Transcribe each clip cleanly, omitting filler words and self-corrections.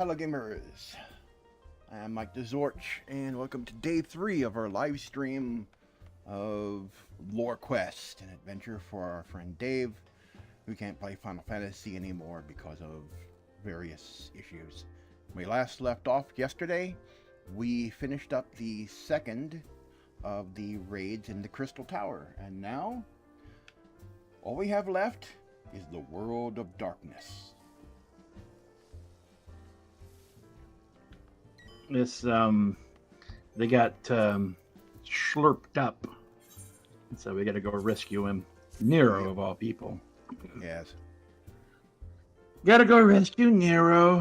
Hello gamers, I'm Mike TheZorch, and welcome to day 3 of our live stream of Lore Quest, an adventure for our friend Dave, who can't play Final Fantasy anymore because of various issues. We last left off yesterday. We finished up the second of the raids in the Crystal Tower, and now all we have left is the World of Darkness. This, they got slurped up, so we got to go rescue him. Nero, of all people. Yes. Got to go rescue Nero.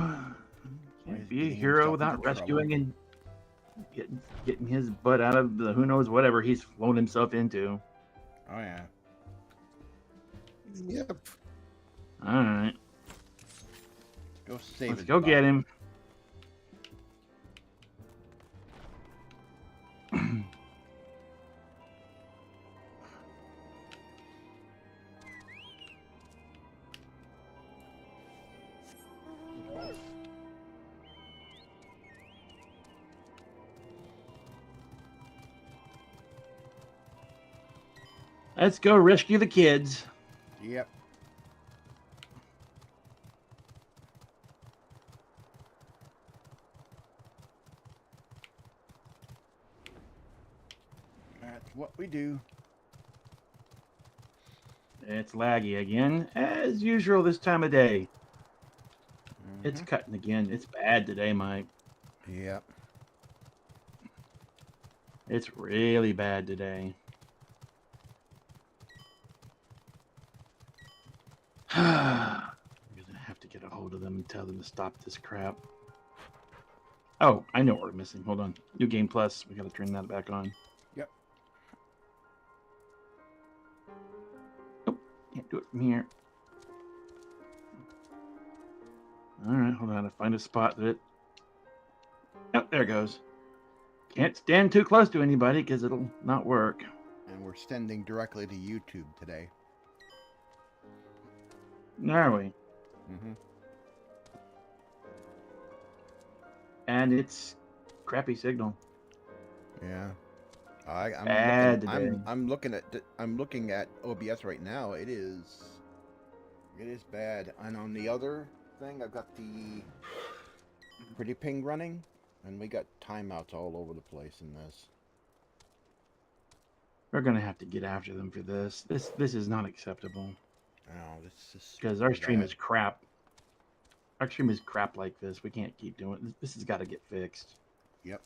Can't He's be a getting hero himself without into rescuing and getting his butt out of the who knows whatever he's flown himself into. Oh yeah. Yep. All right, Go save let's his go body. get him. Let's go rescue the kids. Yep. That's what we do. It's laggy again, as usual this time of day. It's Mhm. cutting again. It's bad today, Mike. Yep. It's really bad today. We're gonna have to get a hold of them and tell them to stop this crap. Oh, I know what we're missing. Hold on. New Game Plus. We gotta turn that back on. Yep. Nope. Can't do it from here. Alright, hold on. I find a spot that it. Oh, there it goes. Can't stand too close to anybody because it'll not work. And we're sending directly to YouTube today. Are we? Mm-hmm. And it's crappy signal. Yeah. I'm Bad looking, today. I'm looking at OBS right now. It is bad. And on the other thing, I've got the Pretty Ping running, and we got timeouts all over the place in this. We're gonna have to get after them for this. This is not acceptable. Oh, this is Because our stream bad. is crap. Our stream is crap like this. We can't keep doing it. This has got to get fixed. Yep.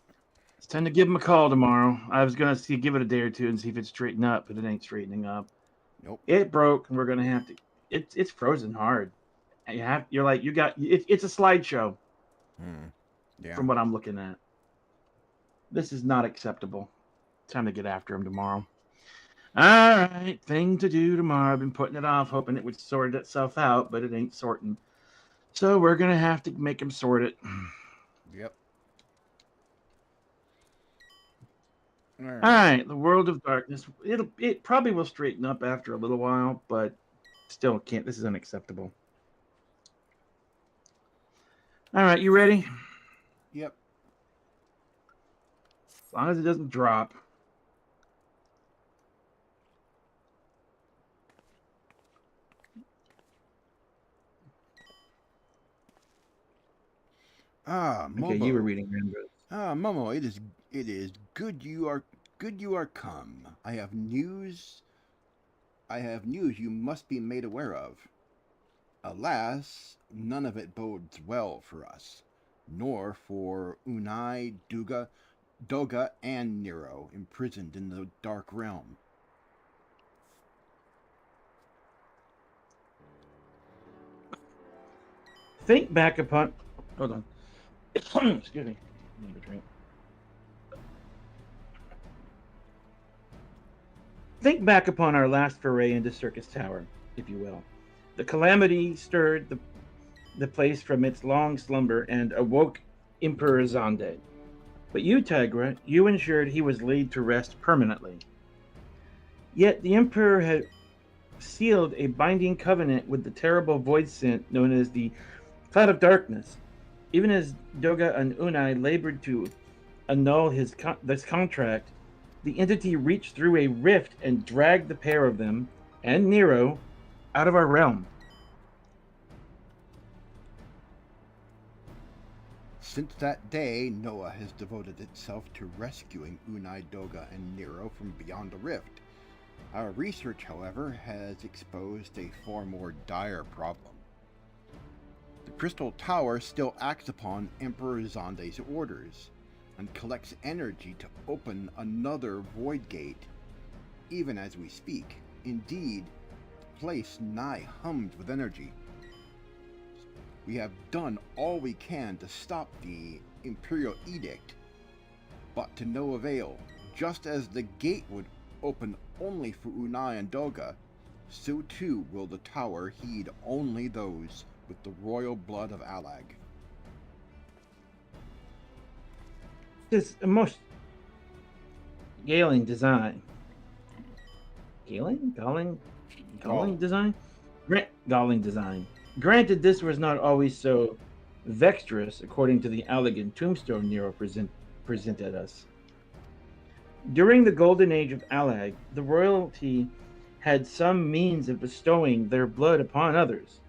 It's time to give them a call tomorrow. I was gonna give it a day or two and see if it's straightened up, but it ain't straightening up. Nope. It broke, and we're gonna have to. It's frozen hard. And it's a slideshow Yeah. from what I'm looking at. This is not acceptable. Time to get after him tomorrow. All right, thing to do tomorrow. I've been putting it off, hoping it would sort itself out, but it ain't sorting. So we're gonna have to make him sort it. Yep. All right, the World of Darkness. It probably will straighten up after a little while, but still can't. This is unacceptable. All right, you ready? Yep. As long as it doesn't drop. Ah, Momo. Okay, you were reading Rambo. Ah, Momo, it is good you are come. I have news you must be made aware of. Alas, none of it bodes well for us, nor for Unai, Doga, and Nero, imprisoned in the Dark Realm. Think back upon. Hold on. Excuse me. Need a drink. Think back upon our last foray into Circus Tower, if you will. The calamity stirred the place from its long slumber and awoke Emperor Zonde. But you, Tygra, you ensured he was laid to rest permanently. Yet the Emperor had sealed a binding covenant with the terrible void scent known as the Cloud of Darkness. Even as Doga and Unai labored to annul this contract, the entity reached through a rift and dragged the pair of them and Nero out of our realm. Since that day, Noah has devoted itself to rescuing Unai, Doga, and Nero from beyond the rift. Our research, however, has exposed a far more dire problem. The Crystal Tower still acts upon Emperor Zonde's orders, and collects energy to open another void gate, even as we speak. Indeed, the place nigh hums with energy. We have done all we can to stop the Imperial Edict, but to no avail. Just as the gate would open only for Unai and Doga, so too will the tower heed only those with the royal blood of Alag. This a most galling design. Galling design? Galling design. Granted, this was not always so vextrous, according to the elegant tombstone Nero presented us. During the golden age of Alag, the royalty had some means of bestowing their blood upon others.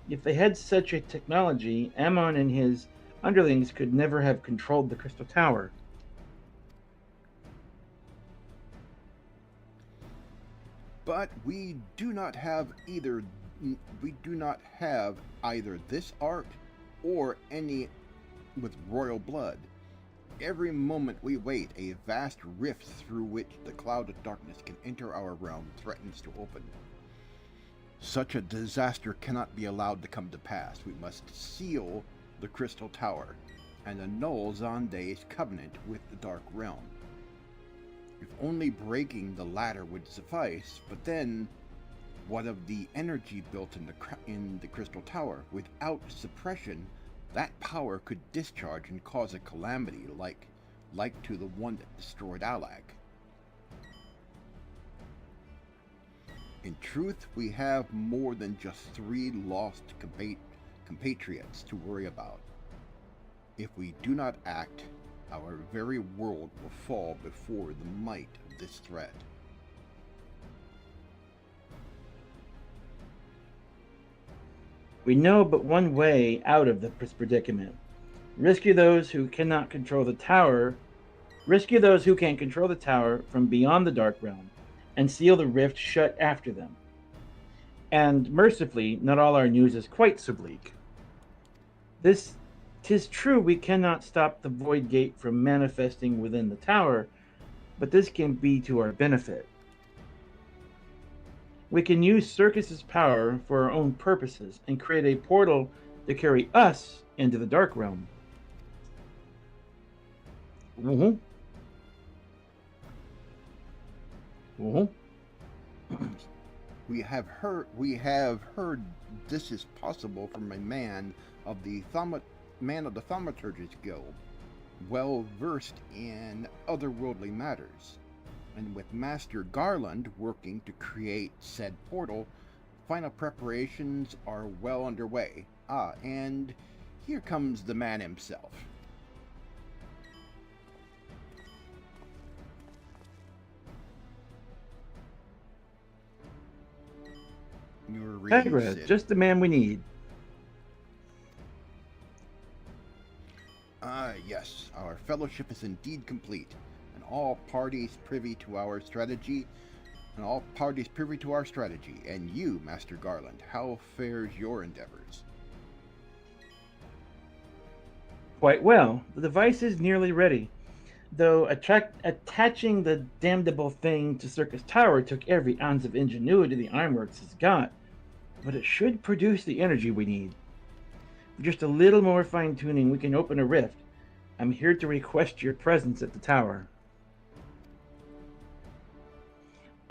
If they had such a technology, Ammon and his underlings could never have controlled the Crystal Tower. But we do not have either this art or any with royal blood. Every moment we wait, a vast rift through which the cloud of darkness can enter our realm threatens to open. Such a disaster cannot be allowed to come to pass. We must seal the Crystal Tower and annul Zonde's covenant with the Dark Realm. If only breaking the latter would suffice, but then what of the energy built in the Crystal Tower? Without suppression, that power could discharge and cause a calamity like to the one that destroyed Alag. In truth, we have more than just 3 lost compatriots to worry about. If we do not act, our very world will fall before the might of this threat. We know but one way out of this predicament. Rescue those who cannot control the tower. Rescue those who can control the tower from beyond the Dark Realm, and seal the rift shut after them. And mercifully, not all our news is quite so bleak. 'Tis true we cannot stop the void gate from manifesting within the tower, but this can be to our benefit. We can use Circus's power for our own purposes and create a portal to carry us into the Dark Realm. Mm-hmm. Mm-hmm. We have heard this is possible from a man of the Thaumaturgist Guild, well versed in otherworldly matters, and with Master Garland working to create said portal, final preparations are well underway. And here comes the man himself. Tygra, just the man we need. Yes, our fellowship is indeed complete, and all parties privy to our strategy, and you, Master Garland, how fares your endeavors? Quite well. The device is nearly ready, though attaching the damnable thing to Circus Tower took every ounce of ingenuity the Ironworks has got, but it should produce the energy we need. With just a little more fine-tuning, we can open a rift. I'm here to request your presence at the tower.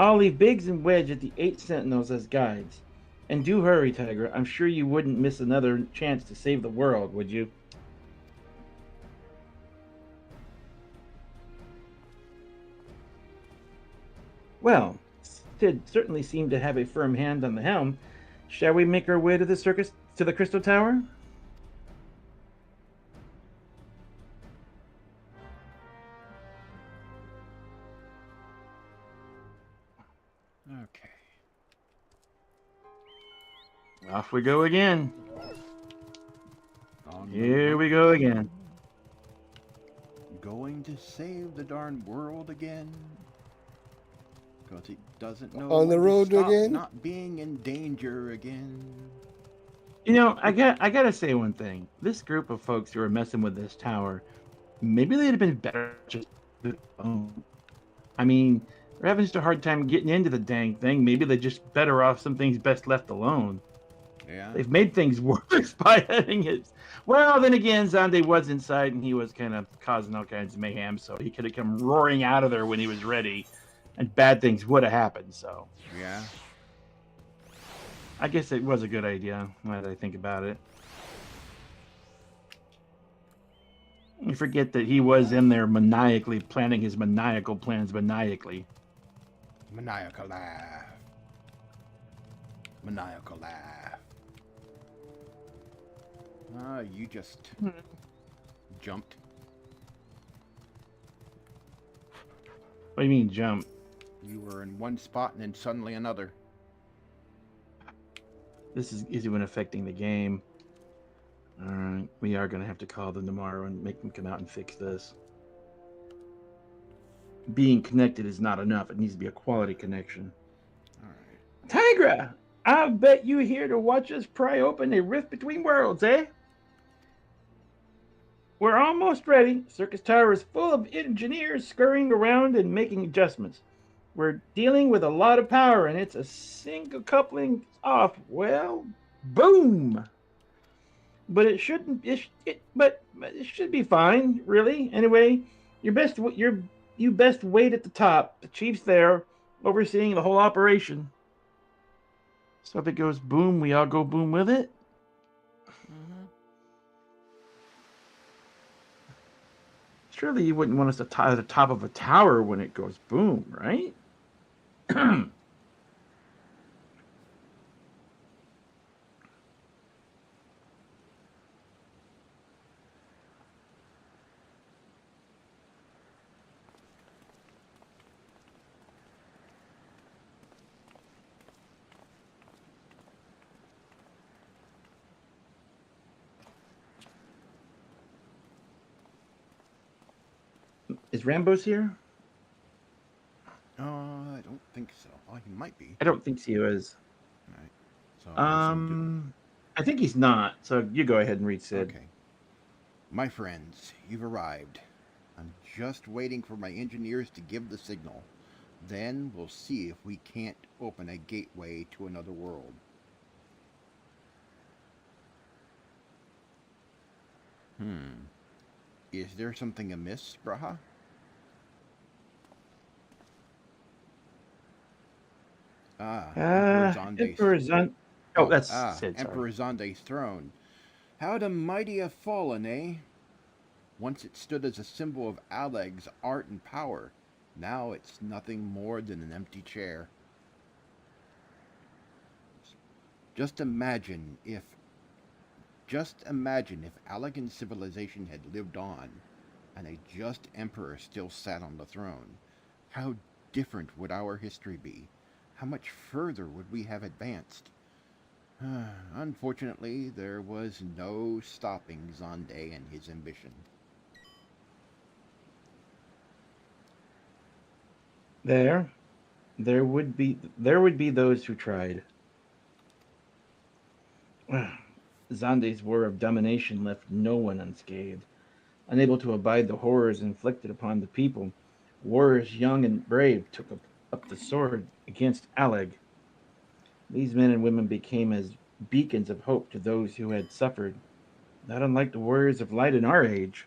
I'll leave Biggs and Wedge at the 8 Sentinels as guides. And do hurry, Tygra. I'm sure you wouldn't miss another chance to save the world, would you? Well, Sid certainly seemed to have a firm hand on the helm. Shall we make our way to the Crystal Tower? Okay. Off we go again. On the Here we road. go again. Going to save the darn world again. Because he doesn't know On the when to road stop again? not being in danger again. You know, I gotta say one thing. This group of folks who are messing with this tower, maybe they'd have been better just alone. I mean, they're having just a hard time getting into the dang thing. Maybe they're just better off some things best left alone. Yeah. They've made things worse by having it. Well, then again, Zonde was inside and he was kind of causing all kinds of mayhem, so he could have come roaring out of there when he was ready, and bad things would have happened. So Yeah. I guess it was a good idea, now that I think about it. You forget that he was in there maniacally planning his maniacal plans maniacally. Maniacal laugh. Maniacal laugh. You just jumped. What do you mean jump? You were in one spot and then suddenly another. This is even affecting the game. Alright, we are going to have to call them tomorrow and make them come out and fix this. Being connected is not enough. It needs to be a quality connection. Alright. Tygra! I bet you here to watch us pry open a rift between worlds, eh? We're almost ready. Circus Tower is full of engineers scurrying around and making adjustments. We're dealing with a lot of power, and it's a single coupling off. Well, boom! But it shouldn't. But it should be fine, really. Anyway, you best wait at the top. The chief's there, overseeing the whole operation. So if it goes boom, we all go boom with it. Mm-hmm. Surely you wouldn't want us to tie at the top of a tower when it goes boom, right? Is Rambo's here? I don't think so. Oh, he might be. I don't think he is. Alright. So I guess I think he's not. So you go ahead and read Sid. Okay. My friends, you've arrived. I'm just waiting for my engineers to give the signal. Then we'll see if we can't open a gateway to another world. Is there something amiss, Braha? Emperor Zon. Oh, that's Sid. Emperor Zonde's throne. How the mighty have fallen, eh? Once it stood as a symbol of Aleg's art and power. Now it's nothing more than an empty chair. Just imagine if Allegan civilization had lived on, and a just emperor still sat on the throne. How different would our history be? How much further would we have advanced? Unfortunately, there was no stopping Zonde and his ambition. There would be those who tried. Zonde's war of domination left no one unscathed. Unable to abide the horrors inflicted upon the people, warriors young and brave took up the sword against Aleg. These men and women became as beacons of hope to those who had suffered, not unlike the warriors of light in our age.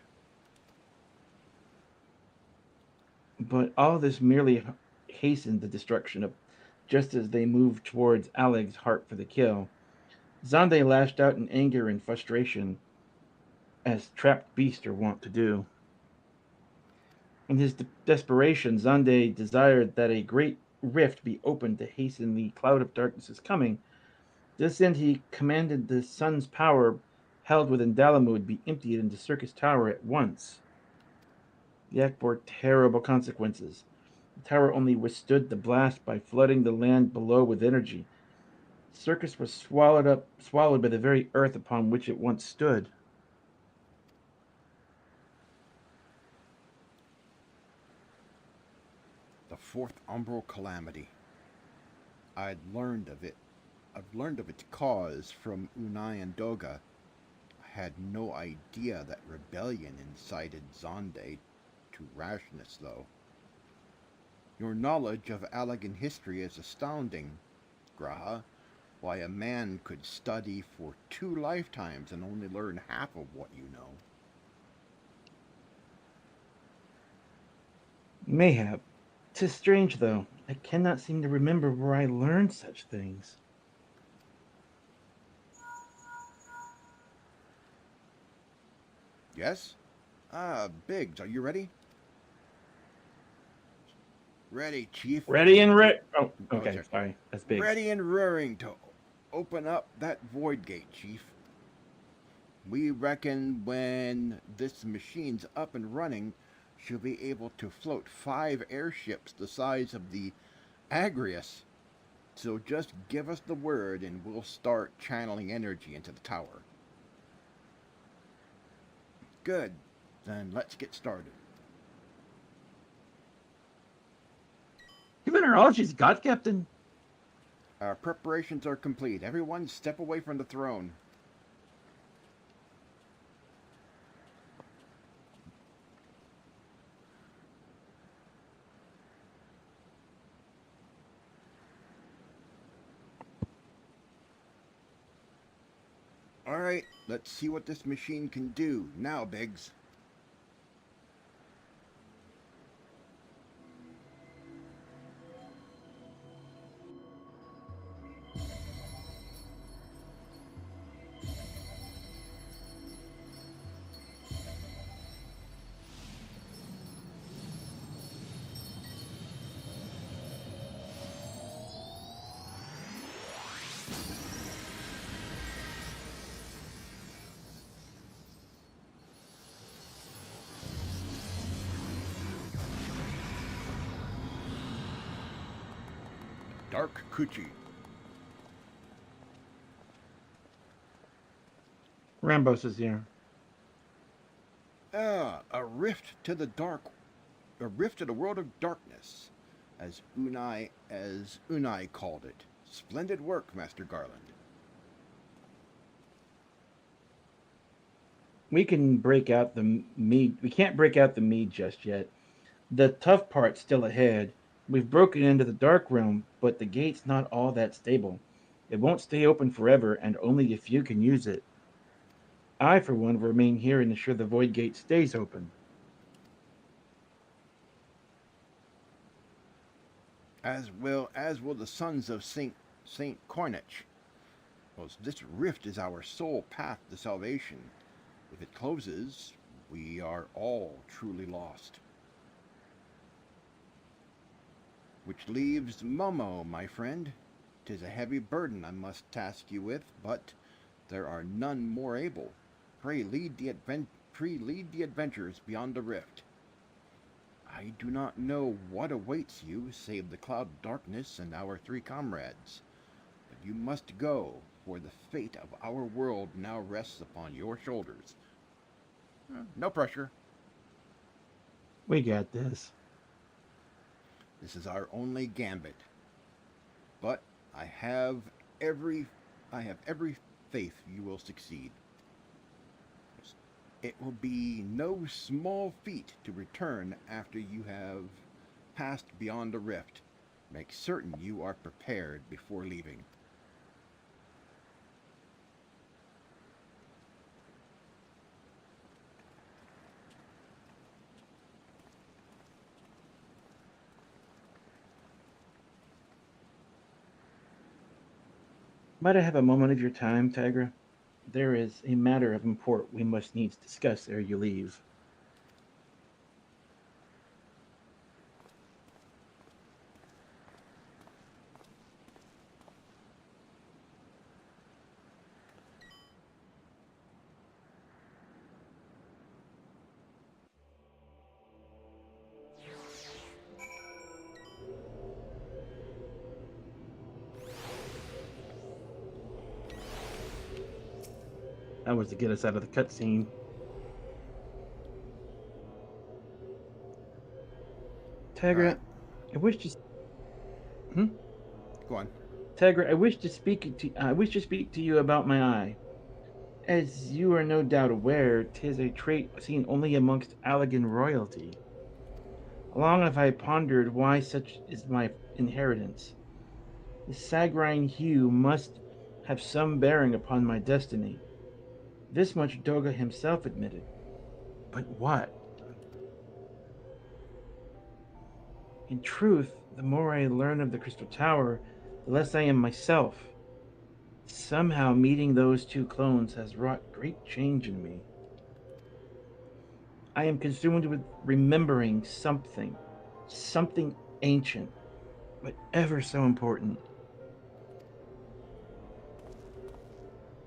But all this merely hastened the destruction of, just as they moved towards Aleg's heart for the kill. Zonde lashed out in anger and frustration, as trapped beasts are wont to do. In his desperation, Zonde desired that a great rift be opened to hasten the cloud of darkness's coming. To this end, he commanded the sun's power held within Dalamud be emptied into Circus Tower at once. The act bore terrible consequences. The tower only withstood the blast by flooding the land below with energy. The circus was swallowed by the very earth upon which it once stood. The fourth umbral calamity. I'd learned of it. I've learned of its cause from Unai and Doga. I had no idea that rebellion incited Zonde to rashness, though. Your knowledge of Allagan history is astounding, Graha. Why a man could study for 2 lifetimes and only learn half of what you know. Mayhap. 'Tis strange, though. I cannot seem to remember where I learned such things. Yes? Biggs, are you ready? Ready, Chief. Ready and Oh, Oh, okay, sorry. sorry. That's big. Ready and roaring to open up that void gate, Chief. We reckon when this machine's up and running, she'll be able to float 5 airships the size of the Agrius. So just give us the word and we'll start channeling energy into the tower. Good. Then let's get started. Mineralogy's God, Captain. Our preparations are complete. Everyone step away from the throne. Alright, let's see what this machine can do. Now, Biggs. Dark Kuchi. Rambos is here. A rift to the world of darkness, as Unai called it. Splendid work, Master Garland. We can break out the mead. We can't break out the mead just yet. The tough part's still ahead. We've broken into the dark realm, but the gate's not all that stable. It won't stay open forever, and only a few can use it. I, for one, will remain here and ensure the void gate stays open. As will the sons of Saint Cornich. Well, this rift is our sole path to salvation. If it closes, we are all truly lost. Which leaves Momo, my friend. 'Tis a heavy burden I must task you with, but there are none more able. Pray lead the adventurers beyond the rift. I do not know what awaits you save the cloud of darkness and our 3 comrades, but you must go, for the fate of our world now rests upon your shoulders. No pressure. We got this. This is our only gambit. But I have every faith you will succeed. It will be no small feat to return after you have passed beyond the rift. Make certain you are prepared before leaving. Might I have a moment of your time, Tygra? There is a matter of import we must needs discuss ere you leave. That was to get us out of the cutscene. Tygra, Alright. I wish to. Hmm? Go on. Tygra, I wish to speak to you about my eye. As you are no doubt aware, 'tis a trait seen only amongst Allegan royalty. Long have I pondered why such is my inheritance. The sagrine hue must have some bearing upon my destiny. This much Doga himself admitted. But what? In truth, the more I learn of the Crystal Tower, the less I am myself. Somehow meeting those two clones has wrought great change in me. I am consumed with remembering something ancient, but ever so important.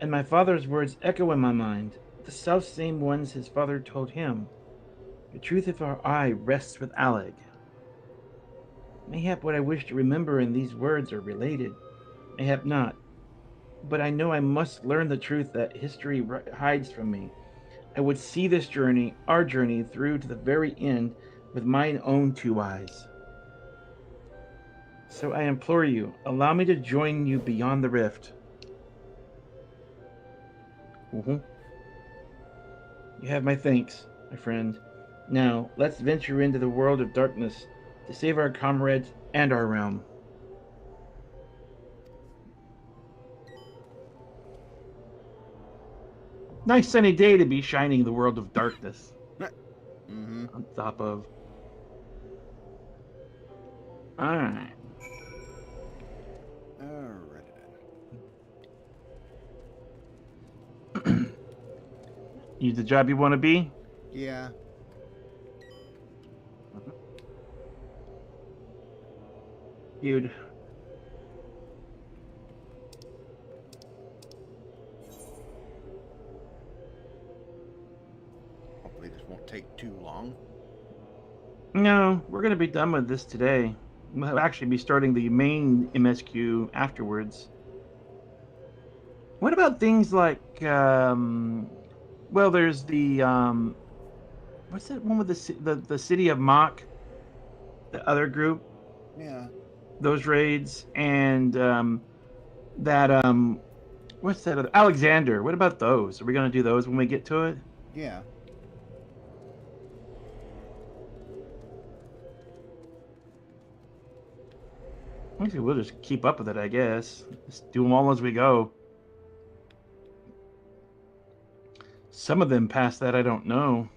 And my father's words echo in my mind, the self same ones his father told him. The truth of our eye rests with Alleg. Mayhap what I wish to remember in these words are related, mayhap not. But I know I must learn the truth that history hides from me. I would see this journey, our journey, through to the very end with mine own two eyes. So I implore you, allow me to join you beyond the rift. You have my thanks, my friend. Now, let's venture into the world of darkness to save our comrades and our realm. Nice sunny day to be shining the world of darkness. On top of. Alright. You the job you want to be? Yeah. Dude. Hopefully this won't take too long. No, we're going to be done with this today. We'll actually be starting the main MSQ afterwards. What about things like, well, there's the, what's that one with the city of Mach, the other group? Yeah. Those raids, and that, what's that other, Alexander, what about those? Are we going to do those when we get to it? Yeah. Actually, we'll just keep up with it, I guess. Just do them all as we go. Some of them past that, I don't know.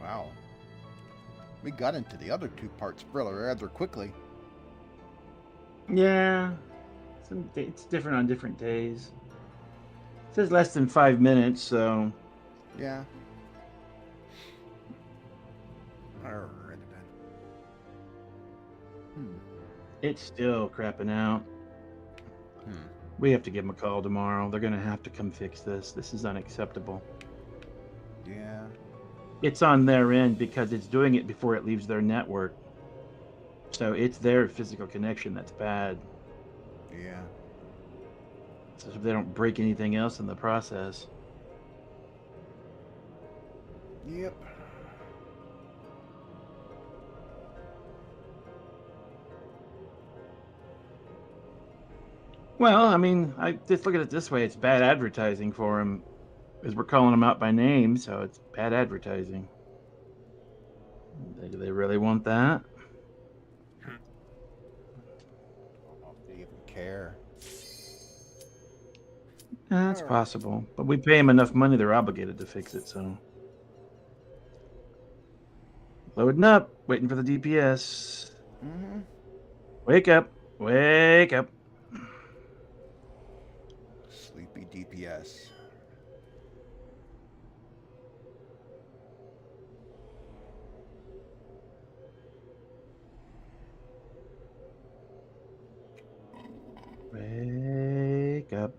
Wow. We got into the other two parts rather quickly. Yeah. It's different on different days. It says less than 5 minutes, so... Yeah. Alright then. It's still crapping out. We have to give them a call tomorrow. They're going to have to come fix this. This is unacceptable. Yeah. It's on their end because it's doing it before it leaves their network. So it's their physical connection that's bad. Yeah. So if they don't break anything else in the process. Yep. Well, I mean, I just look at it this way: it's bad advertising for him, because we're calling him out by name, so it's bad advertising. Do they really want that? I don't know if they even care. That's All right. possible, but we pay them enough money; they're obligated to fix it. So, loading up, waiting for the DPS. Mm-hmm. Wake up! Wake up! Sleepy DPS. Wake up!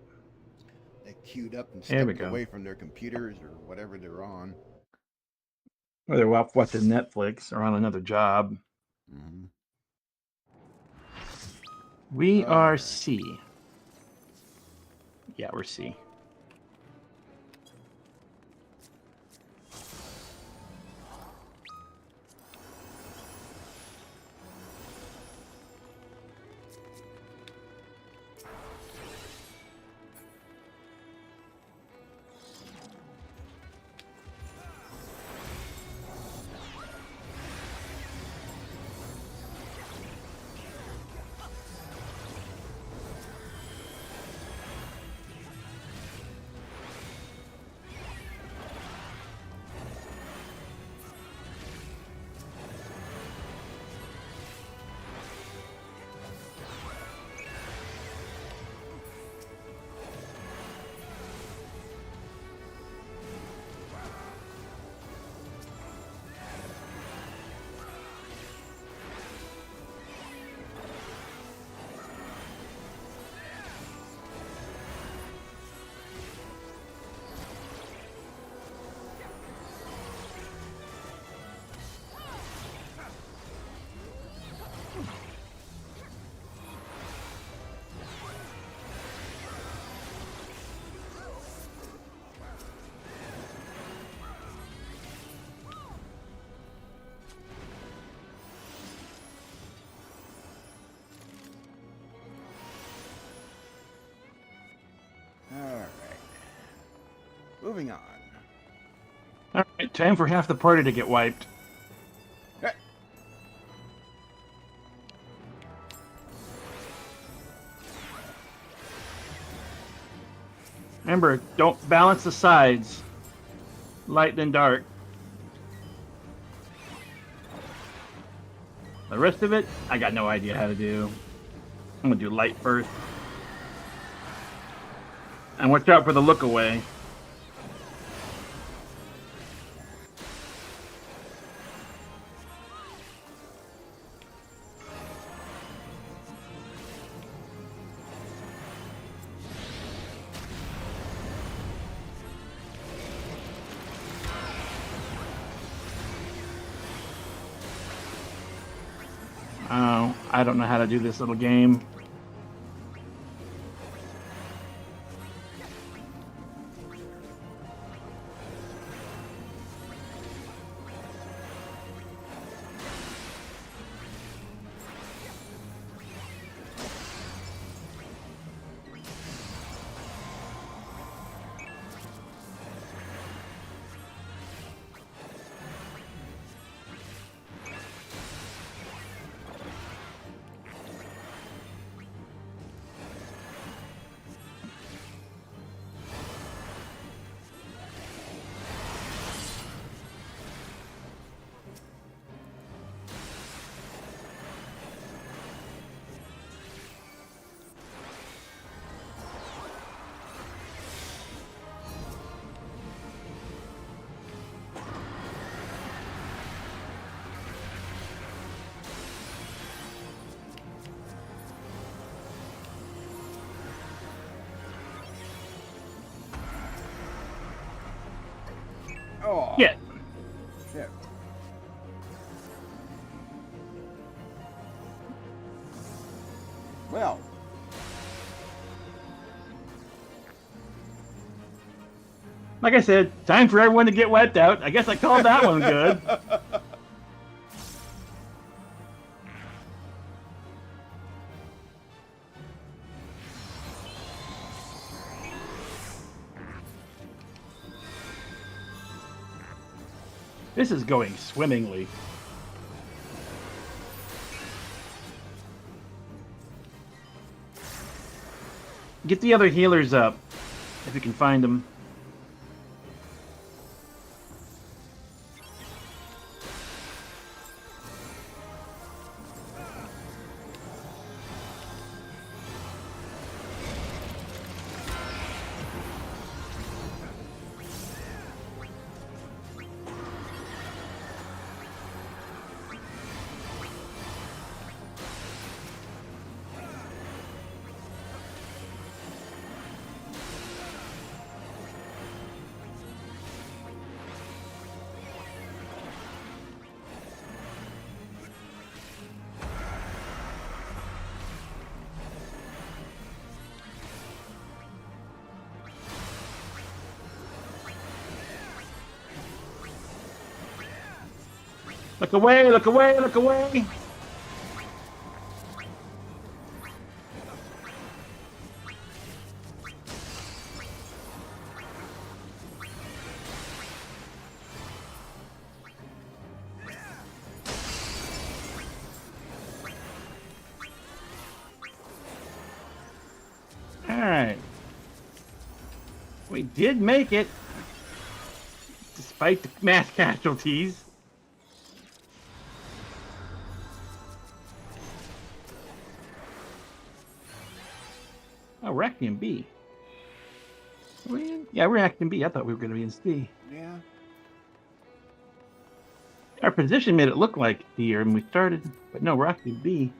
They queued up and There we stepped go. away from their computers or whatever they're on. Or they're off watching Netflix or on another job. Mm-hmm. We All are right. C. Yeah, we're C. All right. Moving on. All right, time for half the party to get wiped. Hey. Remember, don't balance the sides. Light and dark. The rest of it, I got no idea how to do. I'm gonna do light first. And watch out for the look away. Oh, I don't know how to do this little game. Oh. Yeah. Shit. Well. Like I said, time for everyone to get wiped out. I guess I called that one good. This is going swimmingly. Get the other healers up, if you can find them. Look away, look away, look away! Alright. We did make it, despite the mass casualties. Oh, we're actually in B. Yeah, we're actually in B. I thought we were going to be in C. Yeah. Our position made it look like here, and we started, but no, we're actually B.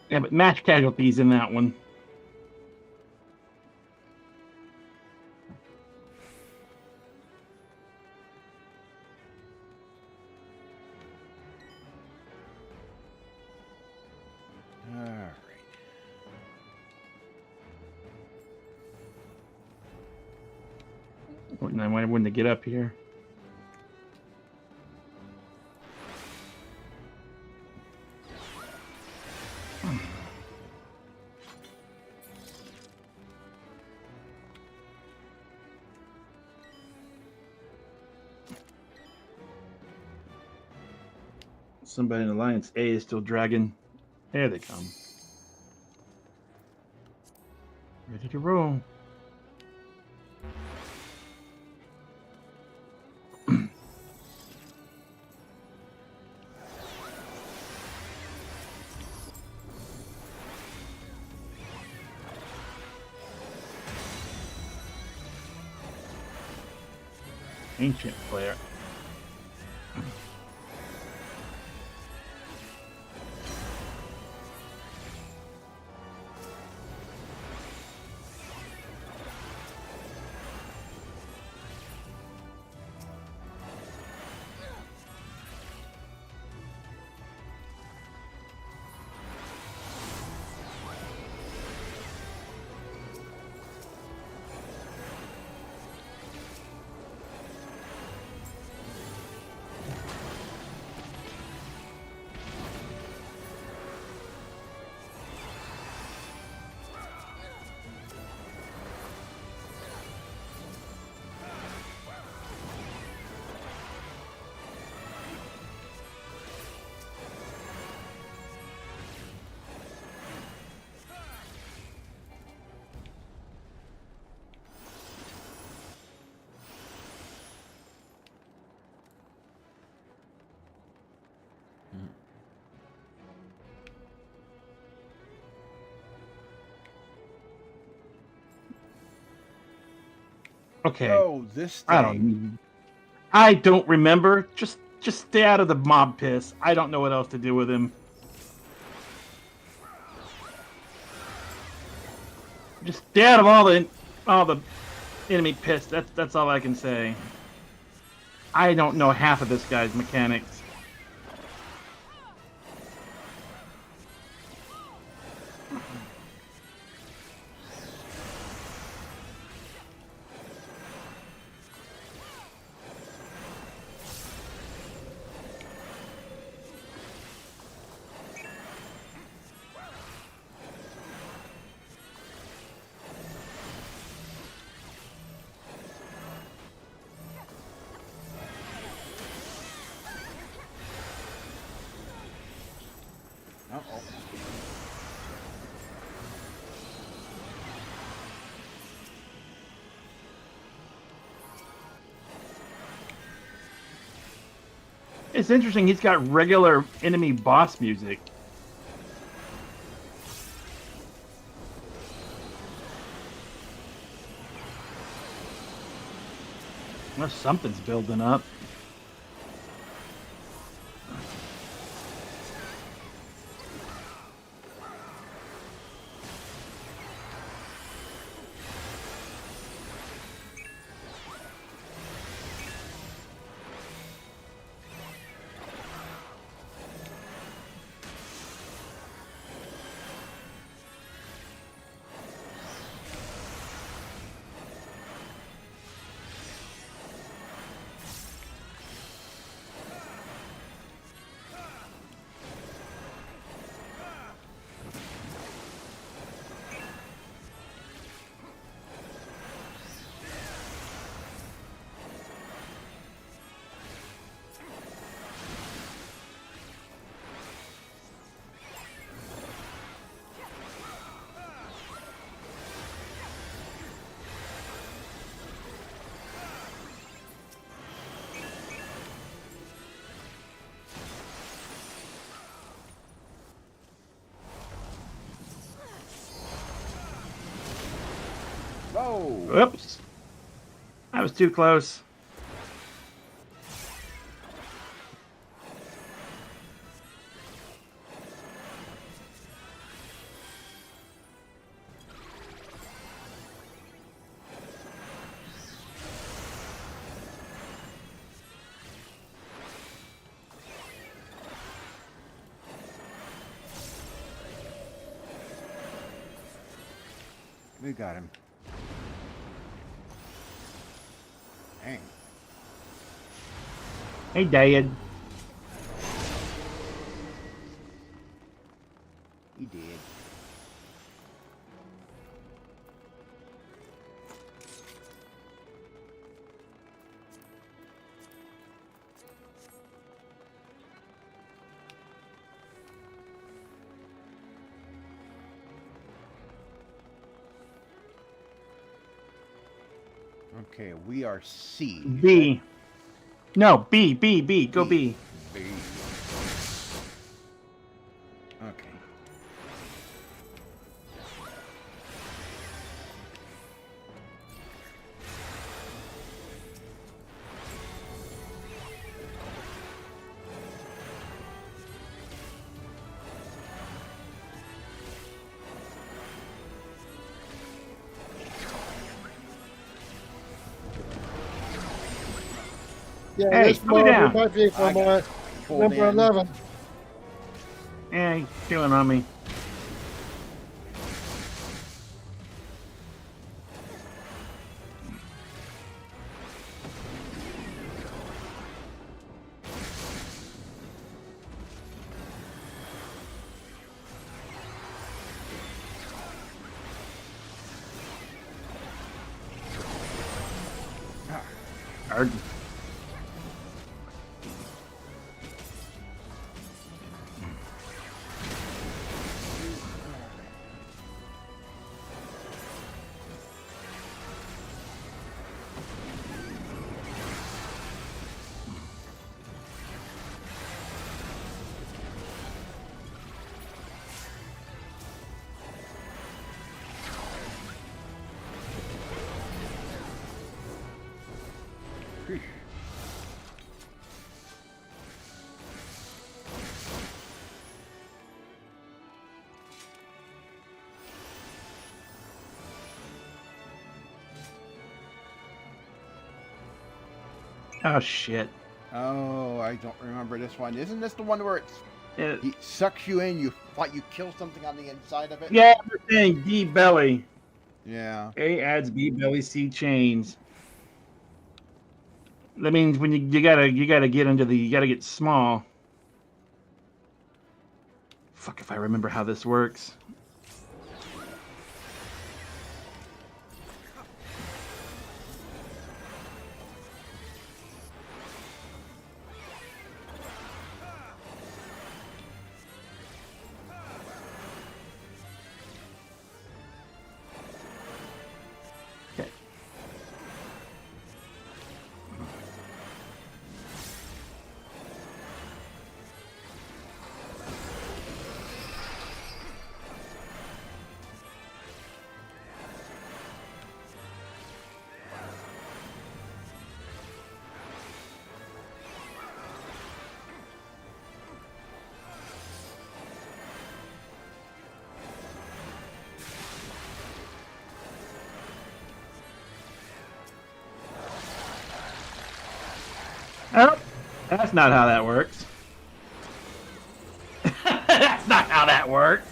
Yeah, but match casualties in that one. All right. And I wanted to get up here. Somebody in Alliance A is still dragging. There they come. Ready to roll. Ancient player. Okay. Oh, this thing. I don't remember. Just stay out of the mob piss. I don't know what else to do with him. Just stay out of all the enemy piss. That's all I can say. I don't know half of this guy's mechanics. It's interesting. He's got regular enemy boss music. Well, something's building up. Whoa! Oops. I was too close. We got him. Dang. Hey, Dad. He did. Okay, we are C. B. No, B. Go B. B. Okay. Yeah, Hey, this put me down. might be for I got my pulled number in. 11. Yeah, he's chewing on me. Hard. Phew. Oh, shit. Oh, I don't remember this one. Isn't this the one where It, it sucks you in? You kill something on the inside of it. yeah, we're saying B belly. Yeah. A adds B belly, C chains. That means when you gotta get into the you gotta get small. Fuck if I remember how this works. Okay. Oh, that's not how that works. That's not how that works.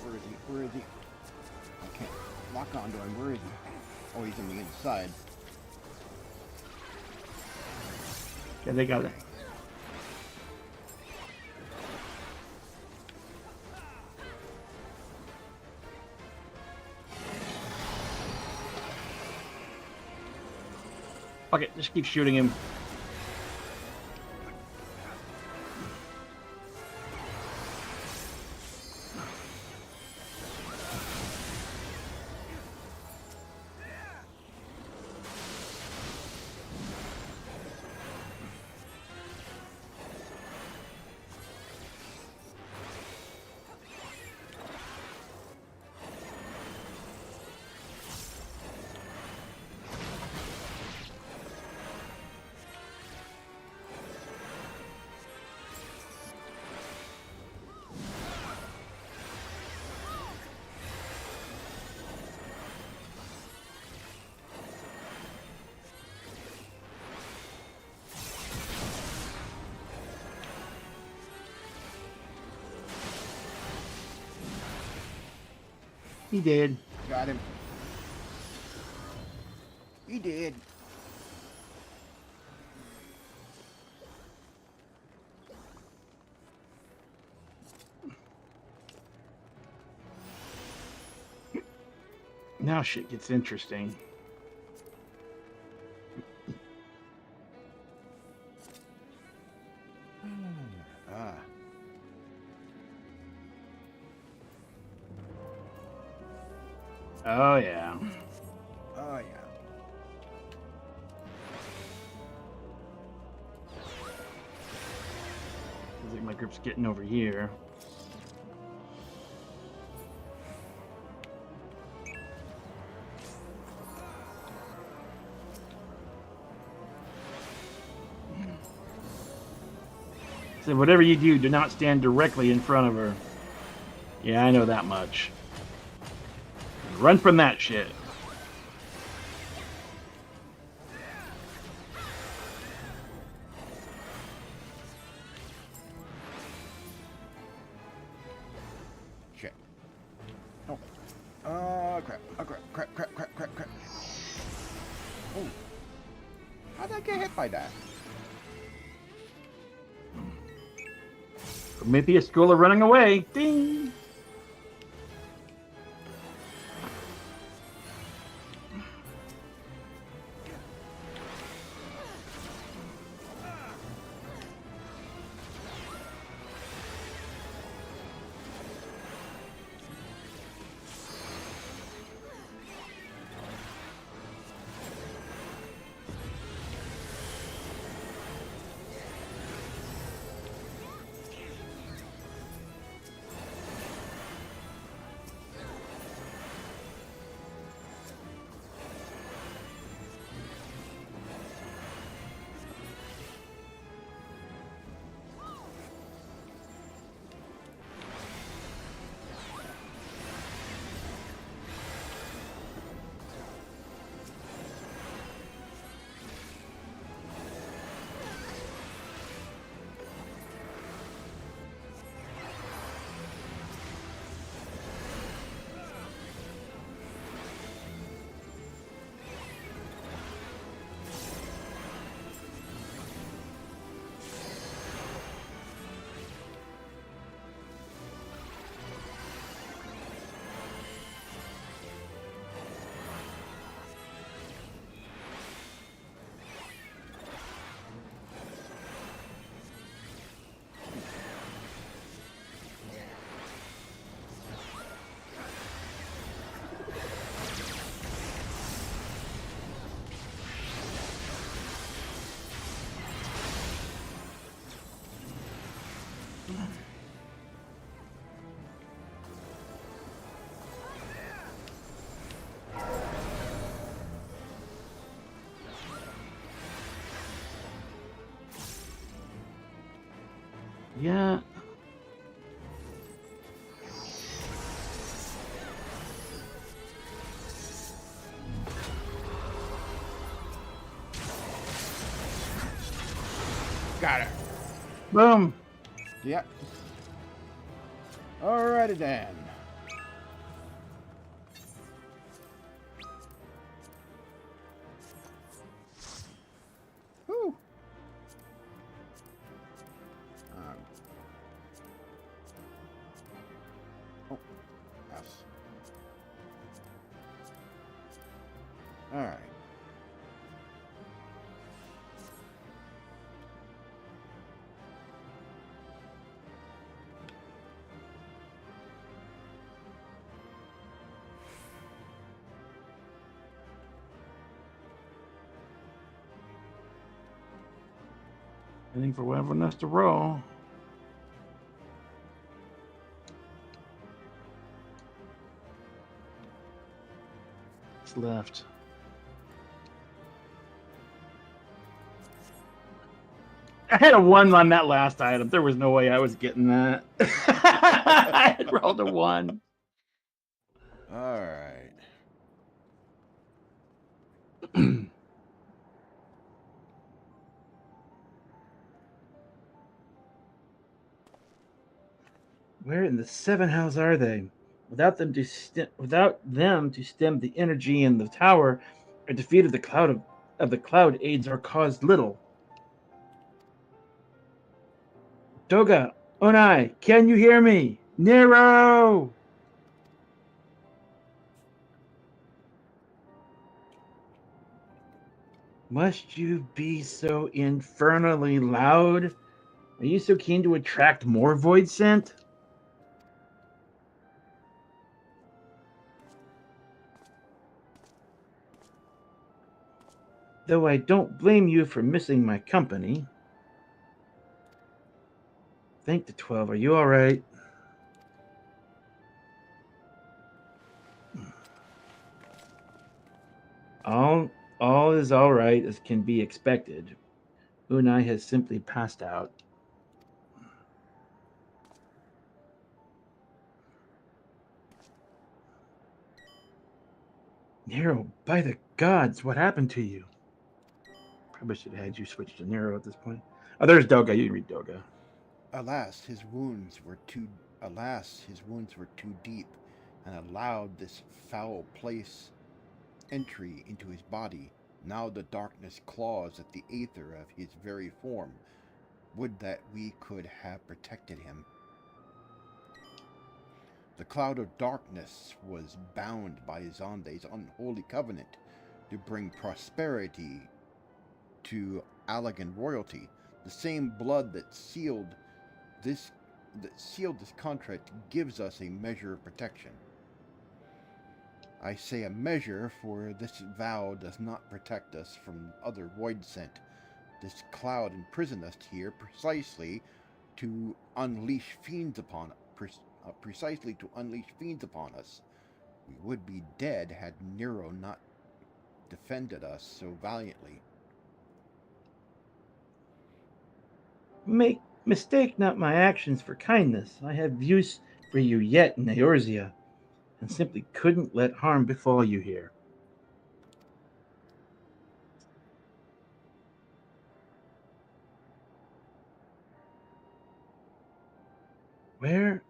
Where is he? Where is he? I can't lock onto him. Where is he? Oh, he's on the inside. Yeah, they got it. Fuck it, just keep shooting him. He did. Got him. He did. Now shit gets interesting. Ah. Oh yeah. Oh, yeah. Looks like my group's getting over here. So whatever you do not stand directly in front of her. Yeah, I know that much. Run from that shit. Shit. Oh. Oh, crap. Oh, crap. Oh. How'd I get hit by that? Prometheus School of running away. Ding! Yeah. Got it. Boom. Yep. Alrighty then. Whew. Oh, yes. Alright. Waiting for whoever wants to roll. It's left. I had a 1 on that last item. There was no way I was getting that. I had rolled a 1. Alright. Where in the 7 hells are they? Without them to stem the energy in the tower, a defeat of the cloud aids are caused little. Doga, Onai, can you hear me? Nero! Must you be so infernally loud? Are you so keen to attract more void scent? Though I don't blame you for missing my company. Think to 12, are you alright? All is alright as can be expected. Unai has simply passed out. Nero, by the gods, what happened to you? Probably should have had you switch to Nero at this point. Oh, there's Doga. You can read Doga. Alas, his wounds were too deep, and allowed this foul place entry into his body. Now the darkness claws at the aether of his very form. Would that we could have protected him. The cloud of darkness was bound by Zonde's unholy covenant to bring prosperity to Allagan royalty. The same blood that sealed this contract gives us a measure of protection. I say a measure, for this vow does not protect us from other void scent. This cloud imprisoned us here precisely to unleash fiends upon us. We would be dead had Nero not defended us so valiantly. Mistake not my actions for kindness. I have use for you yet in Eorzea, and simply couldn't let harm befall you here. Where?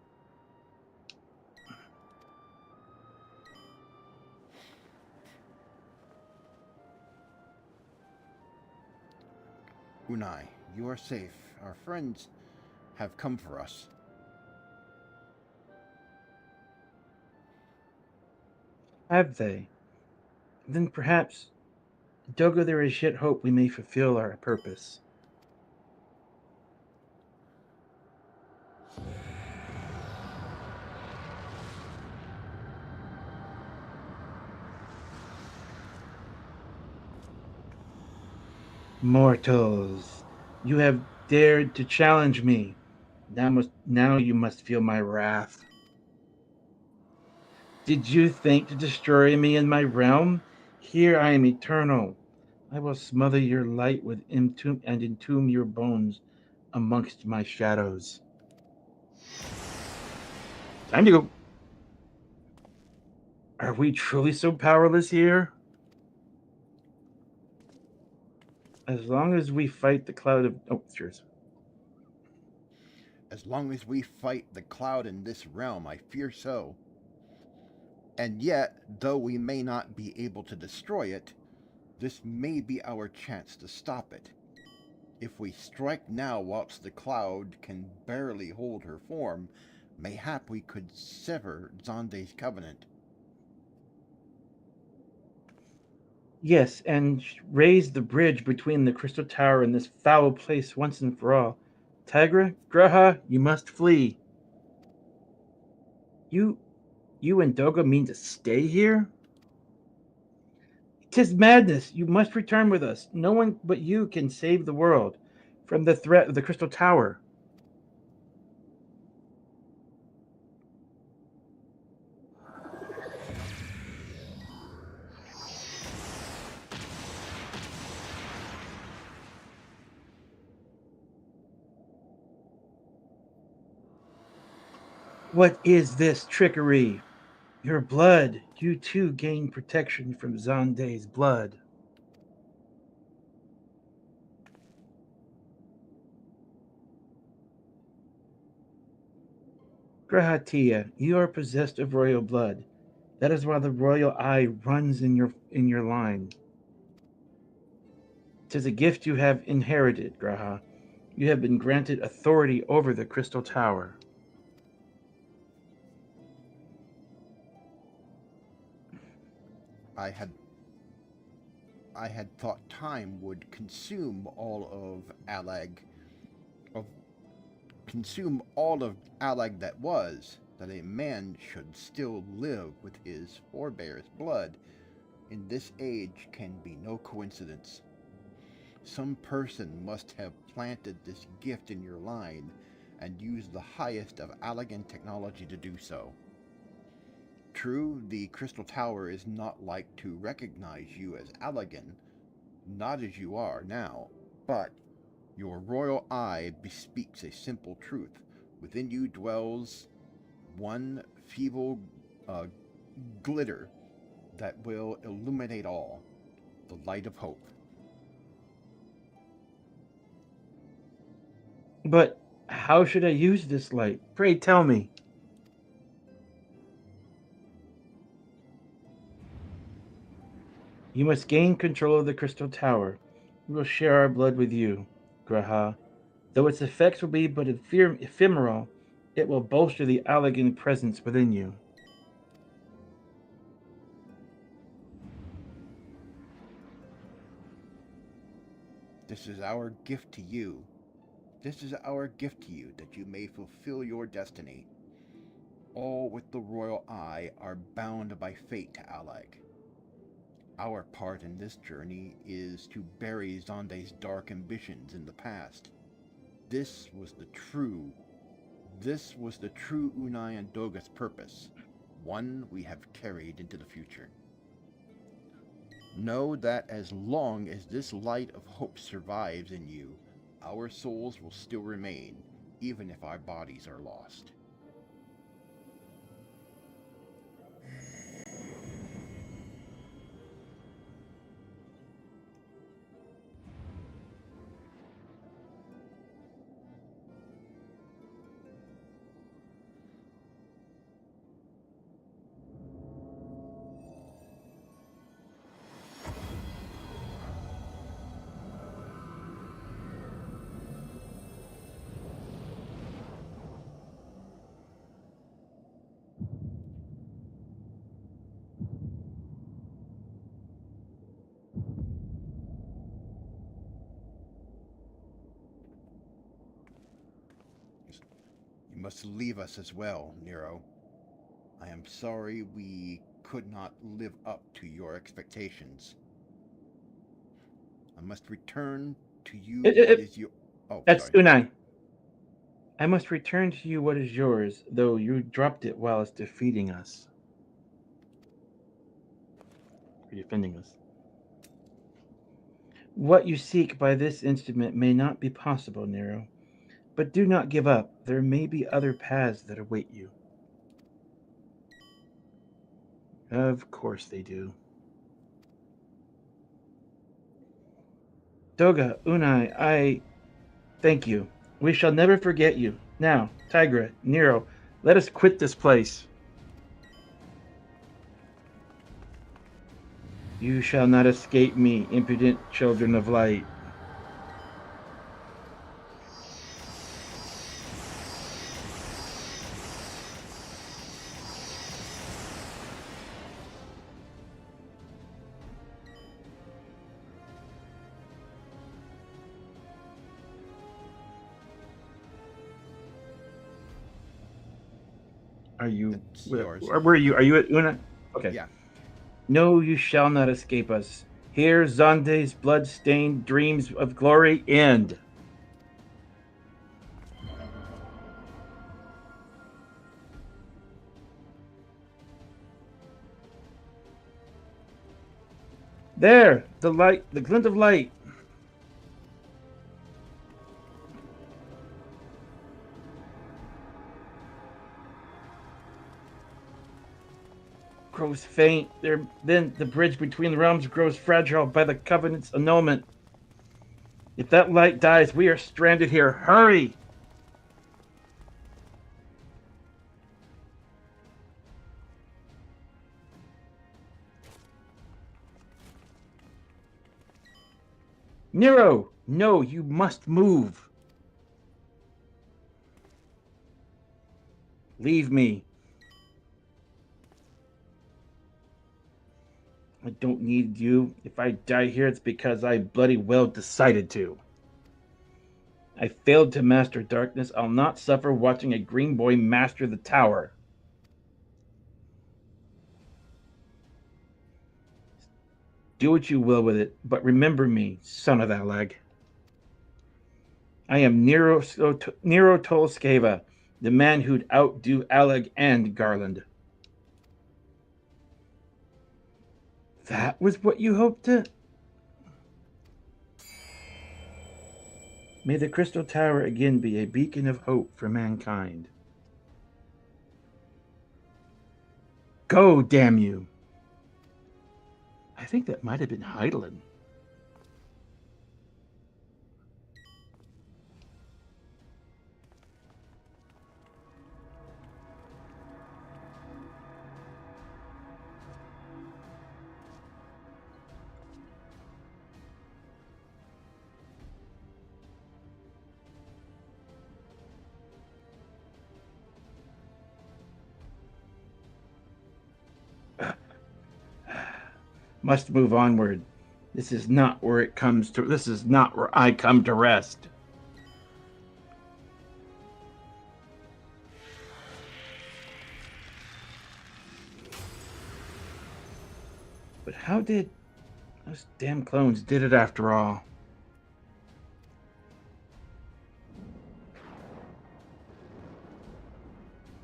Unai, you are safe. Our friends have come for us. Have they? Then perhaps, Doga, there is yet hope we may fulfill our purpose. Mortals, you have dared to challenge me. Now you must feel my wrath. Did you think to destroy me in my realm? Here I am eternal. I will smother your light with entomb your bones. amongst my shadows. Time to go. Are we truly so powerless here? As long as we fight the cloud of... Oh, it's yours. As long as we fight the cloud in this realm, I fear so. And yet, though we may not be able to destroy it, this may be our chance to stop it. If we strike now whilst the cloud can barely hold her form, mayhap we could sever Zonde's covenant. Yes, and raise the bridge between the crystal tower and this foul place once and for all. Tygra, Graha, you must flee. You and Doga mean to stay here? 'Tis madness. You must return with us. No one but you can save the world from the threat of the crystal tower. What is this trickery? Your blood. You too gain protection from Zonde's blood. Grahatia, you are possessed of royal blood. That is why the royal eye runs in your line. 'Tis a gift you have inherited, Graha. You have been granted authority over the crystal tower. I had thought time would consume all of Alag that was, that a man should still live with his forebears' blood in this age can be no coincidence. Some person must have planted this gift in your line and used the highest of Allagan technology to do so. True, the Crystal Tower is not like to recognize you as Allagan, not as you are now, but your royal eye bespeaks a simple truth. Within you dwells one feeble glitter that will illuminate all, the light of hope. But how should I use this light? Pray tell me. You must gain control of the crystal tower. We will share our blood with you, Graha. Though its effects will be but ephemeral, it will bolster the Allagan presence within you. This is our gift to you. This is our gift to you, that you may fulfill your destiny. All with the royal eye are bound by fate to Allag. Our part in this journey is to bury Zonde's dark ambitions in the past. This was the true Unai and Doga's purpose, one we have carried into the future. Know that as long as this light of hope survives in you, our souls will still remain, even if our bodies are lost. You must leave us as well, Nero. I am sorry we could not live up to your expectations. I must return to you what is your... Oh, That's sorry. Unai. I must return to you what is yours, though you dropped it while it's defeating us. Or defending us. What you seek by this instrument may not be possible, Nero. But do not give up. There may be other paths that await you. Of course they do. Doga, Unai, I thank you. We shall never forget you. Now, Tygra, Nero, let us quit this place. You shall not escape me, impudent children of light. Are you? It's yours. Where are you? Are you at Una? Okay. Yeah. No, you shall not escape us. Here, Zonde's blood-stained dreams of glory end. There, the light, the glint of light. Grows faint. Then the bridge between the realms grows fragile by the covenant's annulment. If that light dies, we are stranded here. Hurry! Nero! No, you must move. Leave me. I don't need you. If I die here, it's because I bloody well decided to. I failed to master darkness. I'll not suffer watching a green boy master the tower. Do what you will with it, but remember me, son of Alag. I am Nero Tolskeva, the man who'd outdo Alag and Garland. That was what you hoped to... May the Crystal Tower again be a beacon of hope for mankind. Go, damn you! I think that might have been Heidelin. Must move onward. This is not where it comes to. This is not where I come to rest. But how did those damn clones did it after all?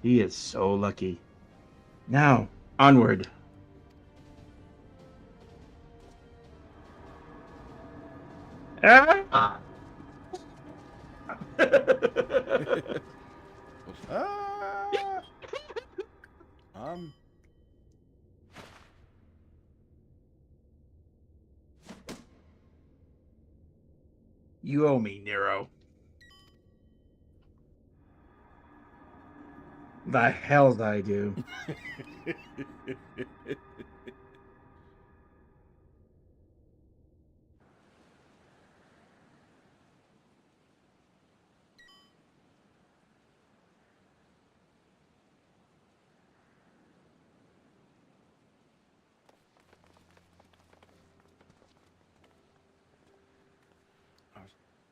He is so lucky. Now, onward. Ah! Ah! You owe me, Nero. The hell I do.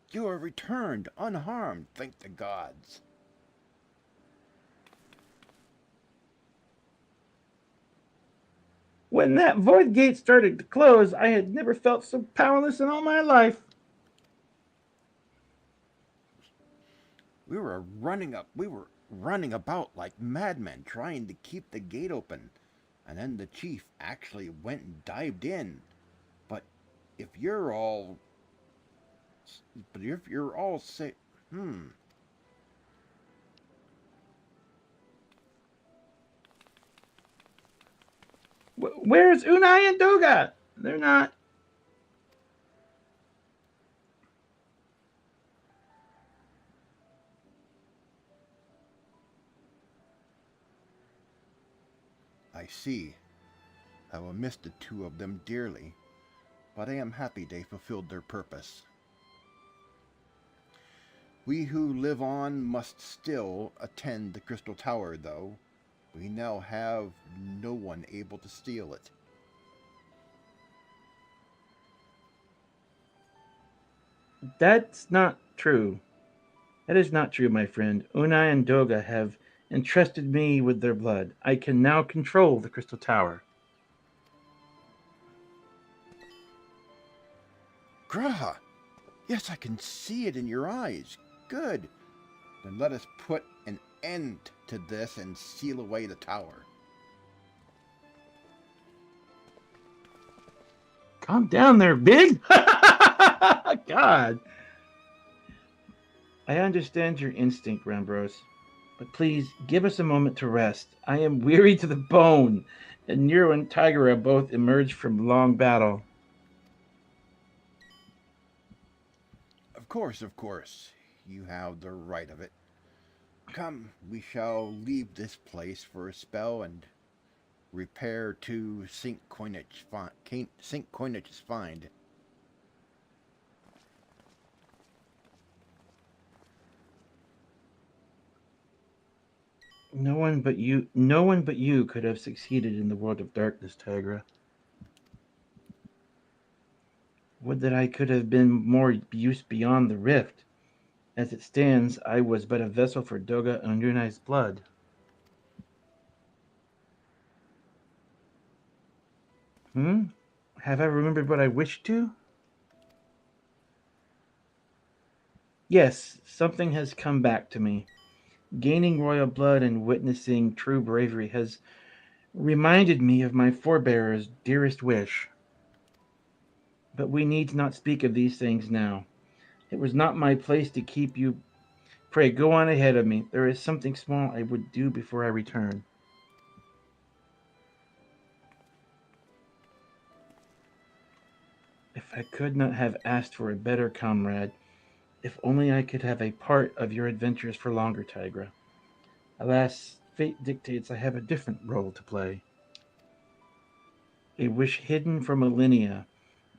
You are returned, unharmed, thank the gods. When that void gate started to close, I had never felt so powerless in all my life. We were running about like madmen trying to keep the gate open. And then the chief actually went and dived in. But if you're all say, Where's Unai and Doga? They're not. I see. I will miss the two of them dearly, but I am happy they fulfilled their purpose. We who live on must still attend the Crystal Tower, though. We now have no one able to steal it. That's not true. That is not true, my friend. Unai and Doga have entrusted me with their blood. I can now control the Crystal Tower. Graha! Yes, I can see it in your eyes. Good. Then let us put an end to this and seal away the tower. Calm down there, Big. God. I understand your instinct, Rambros, but please give us a moment to rest. I am weary to the bone, and Nero and Tygra both emerged from long battle. Of course, of course. You have the right of it. Come, we shall leave this place for a spell and repair to St. Coinage's find. No one but you could have succeeded in the world of darkness, Tygra. Would that I could have been more use beyond the rift. As it stands, I was but a vessel for Doga and Unai's blood. Have I remembered what I wished to? Yes, something has come back to me. Gaining royal blood and witnessing true bravery has reminded me of my forebearers' dearest wish. But we need not speak of these things now. It was not my place to keep you. Pray go on ahead of me. There is something small I would do before I return. If I could not have asked for a better comrade, if only I could have a part of your adventures for longer, Tygra. Alas, fate dictates I have a different role to play. A wish hidden for millennia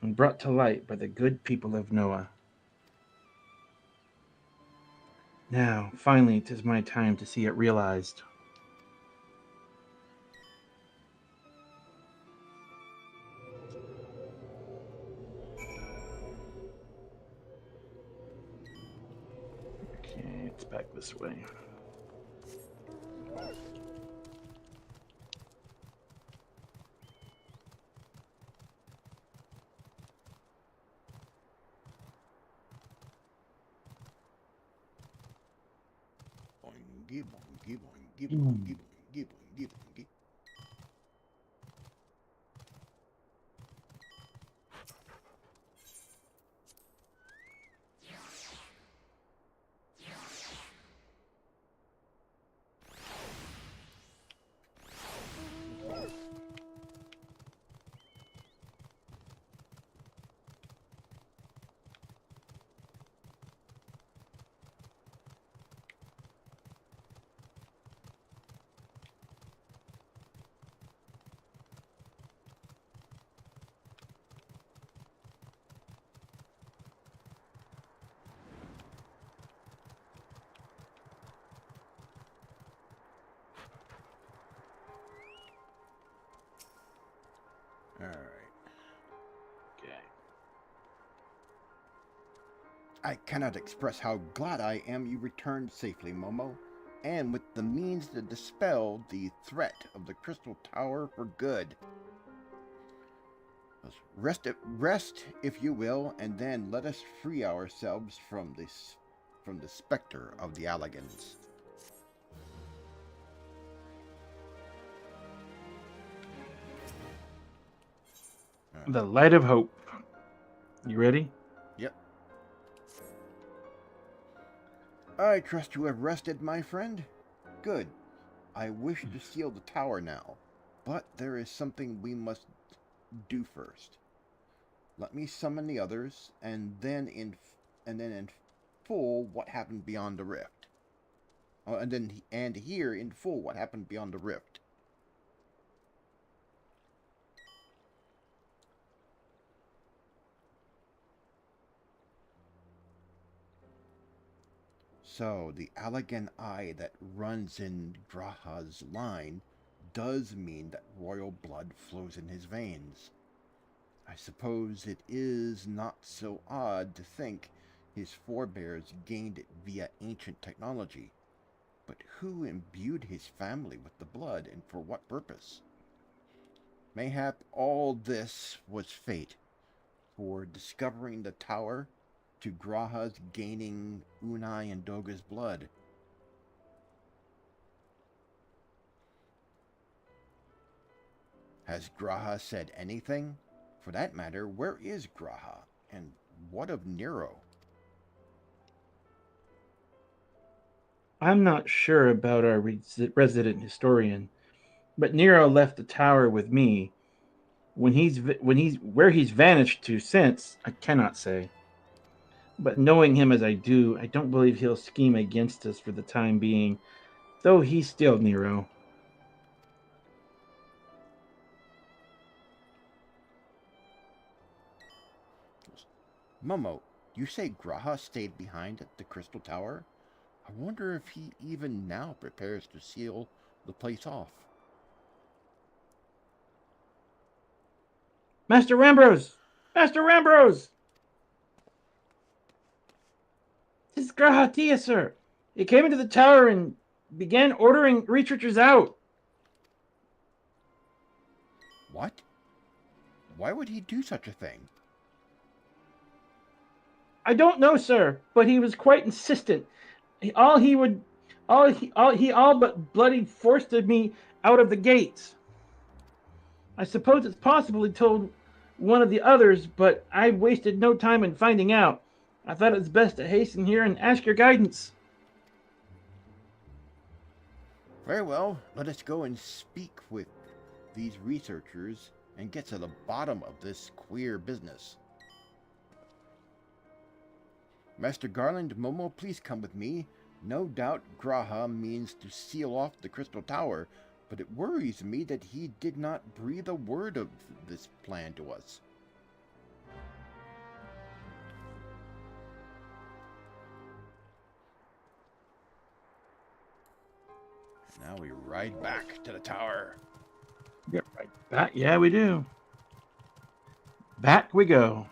and brought to light by the good people of Noah. Now, finally, 'tis my time to see it realized. Okay, it's back this way. Boingy, boingy, boingy, boingy, boingy, boingy, boingy. All right. Okay. I cannot express how glad I am you returned safely, Momo, and with the means to dispel the threat of the Crystal Tower for good. Rest, if you will, and then let us free ourselves from the specter of the Alligans. The Light of Hope. You ready? Yep. I trust you have rested, my friend. Good. I wish to seal the tower now, But there is something we must do first. Let me summon the others, and then in full what happened beyond the rift. And here in full what happened beyond the rift. So the Allegan eye that runs in Graha's line does mean that royal blood flows in his veins. I suppose it is not so odd to think his forebears gained it via ancient technology. But who imbued his family with the blood, and for what purpose? Mayhap all this was fate, for discovering the tower to Graha's gaining Unai and Doga's blood. Has Graha said anything? For that matter, where is Graha? And what of Nero? I'm not sure about our resident historian, but Nero left the tower with me. Where he's vanished to since, I cannot say. But knowing him as I do, I don't believe he'll scheme against us for the time being, though he's still Nero. Momo, you say Graha stayed behind at the Crystal Tower? I wonder if he even now prepares to seal the place off. Master Rambrose! Master Rambrose! This Graha Tia, sir. He came into the tower and began ordering researchers out. What? Why would he do such a thing? I don't know, sir, but he was quite insistent. All but bloody forced me out of the gates. I suppose it's possible he told one of the others, but I wasted no time in finding out. I thought it was best to hasten here and ask your guidance. Very well, let us go and speak with these researchers and get to the bottom of this queer business. Master Garland, Momo, please come with me. No doubt Graha means to seal off the Crystal Tower, but it worries me that he did not breathe a word of this plan to us. Now we ride back to the tower. Get right back. Yeah, we do. Back we go.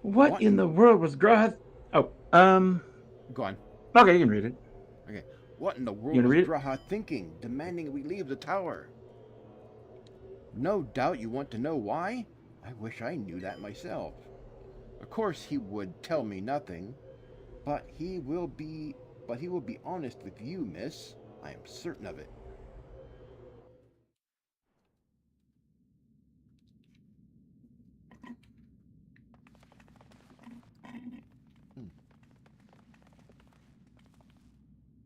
What in the world was Graha? Oh, Go on. Okay, you can read it. Okay. What in the world You was wanna read it? Graha thinking, demanding we leave the tower? No doubt you want to know why? I wish I knew that myself. Of course he would tell me nothing, but he will be honest with you, miss. I am certain of it.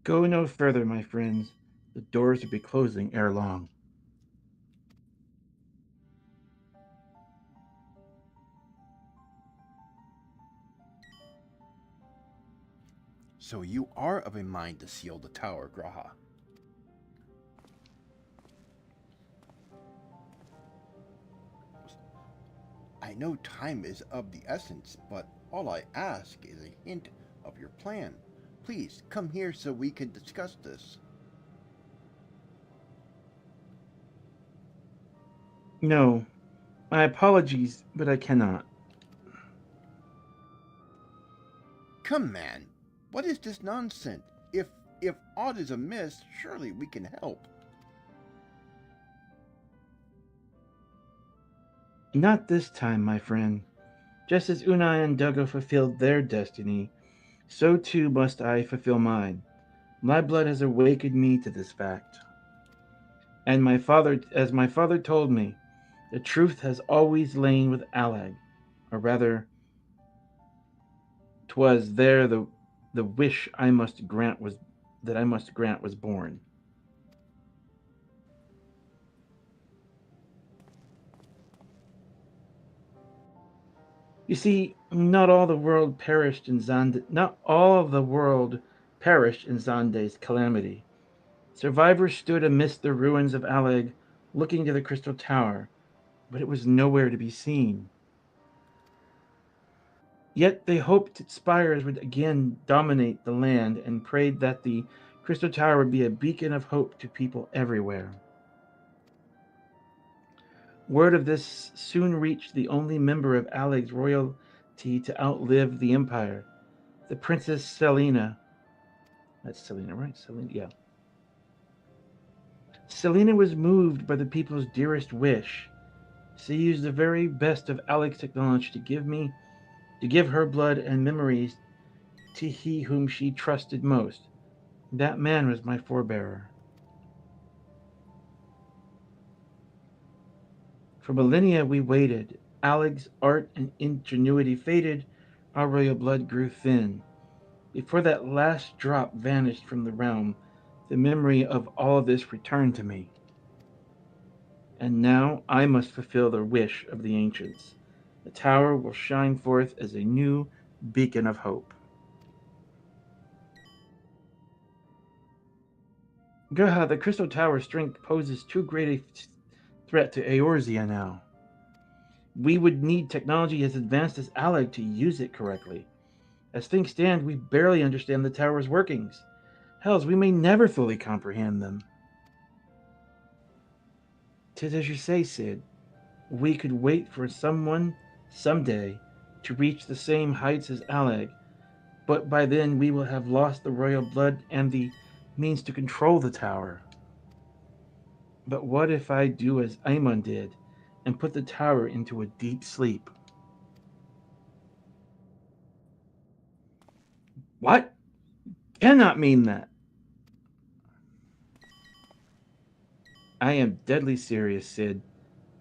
Go no further, my friends. The doors will be closing ere long. So you are of a mind to seal the tower, Graha. know time is of the essence, but all I ask is a hint of your plan. Please come here so we can discuss this. No, my apologies, but I cannot. Come, man. What is this nonsense? If aught is amiss, surely we can help. Not this time, my friend. Just as Unai and Duggo fulfilled their destiny, so too must I fulfill mine. My blood has awakened me to this fact. And as my father told me, the truth has always lain with Alag, or rather, 'twas there the wish I must grant was born. You see, not all of the world perished in Zande's calamity. Survivors stood amidst the ruins of Aleg, looking to the crystal tower, but it was nowhere to be seen. Yet they hoped its spires would again dominate the land and prayed that the crystal tower would be a beacon of hope to people everywhere. Word of this soon reached the only member of Aleg's royalty to outlive the empire, the Princess Selena. That's Selena, right? Selena, yeah. Selena was moved by the people's dearest wish. She used the very best of Aleg's technology to give her blood and memories to he whom she trusted most. That man was my forebearer. For millennia we waited. Aleg's art and ingenuity faded. Our royal blood grew thin. Before that last drop vanished from the realm, the memory of all of this returned to me. And now I must fulfill the wish of the ancients. The tower will shine forth as a new beacon of hope. Gaha, the crystal tower's strength poses too great a threat to Eorzea now. We would need technology as advanced as Aleg to use it correctly. As things stand, we barely understand the tower's workings. Hells, we may never fully comprehend them. 'Tis as you say, Sid. We could wait for someone, someday, to reach the same heights as Aleg, but by then we will have lost the royal blood and the means to control the tower. But what if I do as Aemon did and put the tower into a deep sleep? What? Cannot mean that. I am deadly serious, Sid.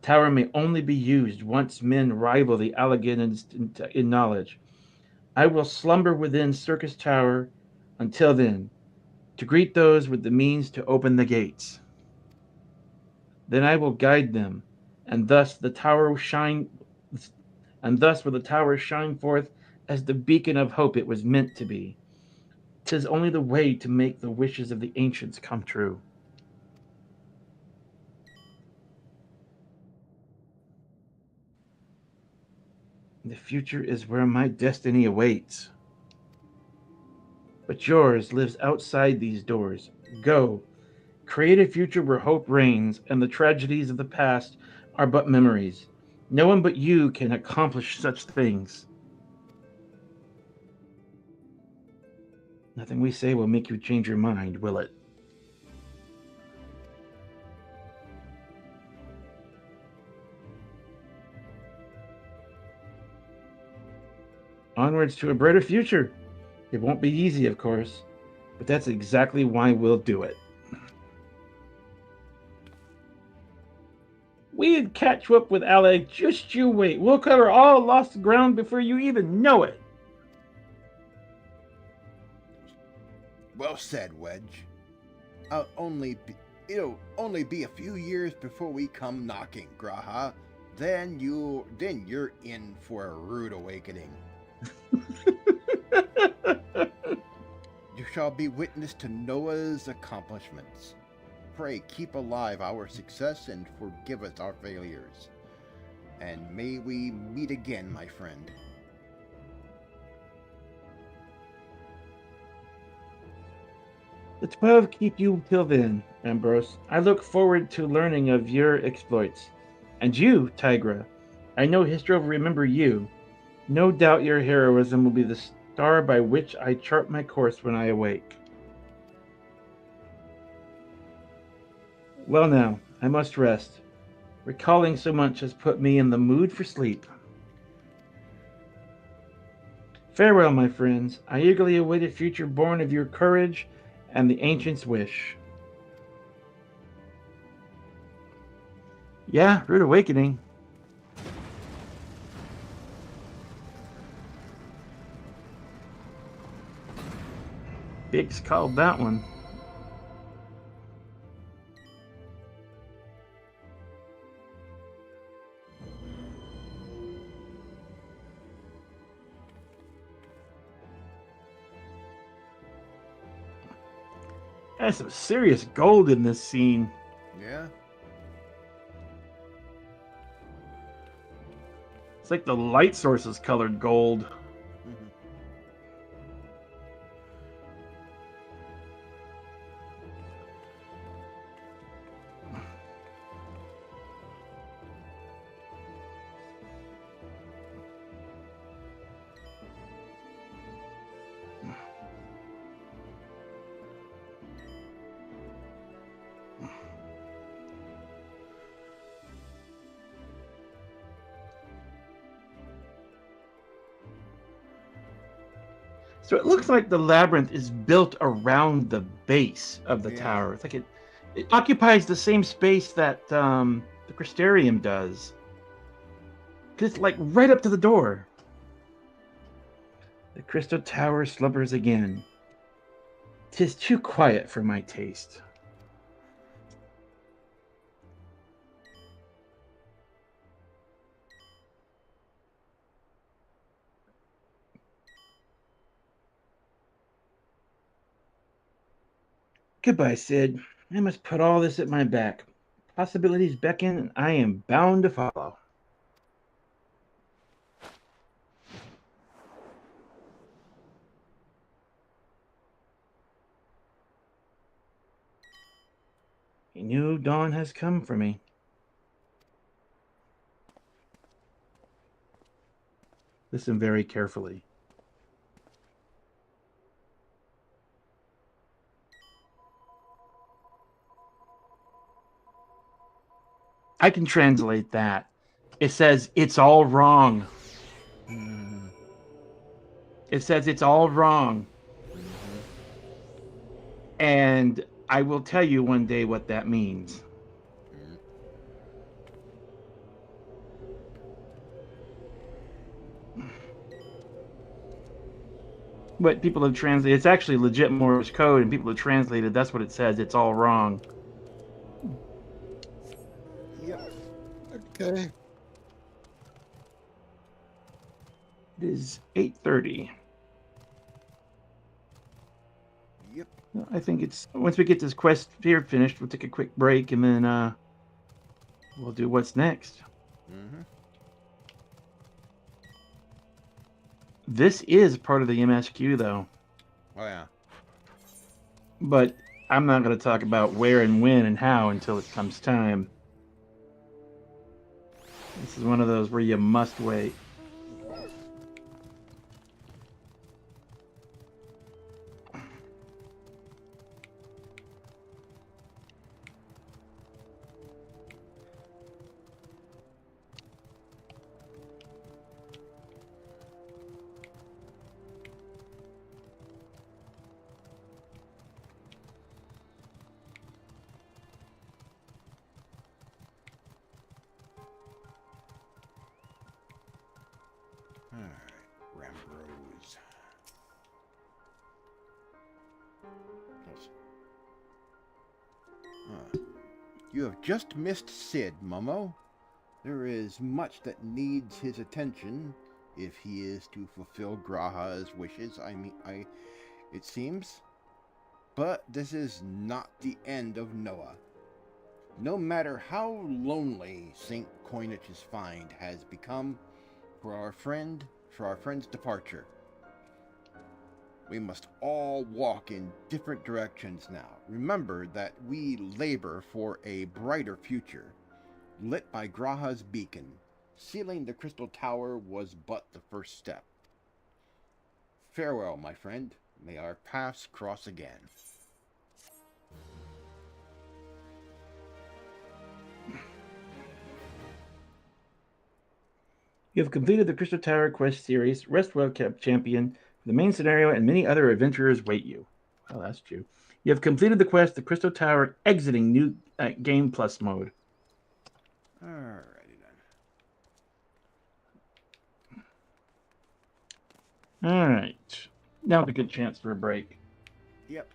Tower may only be used once men rival the Alleghenians in knowledge. I will slumber within Circus Tower until then, to greet those with the means to open the gates. Then I will guide them, and thus the tower shine and thus will the tower shine forth as the beacon of hope it was meant to be. 'Tis only the way to make the wishes of the ancients come true. The future is where my destiny awaits. But yours lives outside these doors. Go, create a future where hope reigns and the tragedies of the past are but memories. No one but you can accomplish such things. Nothing we say will make you change your mind, will it? Onwards to a brighter future. It won't be easy, of course, but that's exactly why we'll do it. We'd catch up with Alec, just you wait. We'll cover all lost ground before you even know it. Well said, Wedge. It'll only be a few years before we come knocking, Graha. Then you're in for a rude awakening. You shall be witness to Noah's accomplishments. Pray keep alive our success and forgive us our failures. And may we meet again, my friend. The 12 keep you till then, Ambrose. I look forward to learning of your exploits. And you, Tygra, I know history will remember you. No doubt your heroism will be the star by which I chart my course when I awake. Well now, I must rest. Recalling so much has put me in the mood for sleep. Farewell, my friends. I eagerly await a future born of your courage and the ancient's wish. Yeah, rude awakening. Biggs called that one. There's some serious gold in this scene. Yeah? It's like the light source is colored gold. Mm-hmm. So it looks like the labyrinth is built around the base of the tower. It's like it occupies the same space that the Crystarium does. Because it's like right up to the door. The crystal tower slumbers again. 'Tis too quiet for my taste. Goodbye, Sid. I must put all this at my back. Possibilities beckon, and I am bound to follow. A new dawn has come for me. Listen very carefully. I can translate that. It says, it's all wrong. Mm-hmm. It says, it's all wrong. Mm-hmm. And I will tell you one day what that means. What people have translated, it's actually legit Morse code, and people have translated, that's what it says, it's all wrong. Yep. Okay. It is 8:30. Yep. I think it's, once we get this quest here finished, we'll take a quick break, and then we'll do what's next. Mm-hmm. This is part of the MSQ, though. Oh, yeah. But I'm not going to talk about where and when and how until it comes time. This is one of those where you must wait. Ramrose. You have just missed Sid, Momo. There is much that needs his attention if he is to fulfill Graha's wishes. It seems. But this is not the end of Noah. No matter how lonely St. Coinich's find has become for our friend's departure, we must all walk in different directions now. Remember that we labor for a brighter future, lit by Graha's beacon. Sealing the crystal tower was but the first step. Farewell, my friend. May our paths cross again. You have completed the Crystal Tower Quest series, Rest Well Champion. The main scenario and many other adventurers wait you. Well, that's true. You have completed the quest, the Crystal Tower, exiting new Game Plus mode. Alrighty then. All right. Now's a good chance for a break. Yep.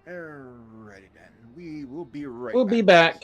Alrighty then. We will be right We'll back. be back.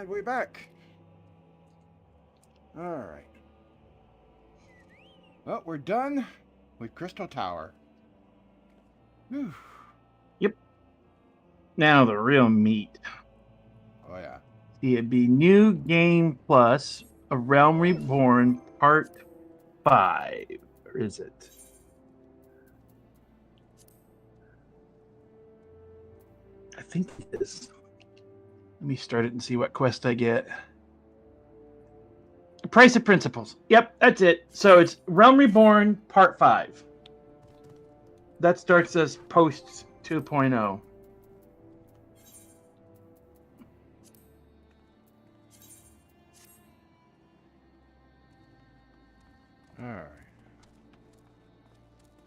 my way back. Alright. Well, we're done with Crystal Tower. Whew. Yep. Now the real meat. Oh, yeah. See, it'd be New Game Plus, A Realm Reborn, Part 5. Or is it? I think it is. Let me start it and see what quest I get. Price of Principles. Yep, that's it. So it's Realm Reborn, Part 5. That starts as post 2.0. Alright.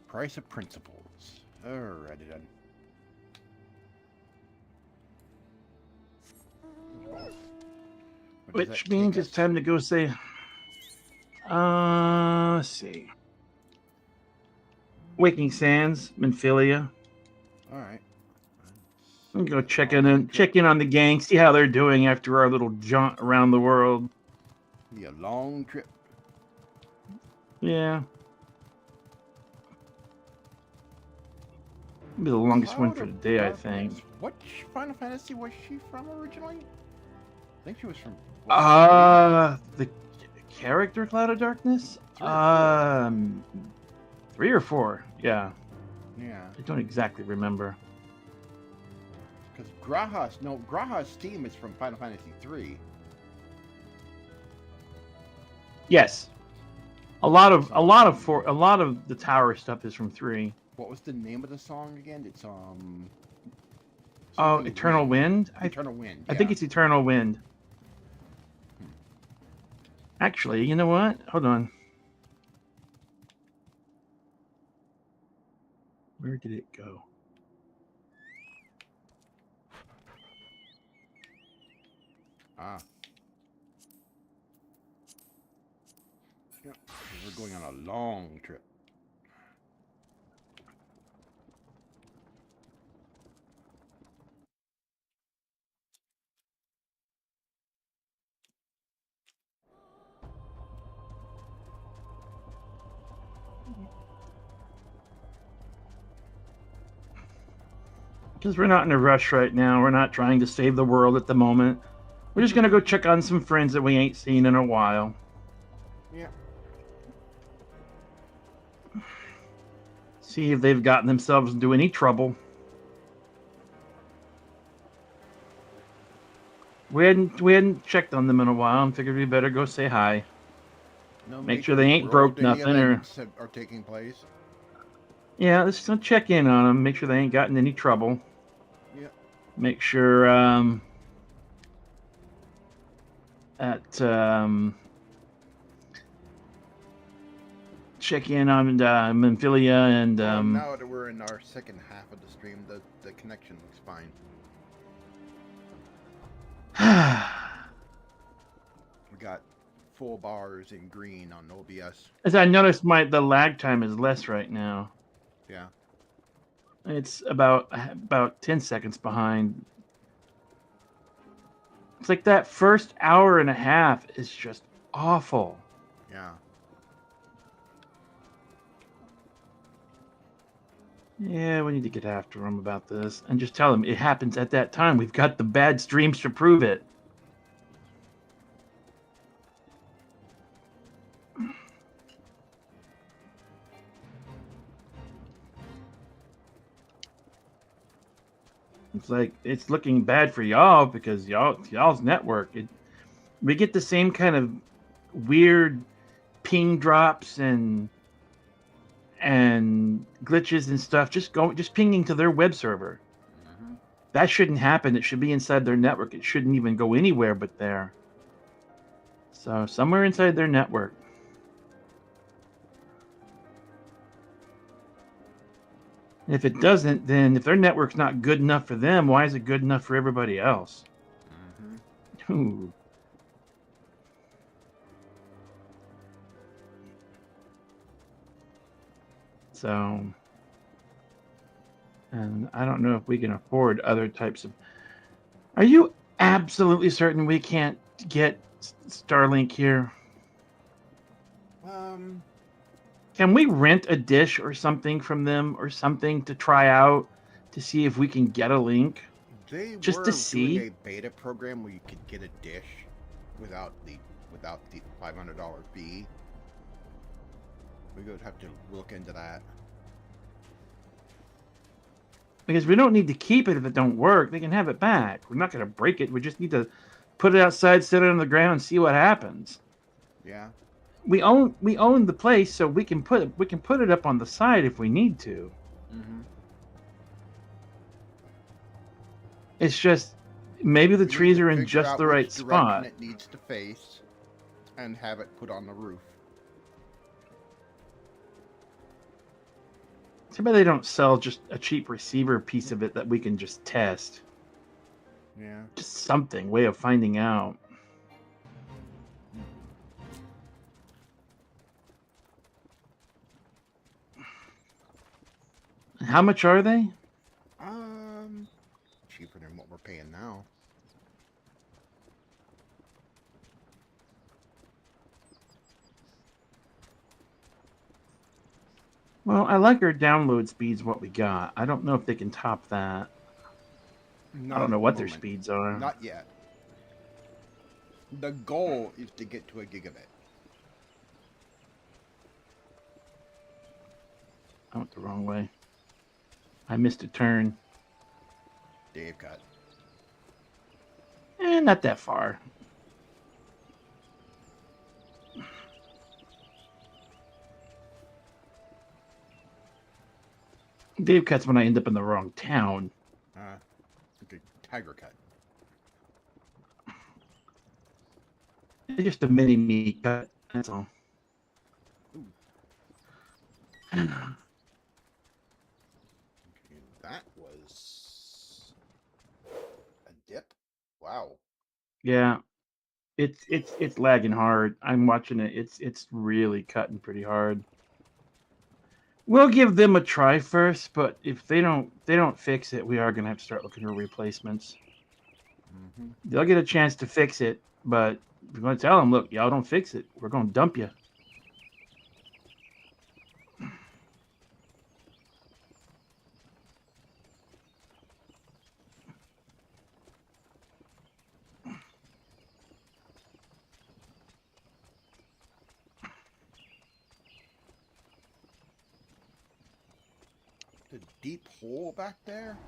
Price of Principles. Alrighty then. Which means it's time to go say... let's see. Waking Sands, Menphilia. Alright. I'm gonna go check in on the gang, see how they're doing after our little jaunt around the world. Be a long trip. Yeah. It'll be the longest one for the day, I think. What Final Fantasy was she from originally? I think she was from... The character Cloud of Darkness? 3 or 4, yeah. Yeah. I don't exactly remember. Because Graha's team is from Final Fantasy 3. Yes. A lot of the tower stuff is from 3. What was the name of the song again? It's Eternal Wind? Eternal Wind. Yeah. I think it's Eternal Wind. Actually, you know what? Hold on. Where did it go? Yeah, we're going on a long trip. Because we're not in a rush right now. We're not trying to save the world at the moment. We're just going to go check on some friends that we ain't seen in a while. Yeah. See if they've gotten themselves into any trouble. We hadn't checked on them in a while and figured we better go say hi. No Make sure they ain't broke nothing or are taking place. Yeah, let's go check in on them. Make sure they ain't gotten any trouble. Yeah. Make sure check in on Menphilia and now that we're in our second half of the stream, the connection looks fine. We got full bars in green on OBS. As I noticed, the lag time is less right now. Yeah. It's about 10 seconds behind. It's like that first hour and a half is just awful. Yeah. Yeah, we need to get after them about this and just tell them it happens at that time. We've got the bad streams to prove it. It's like it's looking bad for y'all because y'all's network. We get the same kind of weird ping drops and glitches and stuff. Just pinging to their web server. Mm-hmm. That shouldn't happen. It should be inside their network. It shouldn't even go anywhere but there. So somewhere inside their network. If it doesn't, then if their network's not good enough for them, why is it good enough for everybody else? Mm-hmm. Ooh. So, and I don't know if we can afford other types of... absolutely certain we can't get Starlink here? Can we rent a dish or something from them or something to try out to see if we can get a link? They Just were to doing see? a beta program where you could get a dish without the $500 fee. We would have to look into that. Because we don't need to keep it if it don't work. They can have it back. We're not going to break it. We just need to put it outside, sit it on the ground, and see what happens. Yeah. We own the place, so we can put it up on the side if we need to. Mm-hmm. It's just maybe the trees are in just the right spot. It needs to face, and have it put on the roof. Too bad they don't sell just a cheap receiver piece of it that we can just test. Yeah. Just something, way of finding out. How much are they? Cheaper than what we're paying now. Well, I like our download speeds, what we got. I don't know if they can top that. I don't know what their speeds are. Not yet. The goal is to get to a gigabit. I went the wrong way. I missed a turn. Dave cut. Not that far. Dave cuts when I end up in the wrong town. Okay, Tygra cut. It's just a mini me cut. That's all. Okay, that was a dip. Wow. Yeah, it's lagging hard. I'm watching it. It's really cutting pretty hard. We'll give them a try first, but if they don't fix it, we are gonna have to start looking for replacements. Mm-hmm. They'll get a chance to fix it, but we're gonna tell them, look, y'all don't fix it, we're gonna dump you. The deep hole back there?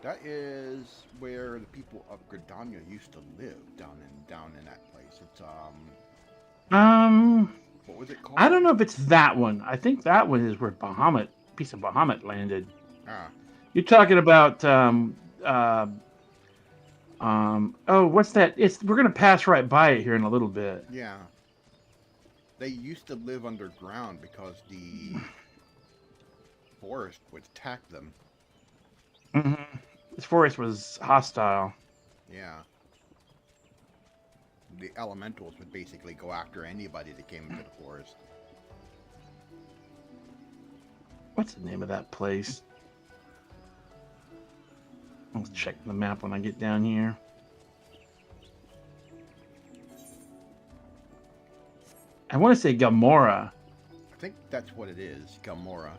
That is where the people of Gridania used to live, down in that place. It's what was it called? I don't know if it's that one. I think that one is where piece of Bahamut landed. Ah. You're talking about oh, what's that? We're gonna pass right by it here in a little bit. Yeah. They used to live underground because the forest would attack them. Mm-hmm. This forest was hostile. Yeah. The elementals would basically go after anybody that came into the forest. What's the name of that place? I'll check the map when I get down here. I want to say Gamora. I think that's what it is, Gamora.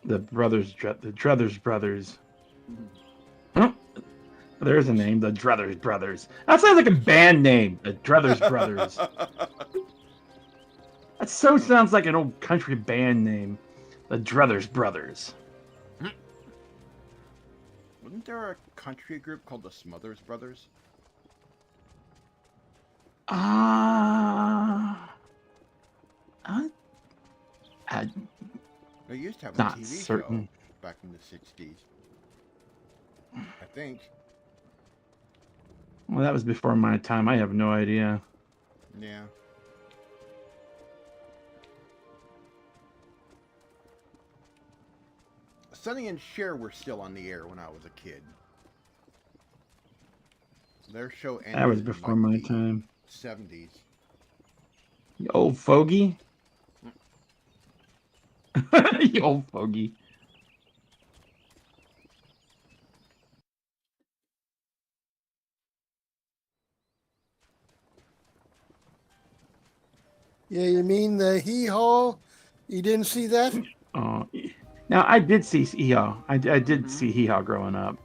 The Druthers Brothers. Oh, there's a name, the Druthers Brothers. That sounds like a band name, the Druthers Brothers. That so sounds like an old country band name, the Druthers Brothers. Wasn't there a country group called the Smothers Brothers? I, They used to have a not TV certain. show back in the 60s. I think. Well, that was before my time. I have no idea. Yeah. Sonny and Cher were still on the air when I was a kid. Their show ended That was in, before like, my the time. 70s. You old fogey. You old fogey. Yeah, you mean the hee-haw? You didn't see that? Oh, now I did see Hee Haw. I did see Hee Haw growing up.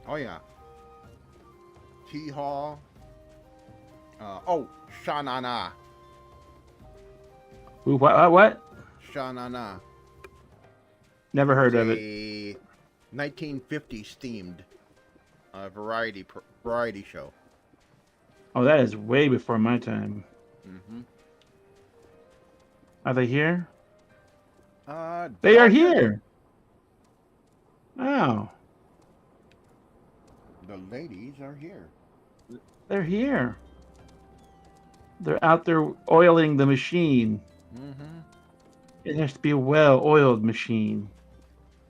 Oh, yeah. Hee-haw. Oh, Sha-na-na. Ooh, what? Sha-na-na. Never heard of it. A 1950s themed variety show. Oh, that is way before my time. Mm-hmm. Are they here? They They are here. Oh, The ladies are here. they're here. They're out there oiling the machine. Mm-hmm. It has to be a well-oiled machine.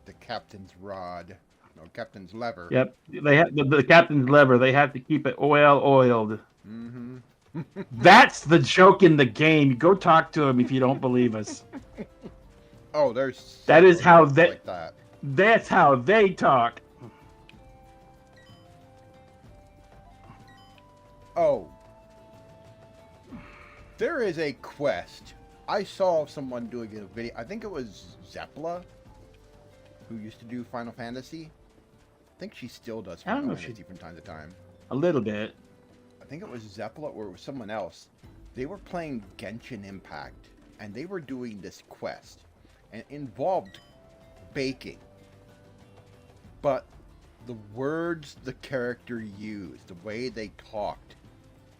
The captain's rod. No, captain's lever. Yep, they have the captain's lever. They have to keep it well oiled. Mm-hmm. That's the joke in the game. Go talk to him if you don't believe us. Oh, there's That is how things they. like that. That's how they talk. Oh. There is a quest. I saw someone doing a video. I think it was Zeppla, who used to do Final Fantasy. I think she still does I don't Final know if Fantasy from time to time. A little bit. I think it was Zeppla or it was someone else. They were playing Genshin Impact, and they were doing this quest, and it involved baking. But the words the character used, the way they talked,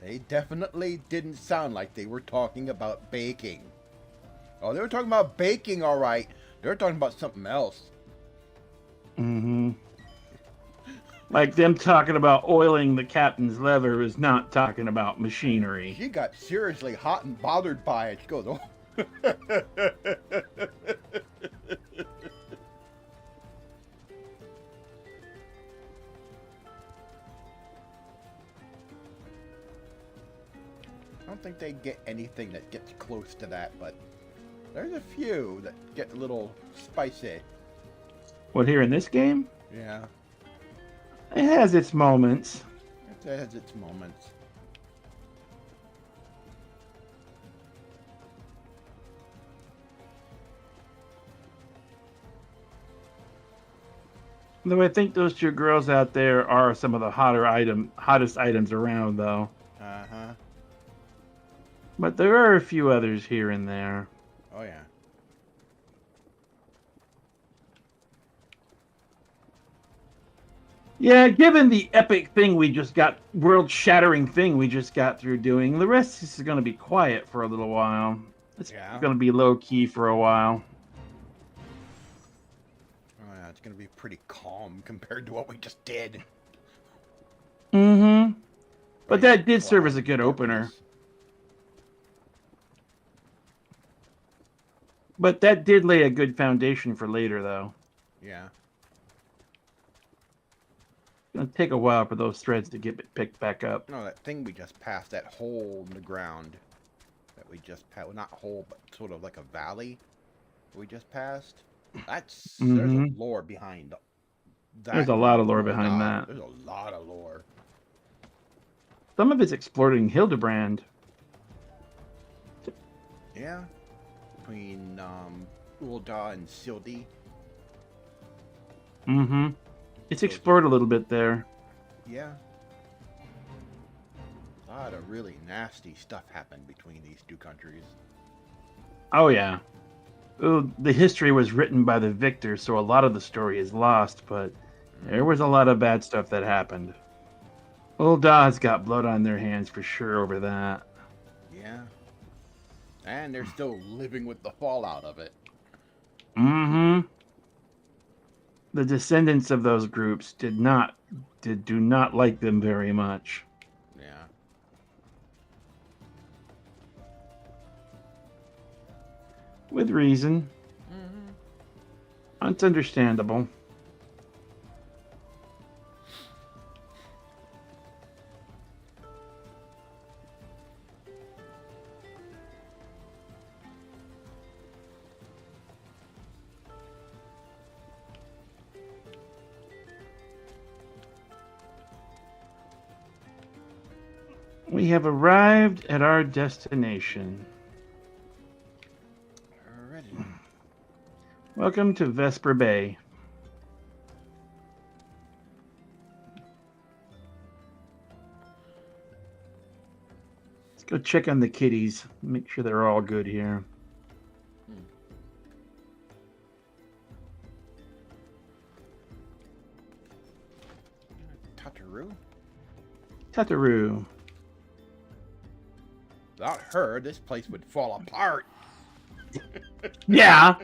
they definitely didn't sound like they were talking about baking. Oh, they were talking about baking, all right. They were talking about something else. Mm-hmm. Like them talking about oiling the captain's lever is not talking about machinery. She got seriously hot and bothered by it. She goes, oh. I don't think they get anything that gets close to that, but there's a few that get a little spicy. What, here in this game? Yeah, It has its moments. it has its moments. Though I think those two girls out there are some of the hottest items around, though. Uh-huh. But there are a few others here and there. Oh, yeah. Yeah, given the epic thing we just got, world-shattering thing we just got through doing, the rest is going to be quiet for a little while. It's going to be low-key for a while. Oh, yeah, it's going to be pretty calm compared to what we just did. Mm-hmm. But Right, that did serve as a good darkness. opener. But that did lay a good foundation for later, though. Yeah. It's going to take a while for those threads to get picked back up. No, that thing we just passed, that hole in the ground that we just passed, well, not hole, but sort of like a valley we just passed. That's, there's a lore behind that. There's a lot of lore Oh, behind God, that. There's a lot of lore. Some of it's exploring Hildebrand. Yeah. Between Ulda and Sildi. Mm-hmm. It's explored a little bit there. Yeah. A lot of really nasty stuff happened between these two countries. Oh, yeah. Ooh, the history was written by the victor, so a lot of the story is lost, but There was a lot of bad stuff that happened. Old Dawes got blood on their hands for sure over that. Yeah. And they're still living with the fallout of it. Mm-hmm. The descendants of those groups do not like them very much. Yeah. With reason. It's understandable. We have arrived at our destination. Alrighty. Welcome to Vesper Bay. Let's go check on the kitties. Make sure they're all good here. Tataroo. Without her, this place would fall apart. Yeah.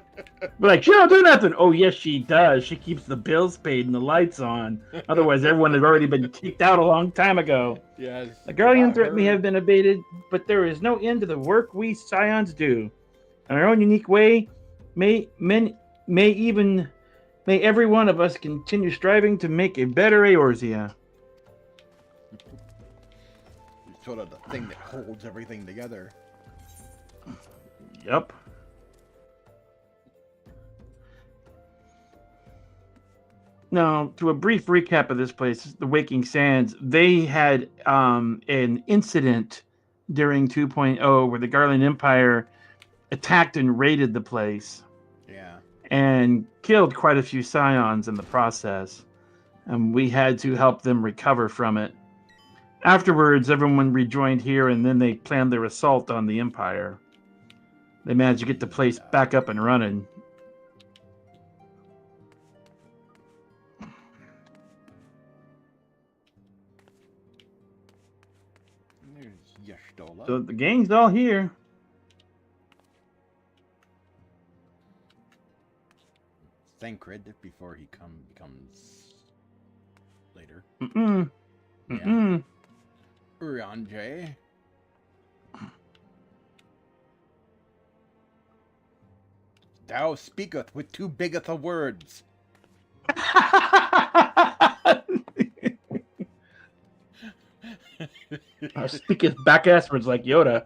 We're like, she don't do nothing. Oh, yes, she does. She keeps the bills paid and the lights on. Otherwise, everyone had already been kicked out a long time ago. Yes. The guardian threat may have been abated, but there is no end to the work we scions do. In our own unique way, may every one of us continue striving to make a better Eorzea. Sort of the thing that holds everything together. Yep. Now, to a brief recap of this place, the Waking Sands, they had an incident during 2.0 where the Garland Empire attacked and raided the place. Yeah. And killed quite a few scions in the process. And we had to help them recover from it. Afterwards, everyone rejoined here, and then they planned their assault on the Empire. They managed to get the place back up and running. There's Yashtola. So the gang's all here. Thancred before he becomes later. Mm-mm. Mm-mm. Urianje. Thou speaketh with too biggeth of words. I speaketh backwards like Yoda.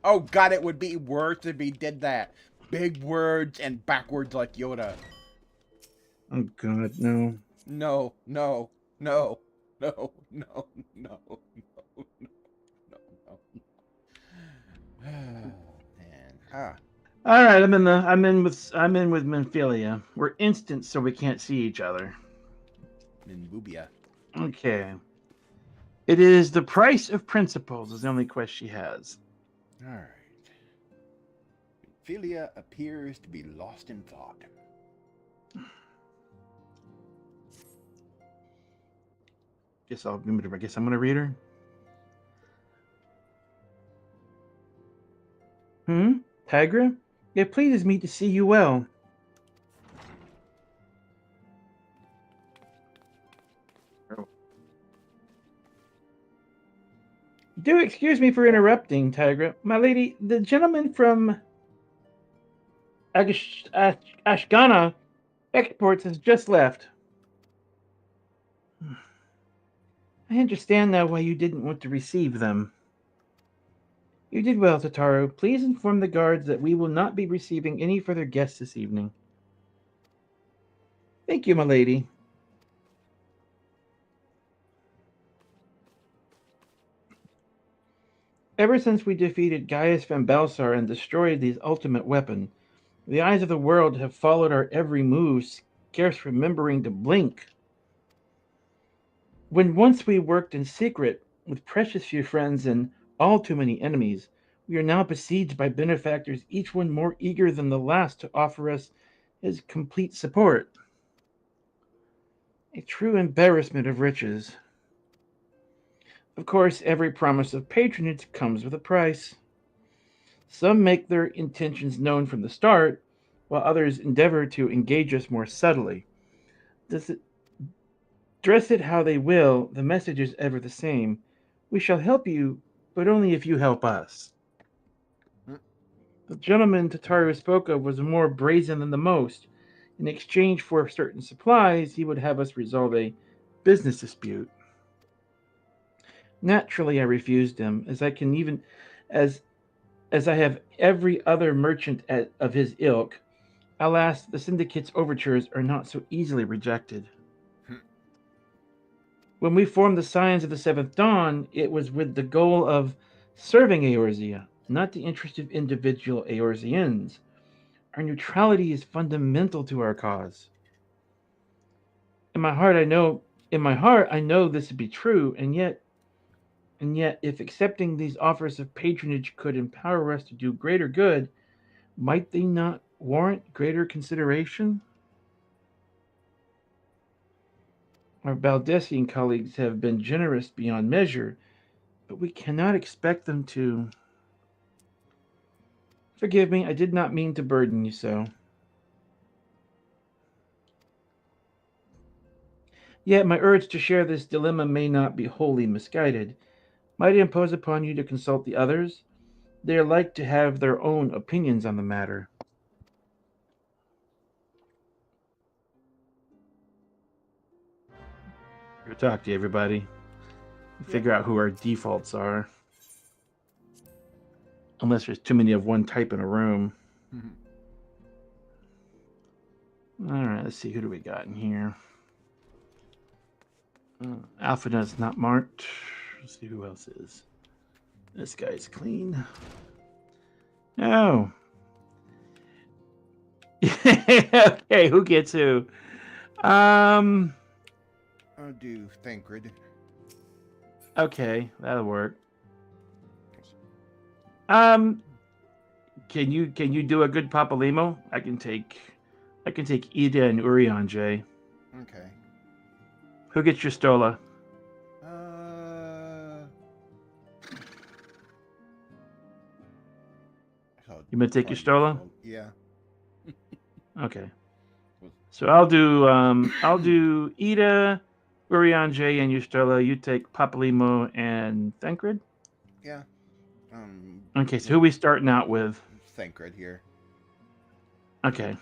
Oh God, it would be worse if he did that. Big words and backwards like Yoda. Oh God, no. No, no, no, no, no, no, no, no, no. Man, All right, I'm in with Menphilia. We're instant, so we can't see each other. Minbubia. Okay. It is the price of principles is the only quest she has. All right. Minphilia appears to be lost in thought. Guess I'm gonna read her. Tygra? It pleases me to see you well. Do excuse me for interrupting, Tygra. My lady, the gentleman from Ashgana Exports has just left. I understand now why you didn't want to receive them. You did well, Tataru. Please inform the guards that we will not be receiving any further guests this evening. Thank you, my lady. Ever since we defeated Gaius van Balsar and destroyed the ultimate weapon, the eyes of the world have followed our every move, scarce remembering to blink. When once we worked in secret, with precious few friends and all too many enemies, we are now besieged by benefactors, each one more eager than the last to offer us his complete support. A true embarrassment of riches. Of course, every promise of patronage comes with a price. Some make their intentions known from the start, while others endeavor to engage us more subtly. Does it dress it how they will, the message is ever the same. We shall help you, but only if you help us. The gentleman Tataru spoke of was more brazen than the most. In exchange for certain supplies, he would have us resolve a business dispute. Naturally, I refused him, as as I have every other merchant of his ilk. Alas, the syndicate's overtures are not so easily rejected. When we formed the Scions of the Seventh Dawn, it was with the goal of serving Eorzea, not the interest of individual Eorzeans. Our neutrality is fundamental to our cause. In my heart, I know this to be true, and yet, if accepting these offers of patronage could empower us to do greater good, might they not warrant greater consideration? Our Baldessian colleagues have been generous beyond measure, but we cannot expect them to. Forgive me, I did not mean to burden you so. Yet my urge to share this dilemma may not be wholly misguided. Might it impose upon you to consult the others? They are like to have their own opinions on the matter. We'll talk to you, everybody. Figure out who our defaults are. Unless there's too many of one type in a room. Alright, let's see. Who do we got in here? Alphanet's not marked. Let's see who else is. This guy's clean. Oh. Okay, who gets who? I'll do Thancred. Okay, that'll work. Can you do a good Papalimo? I can take Ida and Urian, Jay. Okay. Who gets your Stola? You gonna take your Stola? Yeah. Okay. So I'll do Ida, Urian, Jay, and Yustola. You take Papalimo and Thancred? Yeah. Okay, so who are we starting out with? Thancred here. Okay.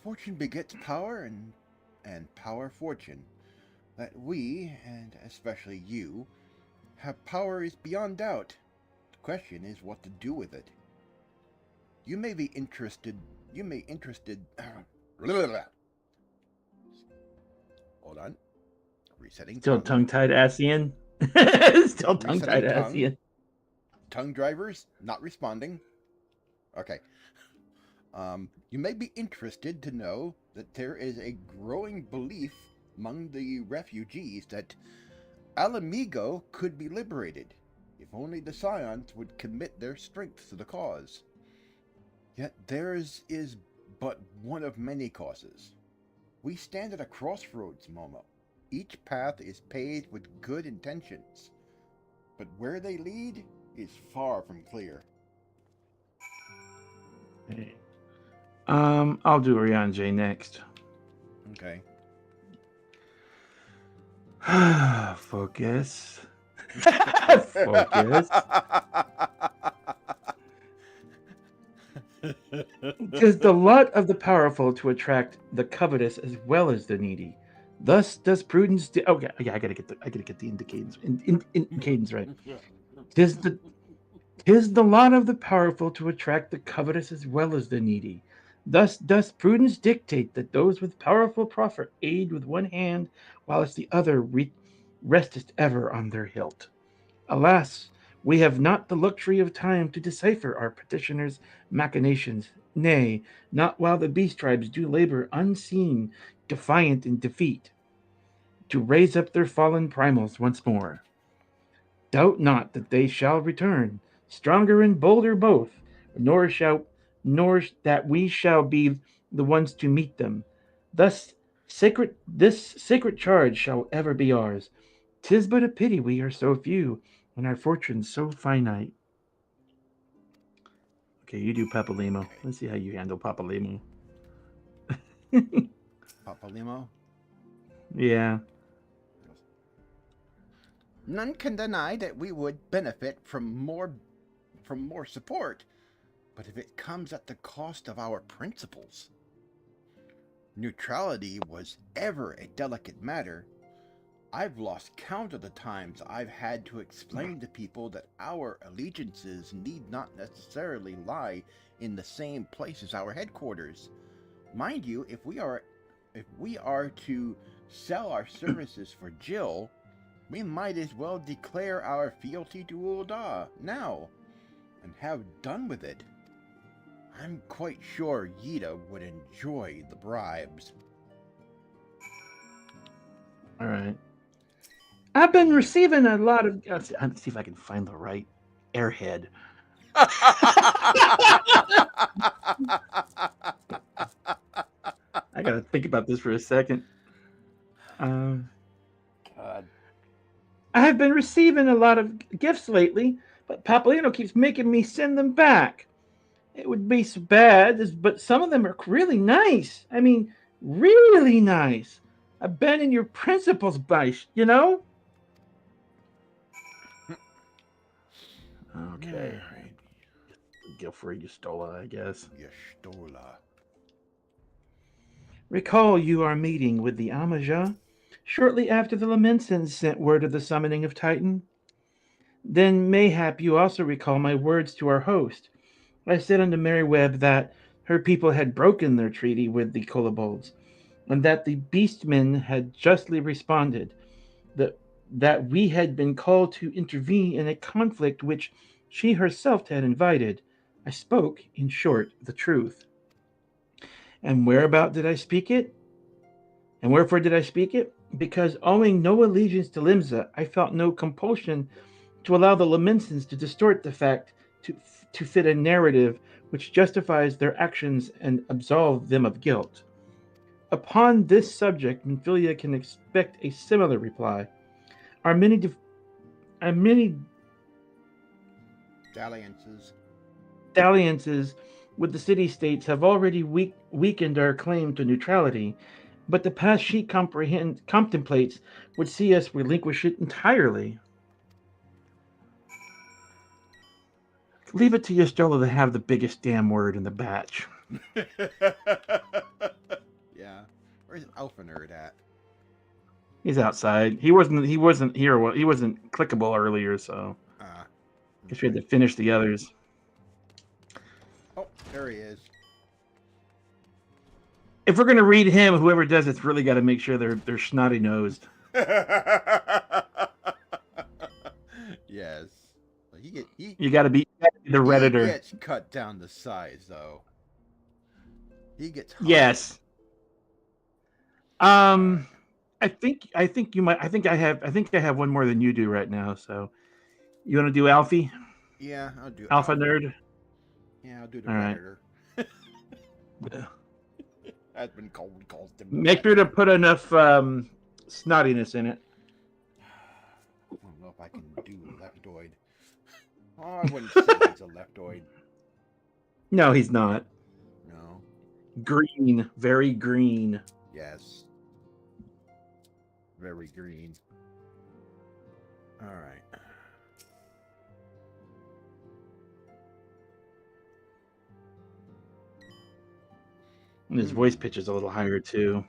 Fortune begets power, and power fortune. That we, and especially you, have power is beyond doubt. The question is what to do with it. You may interested. Hold on. Resetting. Still tongue-tied Asian? Still tongue-tied Asian. Tongue drivers not responding. Okay. You may be interested to know that there is a growing belief among the refugees that Alamigo could be liberated, if only the Scions would commit their strength to the cause. Yet theirs is but one of many causes. We stand at a crossroads, Momo. Each path is paved with good intentions, but where they lead is far from clear. Hey. I'll do Urian J next. Okay. Focus. Focus. Tis the lot of the powerful to attract the covetous as well as the needy. Thus does prudence. Okay, yeah, I gotta get the cadence in cadence right. Tis the lot of the powerful to attract the covetous as well as the needy. Thus does prudence dictate that those with powerful proffer aid with one hand, whilst the other resteth ever on their hilt. Alas, we have not the luxury of time to decipher our petitioners' machinations, nay, not while the beast tribes do labor unseen, defiant in defeat, to raise up their fallen primals once more. Doubt not that they shall return, stronger and bolder both, nor that we shall be the ones to meet them. Thus, this sacred charge shall ever be ours. 'Tis but a pity we are so few, and our fortunes so finite. Okay, you do Papalimo. Okay. Let's see how you handle Papalimo. Papa Limo. Yeah. None can deny that we would benefit from more support, but if it comes at the cost of our principles. Neutrality was ever a delicate matter. I've lost count of the times I've had to explain to people that our allegiances need not necessarily lie in the same place as our headquarters. Mind you, if we are to sell our services for Jill, we might as well declare our fealty to Ul'dah now, and have done with it. I'm quite sure Yida would enjoy the bribes. All right. I've been receiving a lot of. Let's see if I can find the right airhead. I gotta think about this for a second. God. I have been receiving a lot of gifts lately, but Papalino keeps making me send them back. It would be so bad, but some of them are really nice. I mean, really nice. Abandon your principles, Bish, you know? Okay. Right. Gilfrey Yustola, I guess. Yustola. Recall you are meeting with the Amaja shortly after the Lamensons sent word of the summoning of Titan. Then mayhap you also recall my words to our host. I said unto Merryweb that her people had broken their treaty with the Kobolds, and that the beastmen had justly responded, that we had been called to intervene in a conflict which she herself had invited. I spoke, in short, the truth. And whereabout did I speak it? And wherefore did I speak it? Because owing no allegiance to Limsa, I felt no compulsion to allow the Lamensons to distort the fact to fit a narrative which justifies their actions and absolve them of guilt. Upon this subject, Minfilia can expect a similar reply. Our many dalliances with the city-states have already weakened our claim to neutrality, but the path she contemplates would see us relinquish it entirely. Leave it to Yustola to have the biggest damn word in the batch. Yeah. Where's Alpha Nerd at? He's outside. He wasn't here. He wasn't clickable earlier, so guess we had to finish the others. Oh, there he is. If we're gonna read him, whoever does it's really got to make sure they're snotty nosed. Yes. You got to be the Redditor. He gets cut down to size, though. He gets hard. Yes. I think you might. I think I have one more than you do right now. So, you want to do Alfie? Yeah, I'll do Alpha Nerd. Yeah, I'll do the All right. Redditor. Has been called them. Make sure to put enough snottiness in it. I don't know if I can do Leftoid. Oh, I wouldn't say he's a Leftoid. No, he's not. No. Green, very green. Yes. Very green. All right. And his voice pitch is a little higher too.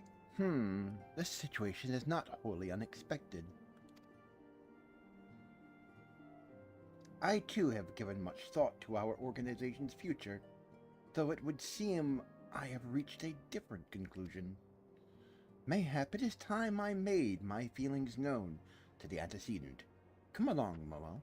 This situation is not wholly unexpected. I too have given much thought to our organization's future, though it would seem I have reached a different conclusion. Mayhap it is time I made my feelings known to the antecedent. Come along, Momo.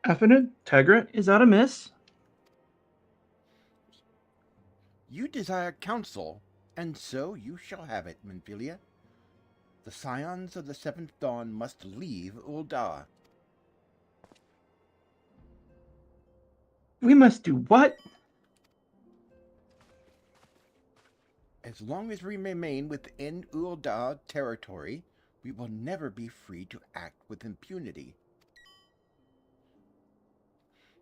Afternoon, Tygra, is that a miss? You desire counsel, and so you shall have it, Minfilia. The Scions of the Seventh Dawn must leave Ul'dah. We must do what? As long as we remain within Ul'dah territory, we will never be free to act with impunity.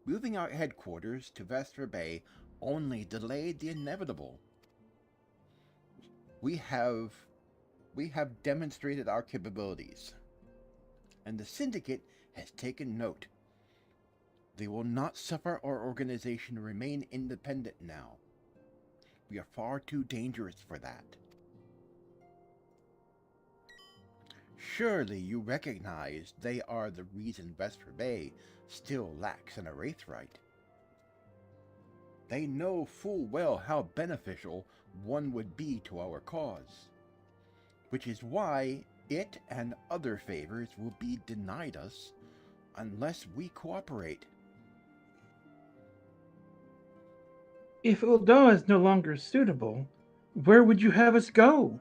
Moving our headquarters to Vesper Bay only delayed the inevitable. We have demonstrated our capabilities, and the Syndicate has taken note. They will not suffer our organization to remain independent now. We are far too dangerous for that. Surely you recognize they are the reason Vesper Bay still lacks an Wraithright. They know full well how beneficial one would be to our cause, which is why it and other favors will be denied us unless we cooperate. If Ul'dah is no longer suitable, where would you have us go?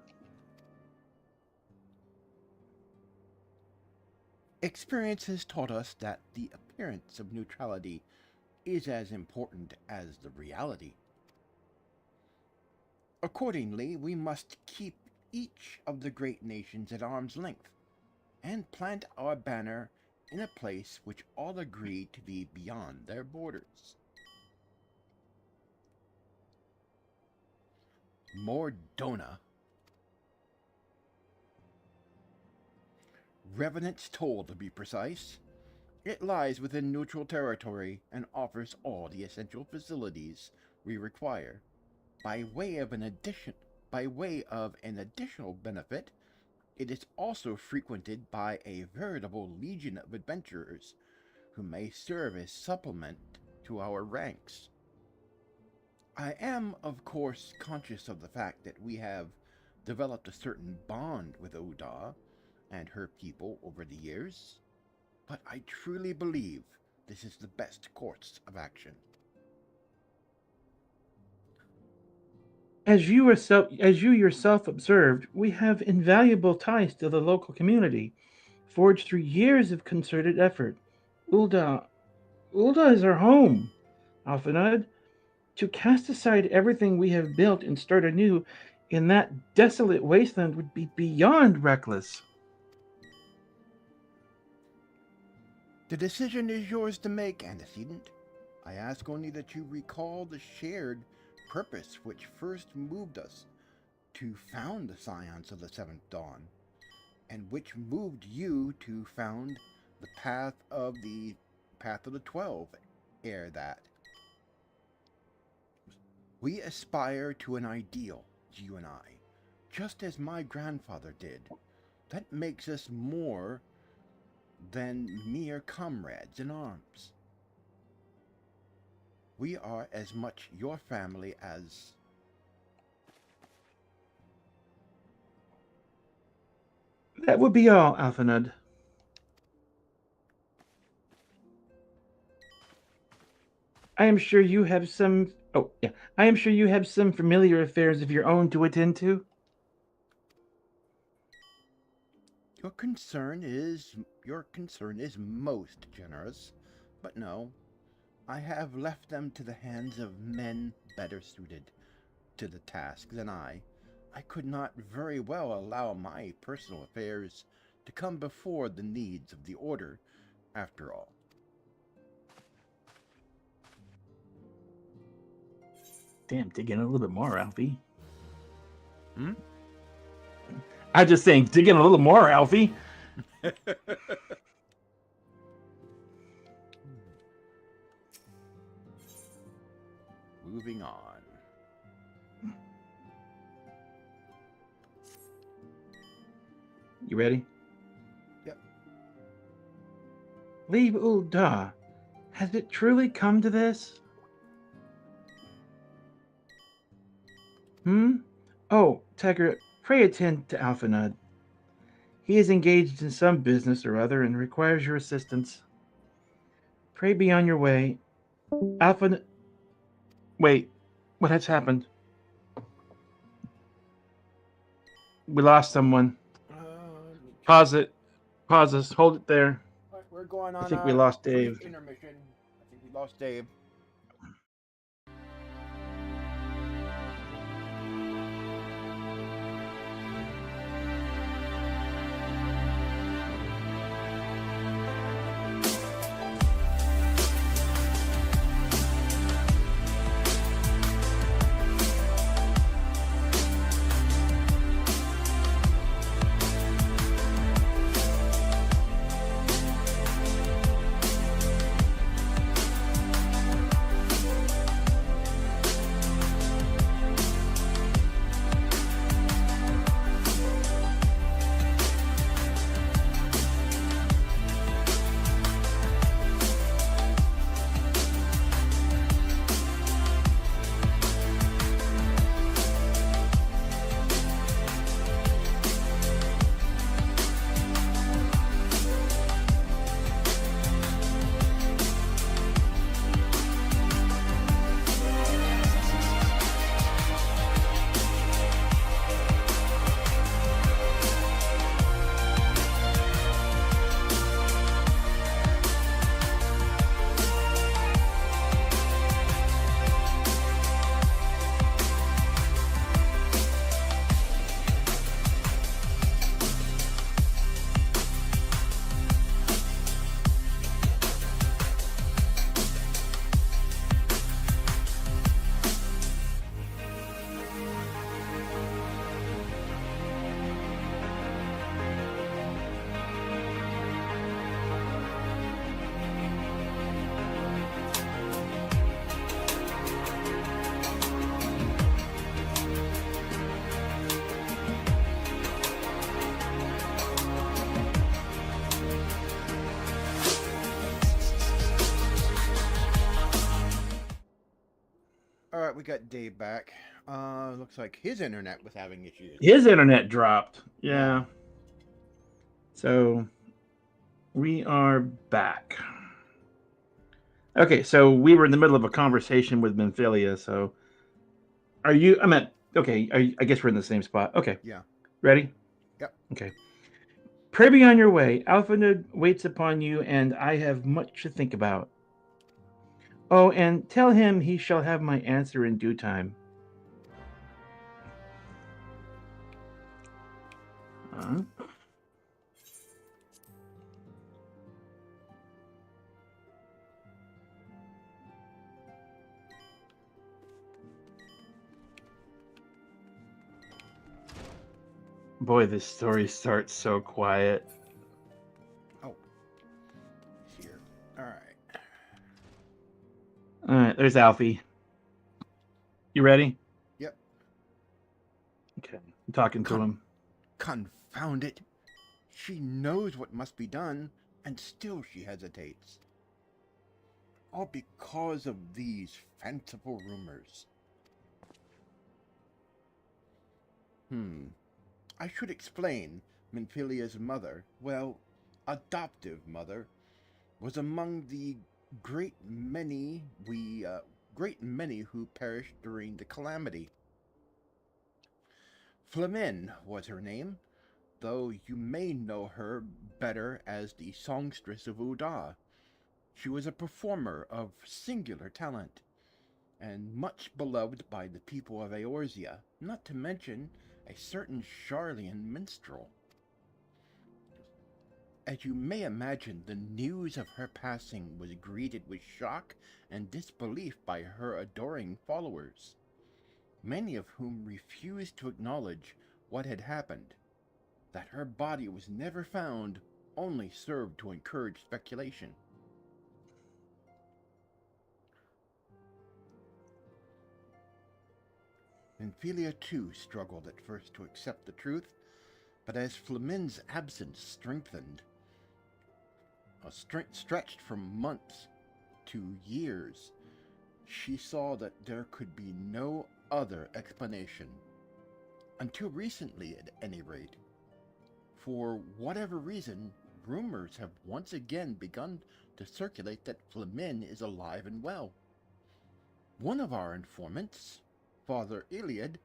Experience has taught us that the appearance of neutrality is as important as the reality. Accordingly, we must keep each of the great nations at arm's length, and plant our banner in a place which all agree to be beyond their borders. Mordona. Revenant's Toll, to be precise. It lies within neutral territory and offers all the essential facilities we require. By way of an additional benefit, it is also frequented by a veritable legion of adventurers who may serve as supplement to our ranks. I am, of course, conscious of the fact that we have developed a certain bond with Ul'dah and her people over the years, but I truly believe this is the best course of action. As you yourself observed, we have invaluable ties to the local community, forged through years of concerted effort. Ul'dah is our home, Alphanud. To cast aside everything we have built and start anew in that desolate wasteland would be beyond reckless. The decision is yours to make, antecedent. I ask only that you recall the shared purpose which first moved us to found the Scions of the Seventh Dawn, and which moved you to found the Path of the 12 ere that. We aspire to an ideal, you and I, just as my grandfather did. That makes us more than mere comrades in arms. We are as much your family as... That would be all, Alphanud. I am sure you have some... Oh, yeah. I am sure you have some familiar affairs of your own to attend to. Your concern is most generous, but no, I have left them to the hands of men better suited to the task than I. I could not very well allow my personal affairs to come before the needs of the Order, after all. Damn, dig in a little bit more, Alfie. Hmm? I'm just saying, dig in a little more, Alfie. Moving on. You ready? Yep. Leave Ul'dah. Has it truly come to this? Oh, Tygra, pray attend to Alphanud. He is engaged in some business or other and requires your assistance. Pray be on your way. Alphanud... Wait, what has happened? We lost someone. Pause it. Pause this. Hold it there. But we're going on. I think we lost brief Dave. intermission. I think we lost Dave. All right, we got Dave back. Looks like his internet was having issues. His internet dropped. Yeah. So we are back. Okay, so we were in the middle of a conversation with Minfilia. So are you? Okay. I guess we're in the same spot. Okay. Yeah. Ready? Yep. Okay. Pray be on your way. Alphanud waits upon you, and I have much to think about. Oh, and tell him he shall have my answer in due time. Boy, this story starts so quiet. Oh. Here. All right. All right, there's Alfie. You ready? Yep. Okay, I'm talking to him. Confound it. She knows what must be done, and still she hesitates. All because of these fanciful rumors. I should explain. Minfilia's mother, well, adoptive mother, was among the great many who perished during the calamity. Flamin was her name, though you may know her better as the songstress of Uda. She was a performer of singular talent, and much beloved by the people of Eorzea, not to mention a certain Sharlayan minstrel. As you may imagine, the news of her passing was greeted with shock and disbelief by her adoring followers, many of whom refused to acknowledge what had happened. That her body was never found only served to encourage speculation. Minfilia too struggled at first to accept the truth, but as Flamin's absence strengthened, stretched from months to years, she saw that there could be no other explanation. Until recently, at any rate. For whatever reason, rumors have once again begun to circulate that Flamin is alive and well. One of our informants, Father Iliad,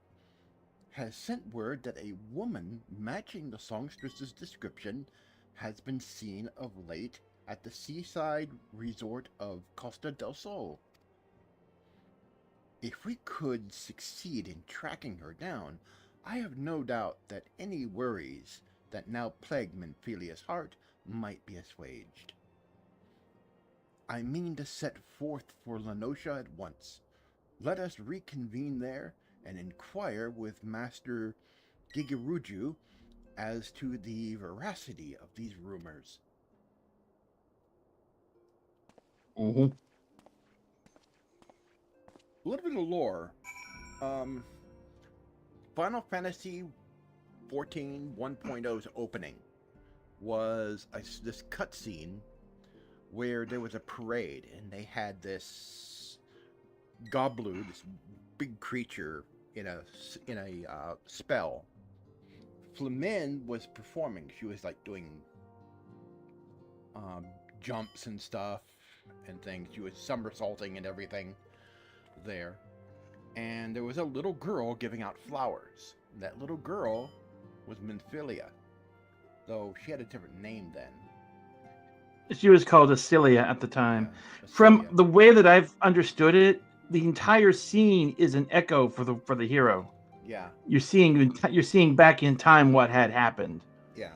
has sent word that a woman matching the songstress's description has been seen of late at the seaside resort of Costa del Sol. If we could succeed in tracking her down, I have no doubt that any worries that now plague Menphelia's heart might be assuaged. I mean to set forth for Lenosha at once. Let us reconvene there and inquire with Master Gigeruju as to the veracity of these rumors. Mm-hmm. A little bit of lore. Final Fantasy 14 1.0's opening was this cutscene where there was a parade and they had this Goblu, this big creature in a spell. Flamin was performing. She was like doing jumps and stuff and things. She was somersaulting and everything there. And there was a little girl giving out flowers. That little girl was Menphilia, though she had a different name then. She was called Acilia at the time. Yeah, From Acilia. the way that I've understood it, the entire scene is an echo for the hero. Yeah, You're seeing back in time what had happened. yeah.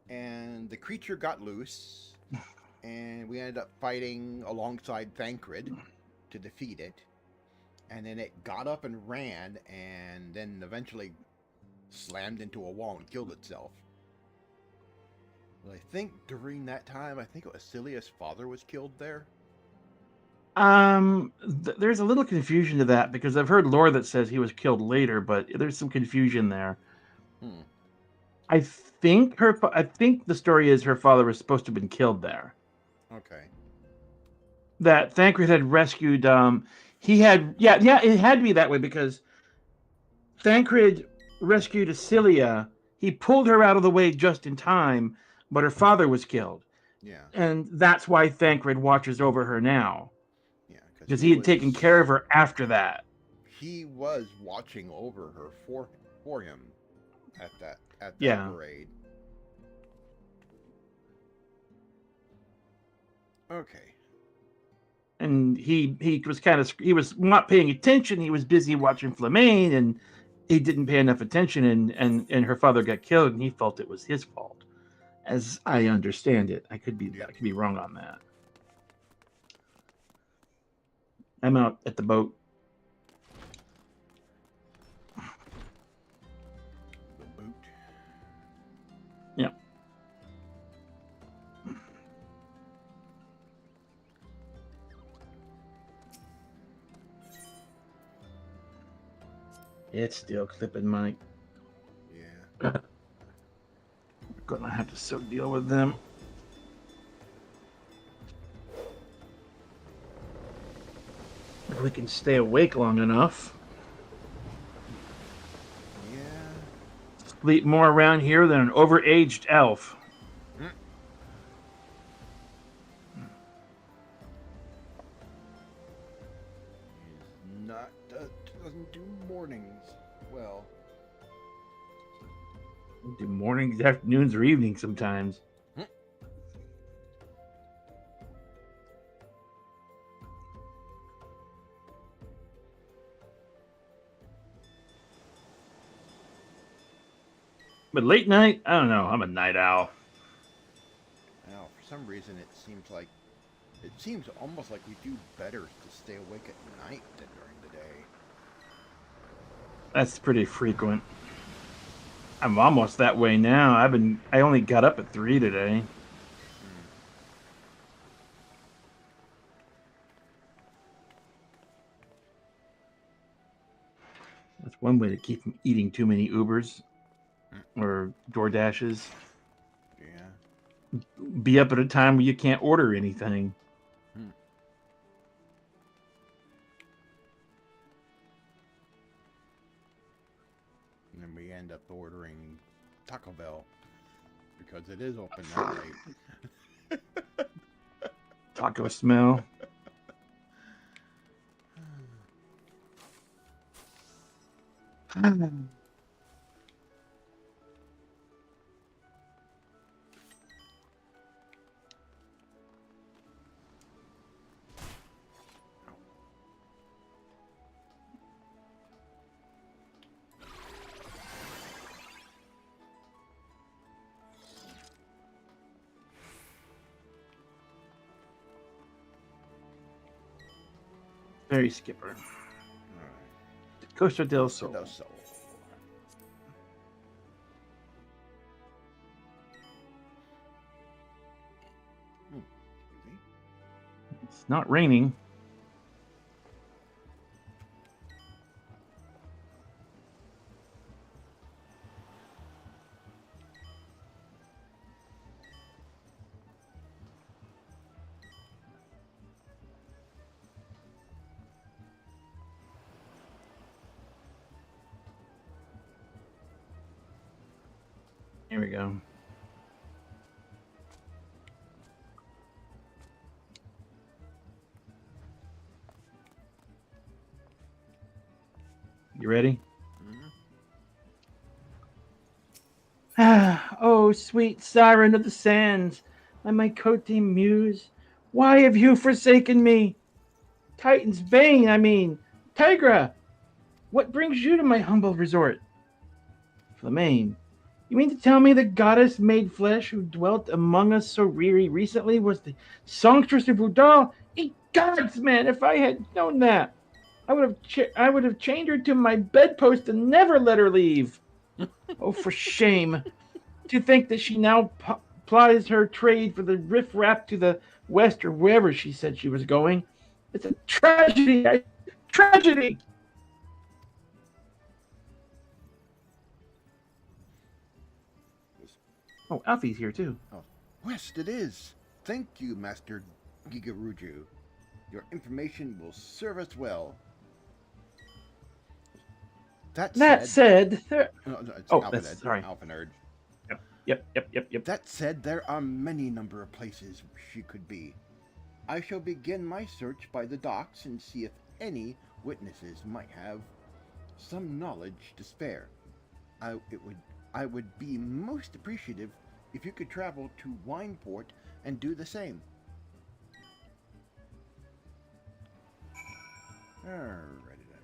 And the creature got loose, and we ended up fighting alongside Thancred to defeat it. And then it got up and ran, and then eventually slammed into a wall and killed itself. But I think during that time, I think Acilia's father was killed there. There's a little confusion to that because I've heard lore that says he was killed later, but there's some confusion there. I think the story is her father was supposed to have been killed there. Okay. That Thancred had rescued. It had to be that way because Thancred rescued Acilia. He pulled her out of the way just in time, but her father was killed. Yeah. And that's why Thancred watches over her now. Yeah. Because he had taken care of her after that. He was watching over her for him at that parade. Okay. And he was not paying attention. He was busy watching Flamin, and he didn't pay enough attention. And her father got killed, and he felt it was his fault, as I understand it. I could be wrong on that. I'm out at the boat. The boot. Yeah. It's still clipping, Mike. Yeah. We're gonna have to deal with them. If we can stay awake long enough. Yeah. Sleep more around here than an overaged elf. Doesn't do mornings well. Do mornings, afternoons, or evenings sometimes. But late night, I don't know. I'm a night owl. Now, for some reason, it seems almost like we do better to stay awake at night than during the day. That's pretty frequent. I'm almost that way now. I only got up at 3 today. That's one way to keep from eating too many Ubers or DoorDashes. Yeah. Be up at a time where you can't order anything. And then we end up ordering Taco Bell because it is open that late. Taco smell. Ferry skipper. Alright. Costa del Sol. Del Sol. Excuse me. It's not raining. Here we go. You ready? Ah, oh, sweet siren of the sands, my cote muse, why have you forsaken me? Titan's bane, I mean, Tygra, what brings you to my humble resort? Flamane, you mean to tell me the goddess made flesh who dwelt among us so recently was the songstress of Udal? Ye gods, man, if I had known that, I would have chained her to my bedpost and never let her leave. Oh, for shame. To think that she now plies her trade for the riffraff to the west or wherever she said she was going. It's a tragedy. Tragedy. Oh, Alfie's here too. Oh, west it is. Thank you, Master Gigaruju. Your information will serve us well. That said, there... No, it's oh, Alphanerd, that's sorry. Alphanerd. Yep. That said, there are many number of places she could be. I shall begin my search by the docks and see if any witnesses might have some knowledge to spare. I would be most appreciative if you could travel to Wineport and do the same. Alrighty then.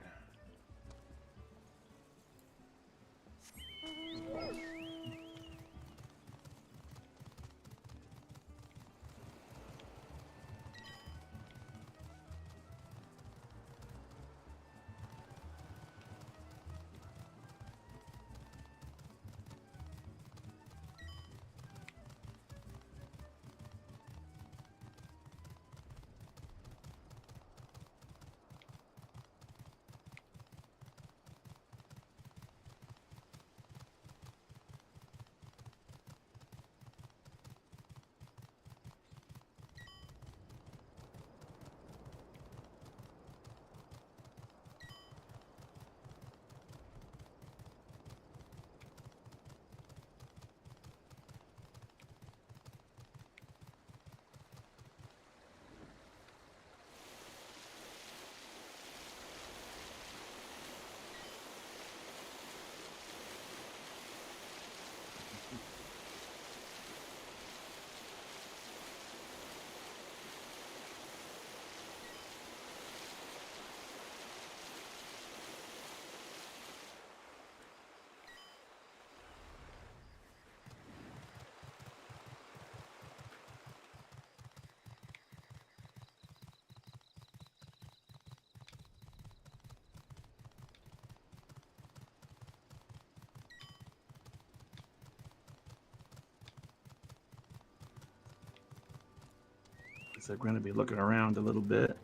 So I'm going to be looking around a little bit.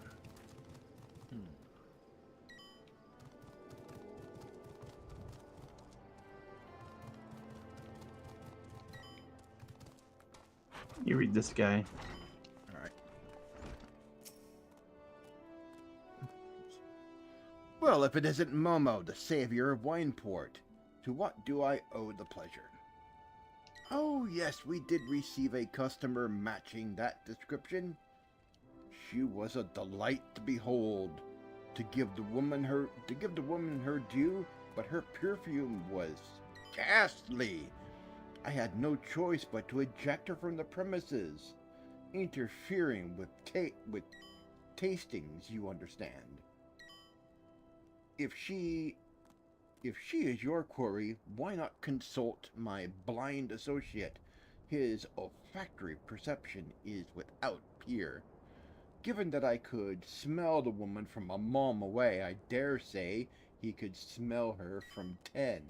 You read this guy. All right. Well, if it isn't Momo, the savior of Wineport, to what do I owe the pleasure? Oh, yes, we did receive a customer matching that description. She was a delight to behold. To give the woman her due, but her perfume was ghastly. I had no choice but to eject her from the premises, interfering with tastings, you understand. If she is your quarry, why not consult my blind associate? His olfactory perception is without peer. given that I could smell the woman from a mile away, I dare say he could smell her from 10.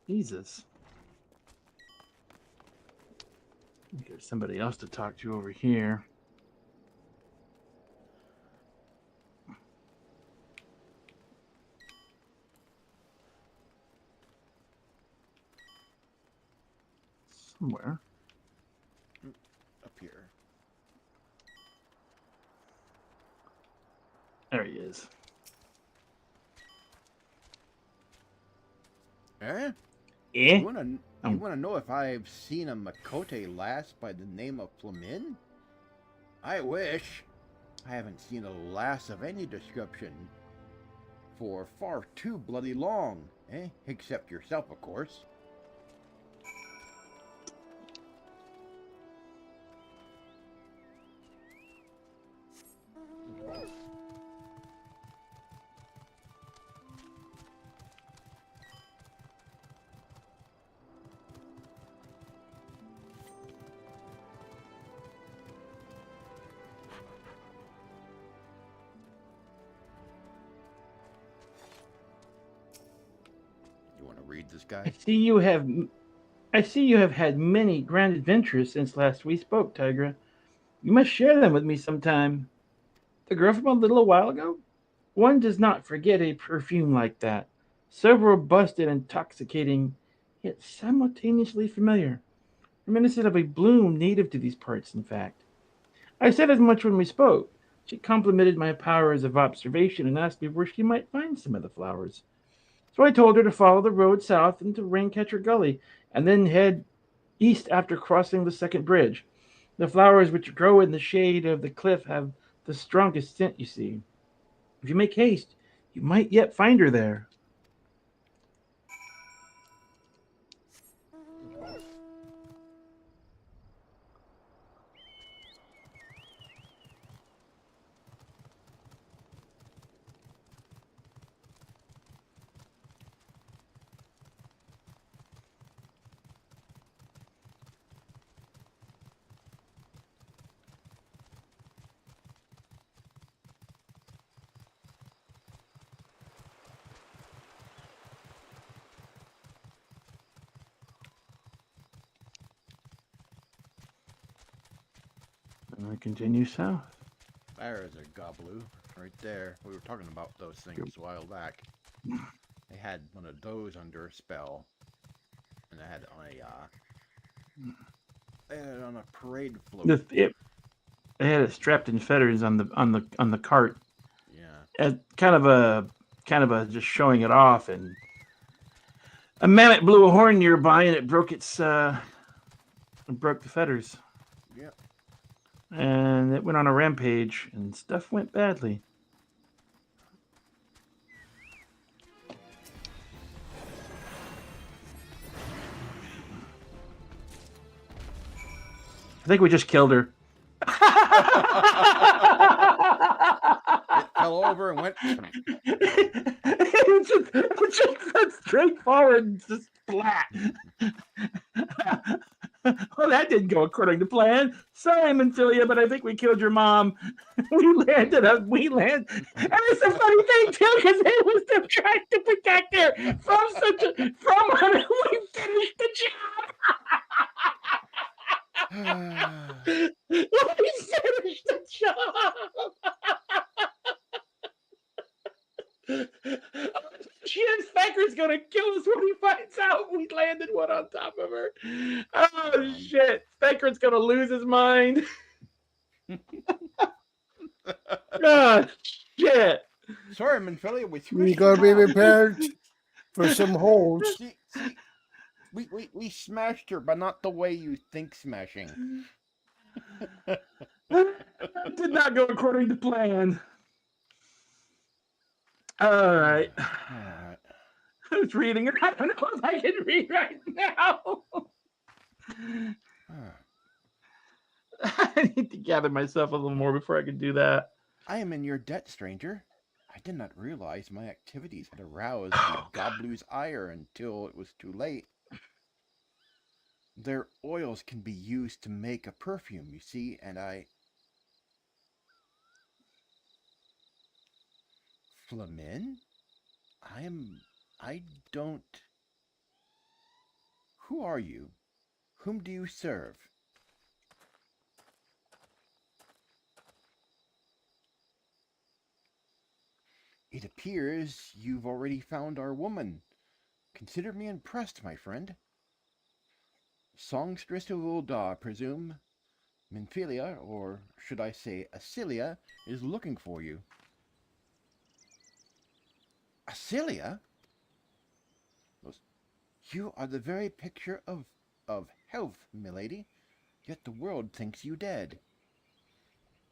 Jesus. There's somebody else to talk to over here. Somewhere. Up here. There he is. Eh? Eh? You wanna know if I've seen a Makote lass by the name of Flamin? I wish. I haven't seen a lass of any description for far too bloody long, eh? Except yourself, of course. You want to read this guy? I see you have had many grand adventures since last we spoke, Tygra. You must share them with me sometime. The girl from a little while ago? One does not forget a perfume like that. So robust and intoxicating, yet simultaneously familiar. Reminiscent of a bloom native to these parts, in fact. I said as much when we spoke. She complimented my powers of observation and asked me where she might find some of the flowers. So I told her to follow the road south into Raincatcher Gully and then head east after crossing the second bridge. The flowers which grow in the shade of the cliff have the strongest scent, you see. If you make haste, you might yet find her there. And I continue south. There's a Goblu right there. We were talking about those things a while back. They had one of those under a spell, and they had it on a parade float. They had it strapped in fetters on the cart. Yeah. As kind of a just showing it off, and a mammoth blew a horn nearby, and it broke the fetters. Yep. And it went on a rampage, and stuff went badly. I think we just killed her. It fell over and went. It just went straight forward, just flat. Well, that didn't go according to plan. Sorry, Manphilia, but I think we killed your mom. We landed. And it's a funny thing too, because it was them trying to protect her from when we finished the job. We finished the job. Spanker's gonna kill us when he finds out we landed one on top of her. Oh shit! Spanker's gonna lose his mind. Oh shit! Sorry, Manphilia, we You gotta be prepared for some holes. See, we smashed her, but not the way you think smashing. Did not go according to plan. All right. I was reading it. I don't know if I can read right now. I need to gather myself a little more before I can do that. I am in your debt, stranger. I did not realize my activities had aroused the Goblu's ire until it was too late. Their oils can be used to make a perfume, you see, and Flamin? I don't... Who are you? Whom do you serve? It appears you've already found our woman. Consider me impressed, my friend. Songstress of Ulda, I presume. Minfilia, or should I say Acilia, is looking for you. Acilia? You are the very picture of health, milady, yet the world thinks you dead.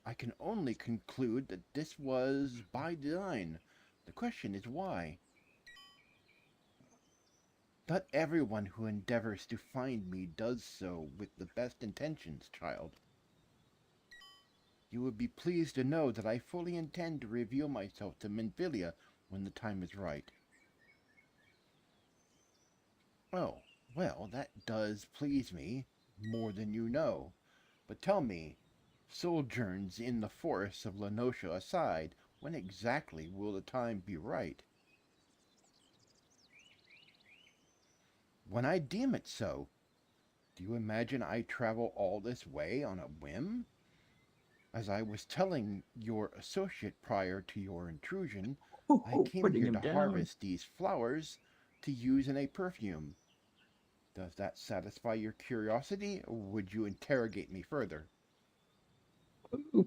I can only conclude that this was by design. The question is why? Not everyone who endeavors to find me does so with the best intentions, child. You would be pleased to know that I fully intend to reveal myself to Minfilia when the time is right. Oh, well, that does please me, more than you know. But tell me, sojourns in the forests of Lenosha aside, when exactly will the time be right? When I deem it so. Do you imagine I travel all this way on a whim? As I was telling your associate prior to your intrusion, I came Putting here him to down. harvest these flowers to use in a perfume. Does that satisfy your curiosity, or would you interrogate me further?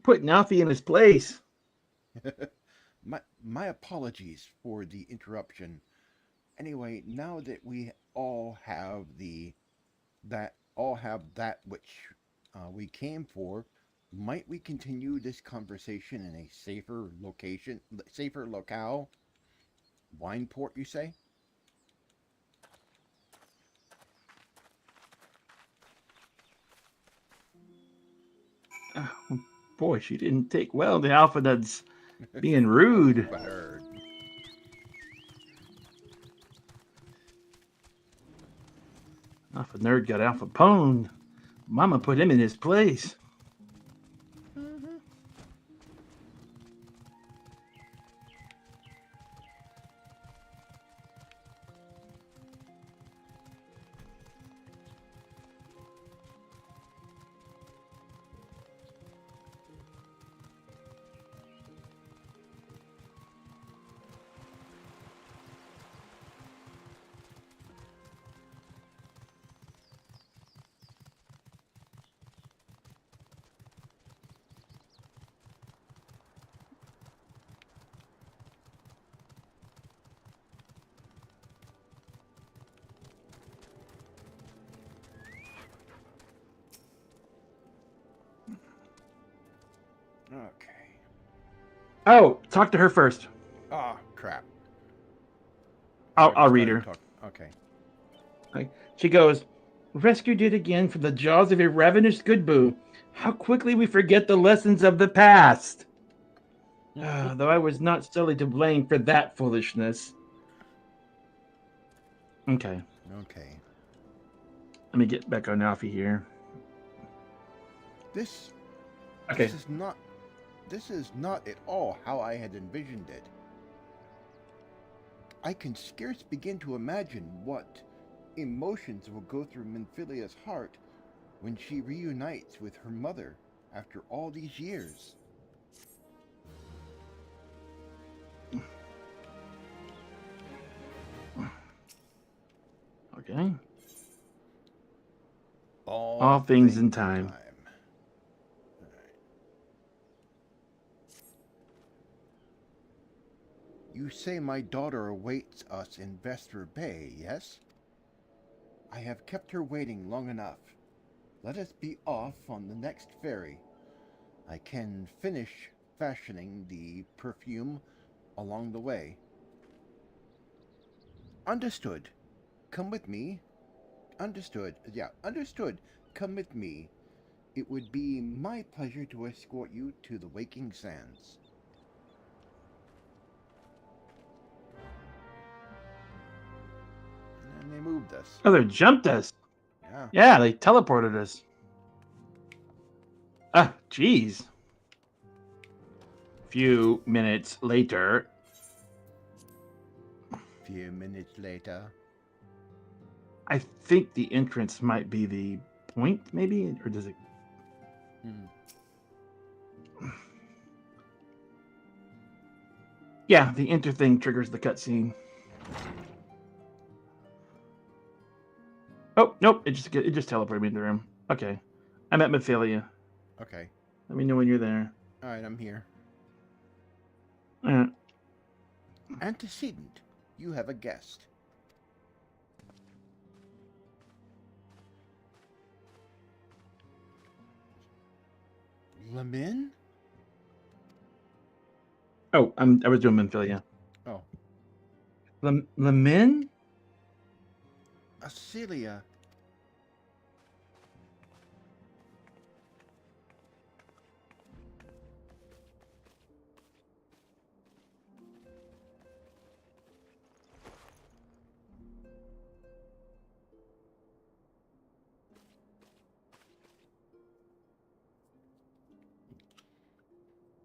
Putting Alfie in his place. my apologies for the interruption. Anyway, now that we all have that which we came for, might we continue this conversation in a safer locale? Wineport, you say? Oh, boy, she didn't take well to Alpha that's being rude. Alpha nerd. Alpha nerd got Alpha pwned. Mama put him in his place. Mm-hmm. Okay. Oh, talk to her first. Ah, crap. I'll read her. Okay. She goes, rescued it again from the jaws of a ravenous goodboo. How quickly we forget the lessons of the past. Though I was not solely to blame for that foolishness. Okay. Okay. Let me get back on Alfie here. This Okay. This is not at all how I had envisioned it. I can scarce begin to imagine what emotions will go through Minfilia's heart when she reunites with her mother after all these years. Okay. All things in time. You say my daughter awaits us in Vesper Bay, yes? I have kept her waiting long enough. Let us be off on the next ferry. I can finish fashioning the perfume along the way. Understood. Come with me. Understood. Yeah, understood. Come with me. It would be my pleasure to escort you to the Waking Sands. And they moved us. Oh, they jumped us. Yeah. Yeah, they teleported us. Ah, jeez. Few minutes later. Few minutes later. I think the entrance might be the point, maybe? Or does it... Yeah, the enter thing triggers the cutscene. Oh, nope, it just teleported me to the room. Okay. I'm at Mephilia. Okay. Let me know when you're there. All right, I'm here. Uh, Antecedent, you have a guest. Lamin? Oh, I was doing Mephilia. Oh. Lamin? Acelia.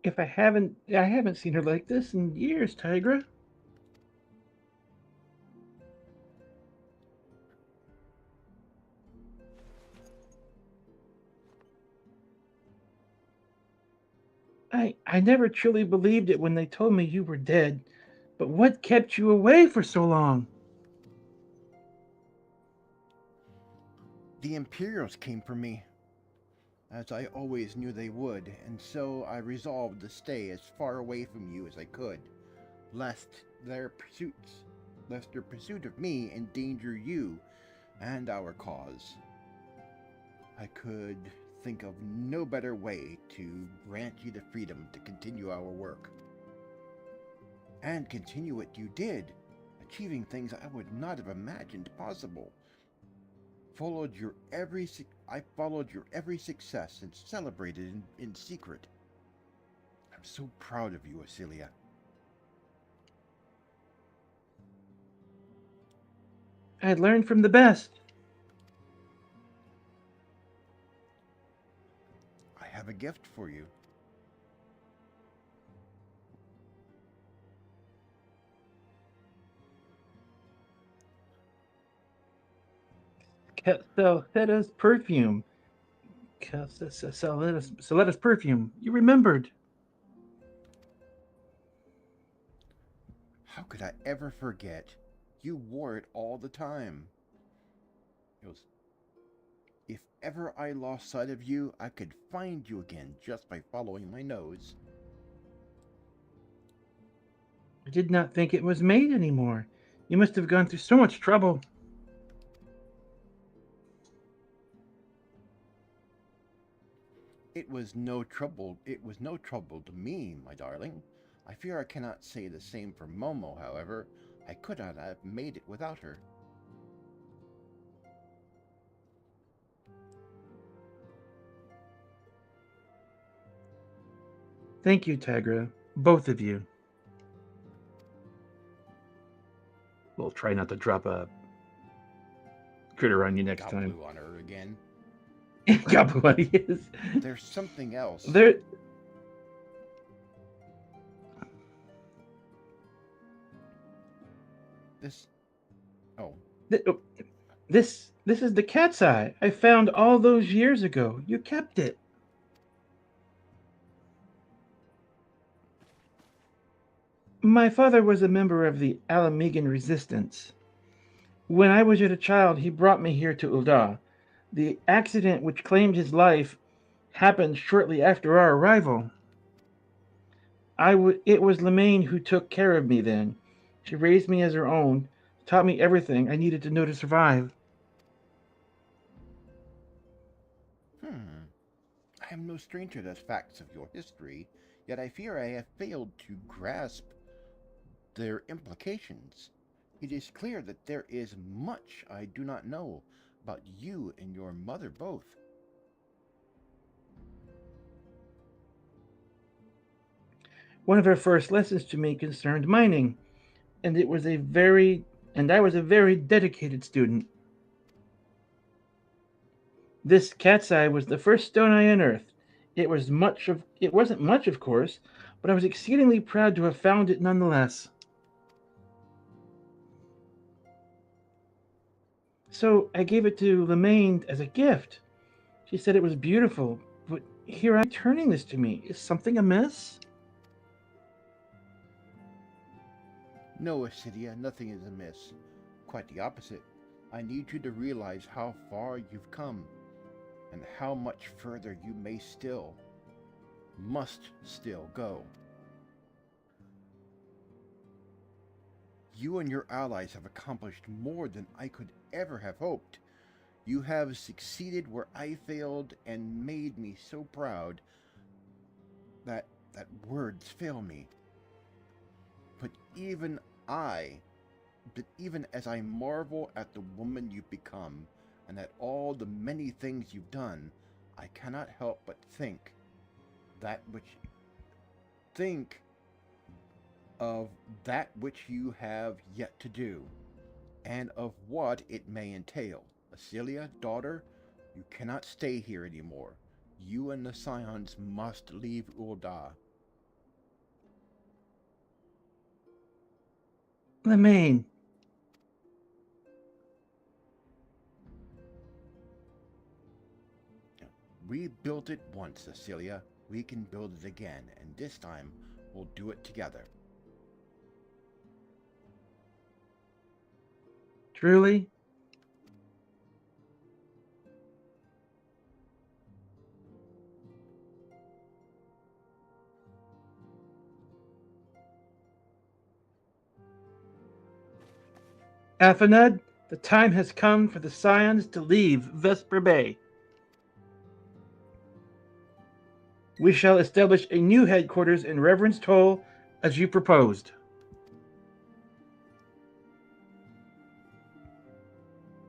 I haven't seen her like this in years, Tygra. I never truly believed it when they told me you were dead. But what kept you away for so long? The Imperials came for me, as I always knew they would, and so I resolved to stay as far away from you as I could, lest their pursuit of me endanger you and our cause. I could think of no better way to grant you the freedom to continue our work. And continue what you did, achieving things I would not have imagined possible. I followed your every success and celebrated in secret. I'm so proud of you, Acelia. I learned from the best. I have a gift for you. Celeta's perfume. Celeta's perfume. You remembered. How could I ever forget? You wore it all the time. It was... If ever I lost sight of you, I could find you again just by following my nose. I did not think it was made anymore. You must have gone through so much trouble. It was no trouble to me, my darling. I fear I cannot say the same for Momo, however. I could not have made it without her. Thank you, Tygra. Both of you. We'll try not to drop a critter on you next time. Got blue on her again. Got blue on you. There's something else. This... Oh. This is the cat's eye I found all those years ago. You kept it. My father was a member of the Alamegan resistance. When I was yet a child, he brought me here to Ul'dah. The accident which claimed his life happened shortly after our arrival. It was Lemaine who took care of me then. She raised me as her own, taught me everything I needed to know to survive. I am no stranger to facts of your history, yet I fear I have failed to grasp their implications. It is clear that there is much I do not know about you and your mother both. One of her first lessons to me concerned mining, and I was a very dedicated student. This cat's eye was the first stone I unearthed. It wasn't much, of course, but I was exceedingly proud to have found it nonetheless. So I gave it to Lemaine as a gift. She said it was beautiful, but here I'm turning this to me. Is something amiss? No, Acidia, nothing is amiss. Quite the opposite. I need you to realize how far you've come, and how much further you must still go. You and your allies have accomplished more than I could ever have hoped. You have succeeded where I failed and made me so proud that words fail me. But even as I marvel at the woman you've become and at all the many things you've done, I cannot help but think of that which you have yet to do, and of what it may entail. Acelia, daughter, you cannot stay here anymore. You and the Scions must leave Ul'dah. Lemaine. We built it once, Acelia. We can build it again, and this time we'll do it together. Truly? Afanad, the time has come for the Scions to leave Vesper Bay. We shall establish a new headquarters in Reverence Toll, as you proposed.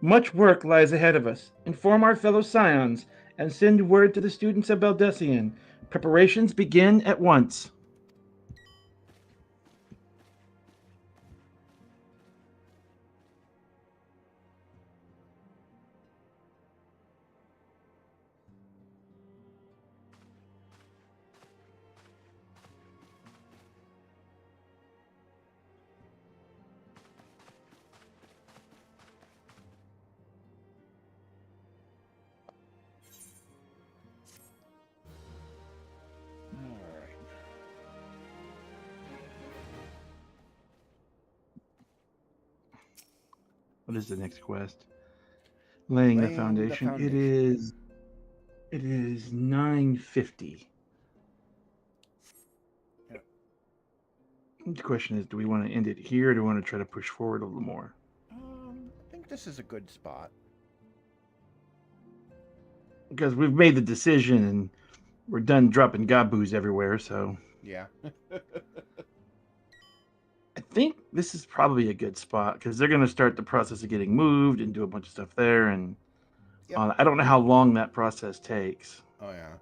Much work lies ahead of us. Inform our fellow Scions and send word to the students of Baldessian. Preparations begin at once. What is the next quest? Laying the foundation. It is 9:50. Yep. The question is, do we want to end it here, or do we want to try to push forward a little more? I think this is a good spot. Because we've made the decision and we're done dropping gaboos everywhere, so Yeah. I think this is probably a good spot because they're going to start the process of getting moved and do a bunch of stuff there. And Yep. I don't know how long that process takes. Oh yeah.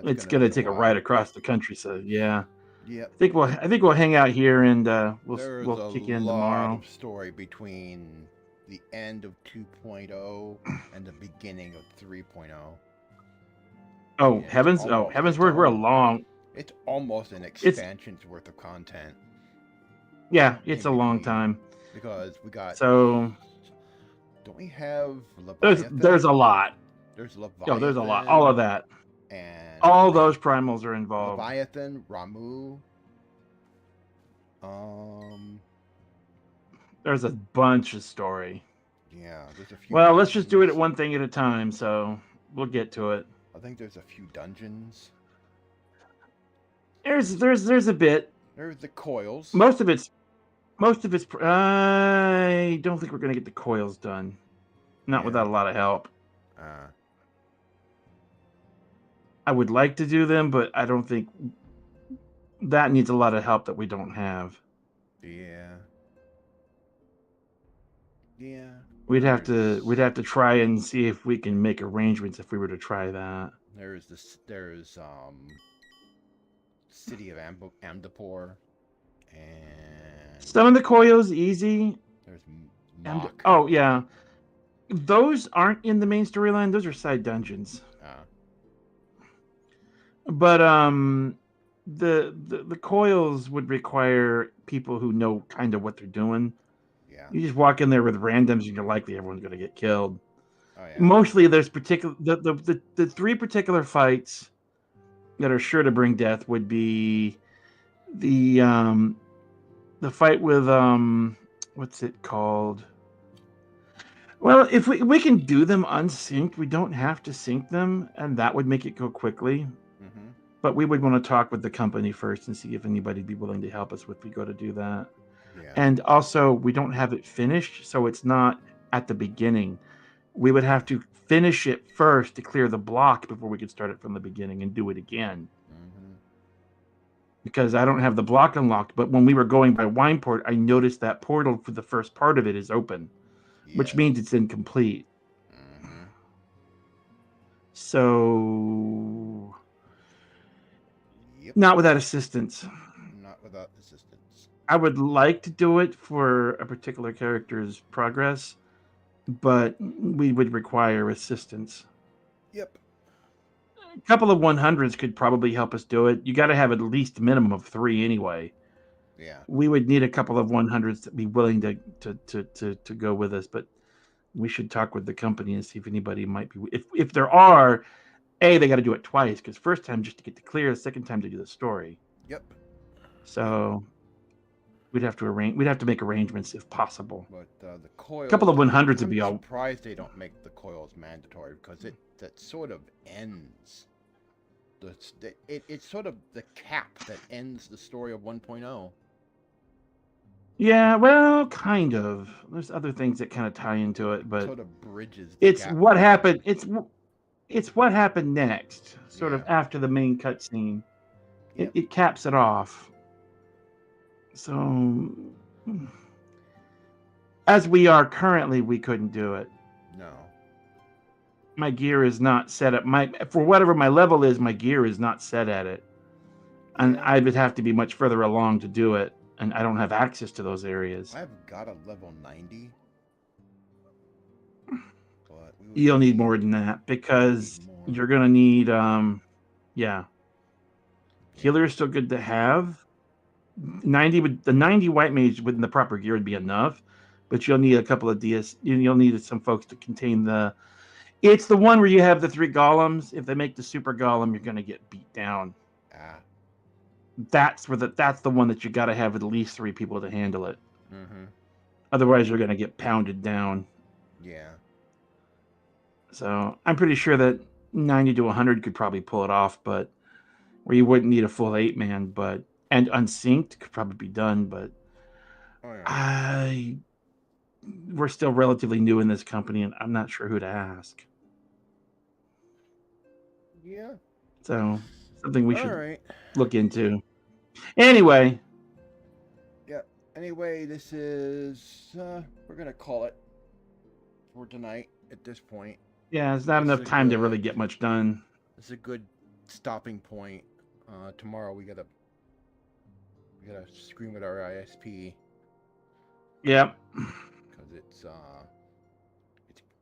It's going to take a ride across the country, so yeah. Yep. I think we'll hang out here and we'll kick in tomorrow. There's a lot of story between the end of 2.0 and the beginning of 3.0. Oh, yeah, Heavensward, we're along. It's almost an expansion's worth of content. Yeah, it's a long time. Because we got... So... Don't we have Leviathan? There's a lot. There's Leviathan. Oh, there's a lot. All of that. And all those primals are involved. Leviathan, Ramu. There's a bunch of story. Yeah, there's a few. Well, let's just do it at one thing at a time, so we'll get to it. I think there's a few dungeons. There's a bit. There's the coils. Most of it's. I don't think we're gonna get the coils done. Not without a lot of help. I would like to do them, but I don't think that needs a lot of help that we don't have. Yeah. Yeah. We'd have to try and see if we can make arrangements if we were to try that. There's City of Amdapor, and some of the coils easy. There's Mach. Oh yeah, Those aren't in the main storyline. Those are side dungeons. Ah, But the coils would require people who know kind of what they're doing. yeah. You just walk in there with randoms, and you're likely everyone's going to get killed. Oh yeah. Mostly, there's particular the three particular fights that are sure to bring death would be the fight with what's it called? Well, if we can do them unsynced, we don't have to sync them, and that would make it go quickly. Mm-hmm. But we would want to talk with the company first and see if anybody'd be willing to help us if we go to do that. Yeah. And also, we don't have it finished, so it's not at the beginning. We would have to finish it first to clear the block before we could start it from the beginning and do it again. Mm-hmm. Because I don't have the block unlocked, but when we were going by Wineport, I noticed that portal for the first part of it is open, which Yes. means it's incomplete. Mm-hmm. So, Yep. not without assistance. Not without assistance. I would like to do it for a particular character's progress, but we would require assistance. Yep. A couple of 100s could probably help us do it. You got to have at least a minimum of 3 anyway. Yeah. We would need a couple of 100s to be willing to go with us, but we should talk with the company and see if anybody might be. If there are, they got to do it twice, because first time just to get to clear, second time to do the story. Yep. So we'd have to make arrangements if possible. But the coils. A couple of 100s would I'm be all. surprised they don't make the coils mandatory, because that sort of ends. It's sort of the cap that ends the story of 1.0. Yeah, well, kind of. There's other things that kind of tie into it, but Sort of bridges. The it's gap. what happened. It's what happened next, sort of Yeah. after the main cutscene. Yep. It caps it off. So, as we are currently, we couldn't do it. No. My gear is not set up. For whatever my level is, my gear is not set at it, and Yeah. I would have to be much further along to do it, and I don't have access to those areas. I've got a level 90. But You'll need more than that, because you're gonna need yeah. Healer is still good to have. The 90 white mage within the proper gear would be enough, but you'll need a couple of DS. You'll need some folks to contain the. It's the one where you have the 3 golems. If they make the super golem, you're gonna get beat down. Ah. That's the one that you got to have at least 3 people to handle it. Mm-hmm. Otherwise, you're gonna get pounded down. Yeah. So I'm pretty sure that 90 to 100 could probably pull it off, but where you wouldn't need a full 8-man, and unsynced could probably be done, but Oh, yeah. we're still relatively new in this company, and I'm not sure who to ask. Yeah. So something we All should right. look into. Anyway, Yeah. Anyway, this is we're gonna call it for tonight at this point. yeah, it's not This enough is time to good. really get much done. This is a good stopping point. Tomorrow we gotta scream with our ISP Yep, because it's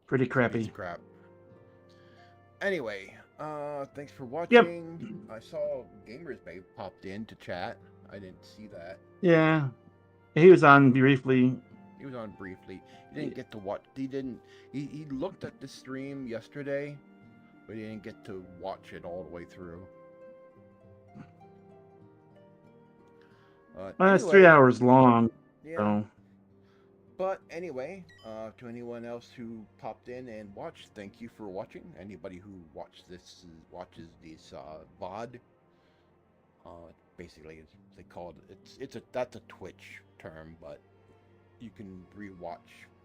pretty crappy. It's crap. Anyway, thanks for watching. I saw Gamers Babe popped in to chat. I didn't see that. Yeah, he was on briefly. He was on briefly. He didn't get to watch. He looked at the stream yesterday, but he didn't get to watch it all the way through. Well, it's 3 hours long. Yeah. So But anyway, to anyone else who popped in and watched, thank you for watching. Anybody who watches this VOD, basically they call it. That's a Twitch term, but you can rewatch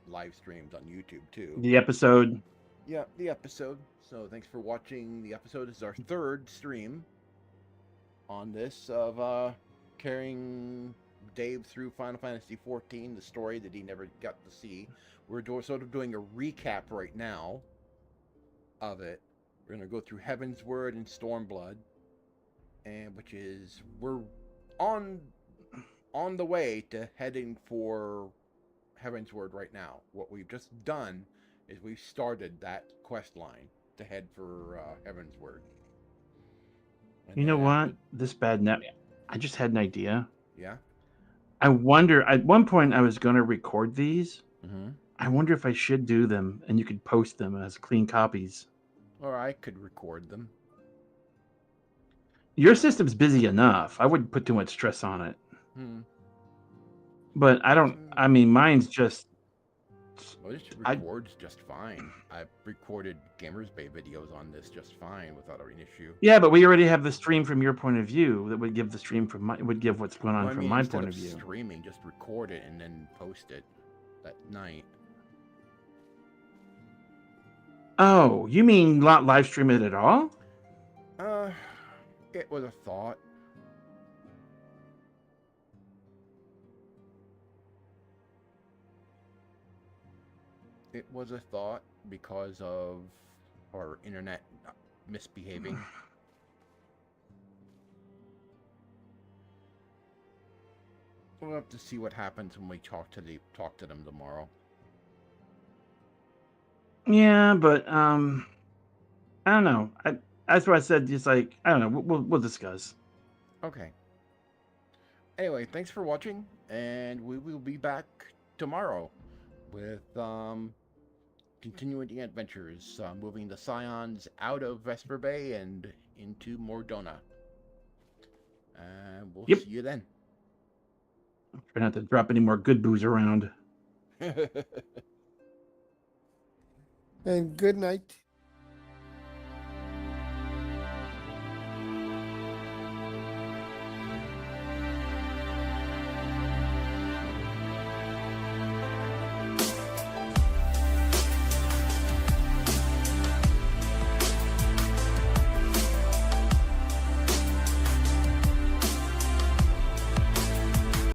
live streams on YouTube too. the episode. Yeah, the episode. So thanks for watching the episode. This is our 3rd stream on this of carrying Dave through Final Fantasy XIV, the story that he never got to see. We're sort of doing a recap right now of it. We're going to go through Heaven's Word and Stormblood, and which is we're on the way to heading for Heaven's Word right now. What we've just done is we've started that quest line to head for Heavensward. And You know then what? after- This bad net. I just had an idea. Yeah. I wonder. At one point, I was going to record these. Mm-hmm. I wonder if I should do them, and you could post them as clean copies. Or I could record them. Your system's busy enough. I wouldn't put too much stress on it. Hmm. But I don't. I mean, mine's just. Well, this records just fine. I've recorded Gamers Bay videos on this just fine without an issue. Yeah, but we already have the stream from your point of view that would give the stream from my would give what's going on Well, I from mean, my instead point of of view. streaming, just record it and then post it that night. Oh, you mean not live stream it at all? It was a thought. It was a thought because of our internet misbehaving. We'll have to see what happens when we talk to them tomorrow. Yeah, but I don't know. That's what I said. Just like I don't know. We'll discuss. Okay. Anyway, thanks for watching, and we will be back tomorrow with continuing the adventures, moving the Scions out of Vesper Bay and into Mordona. And we'll see you then. Try not to drop any more good booze around. And good night.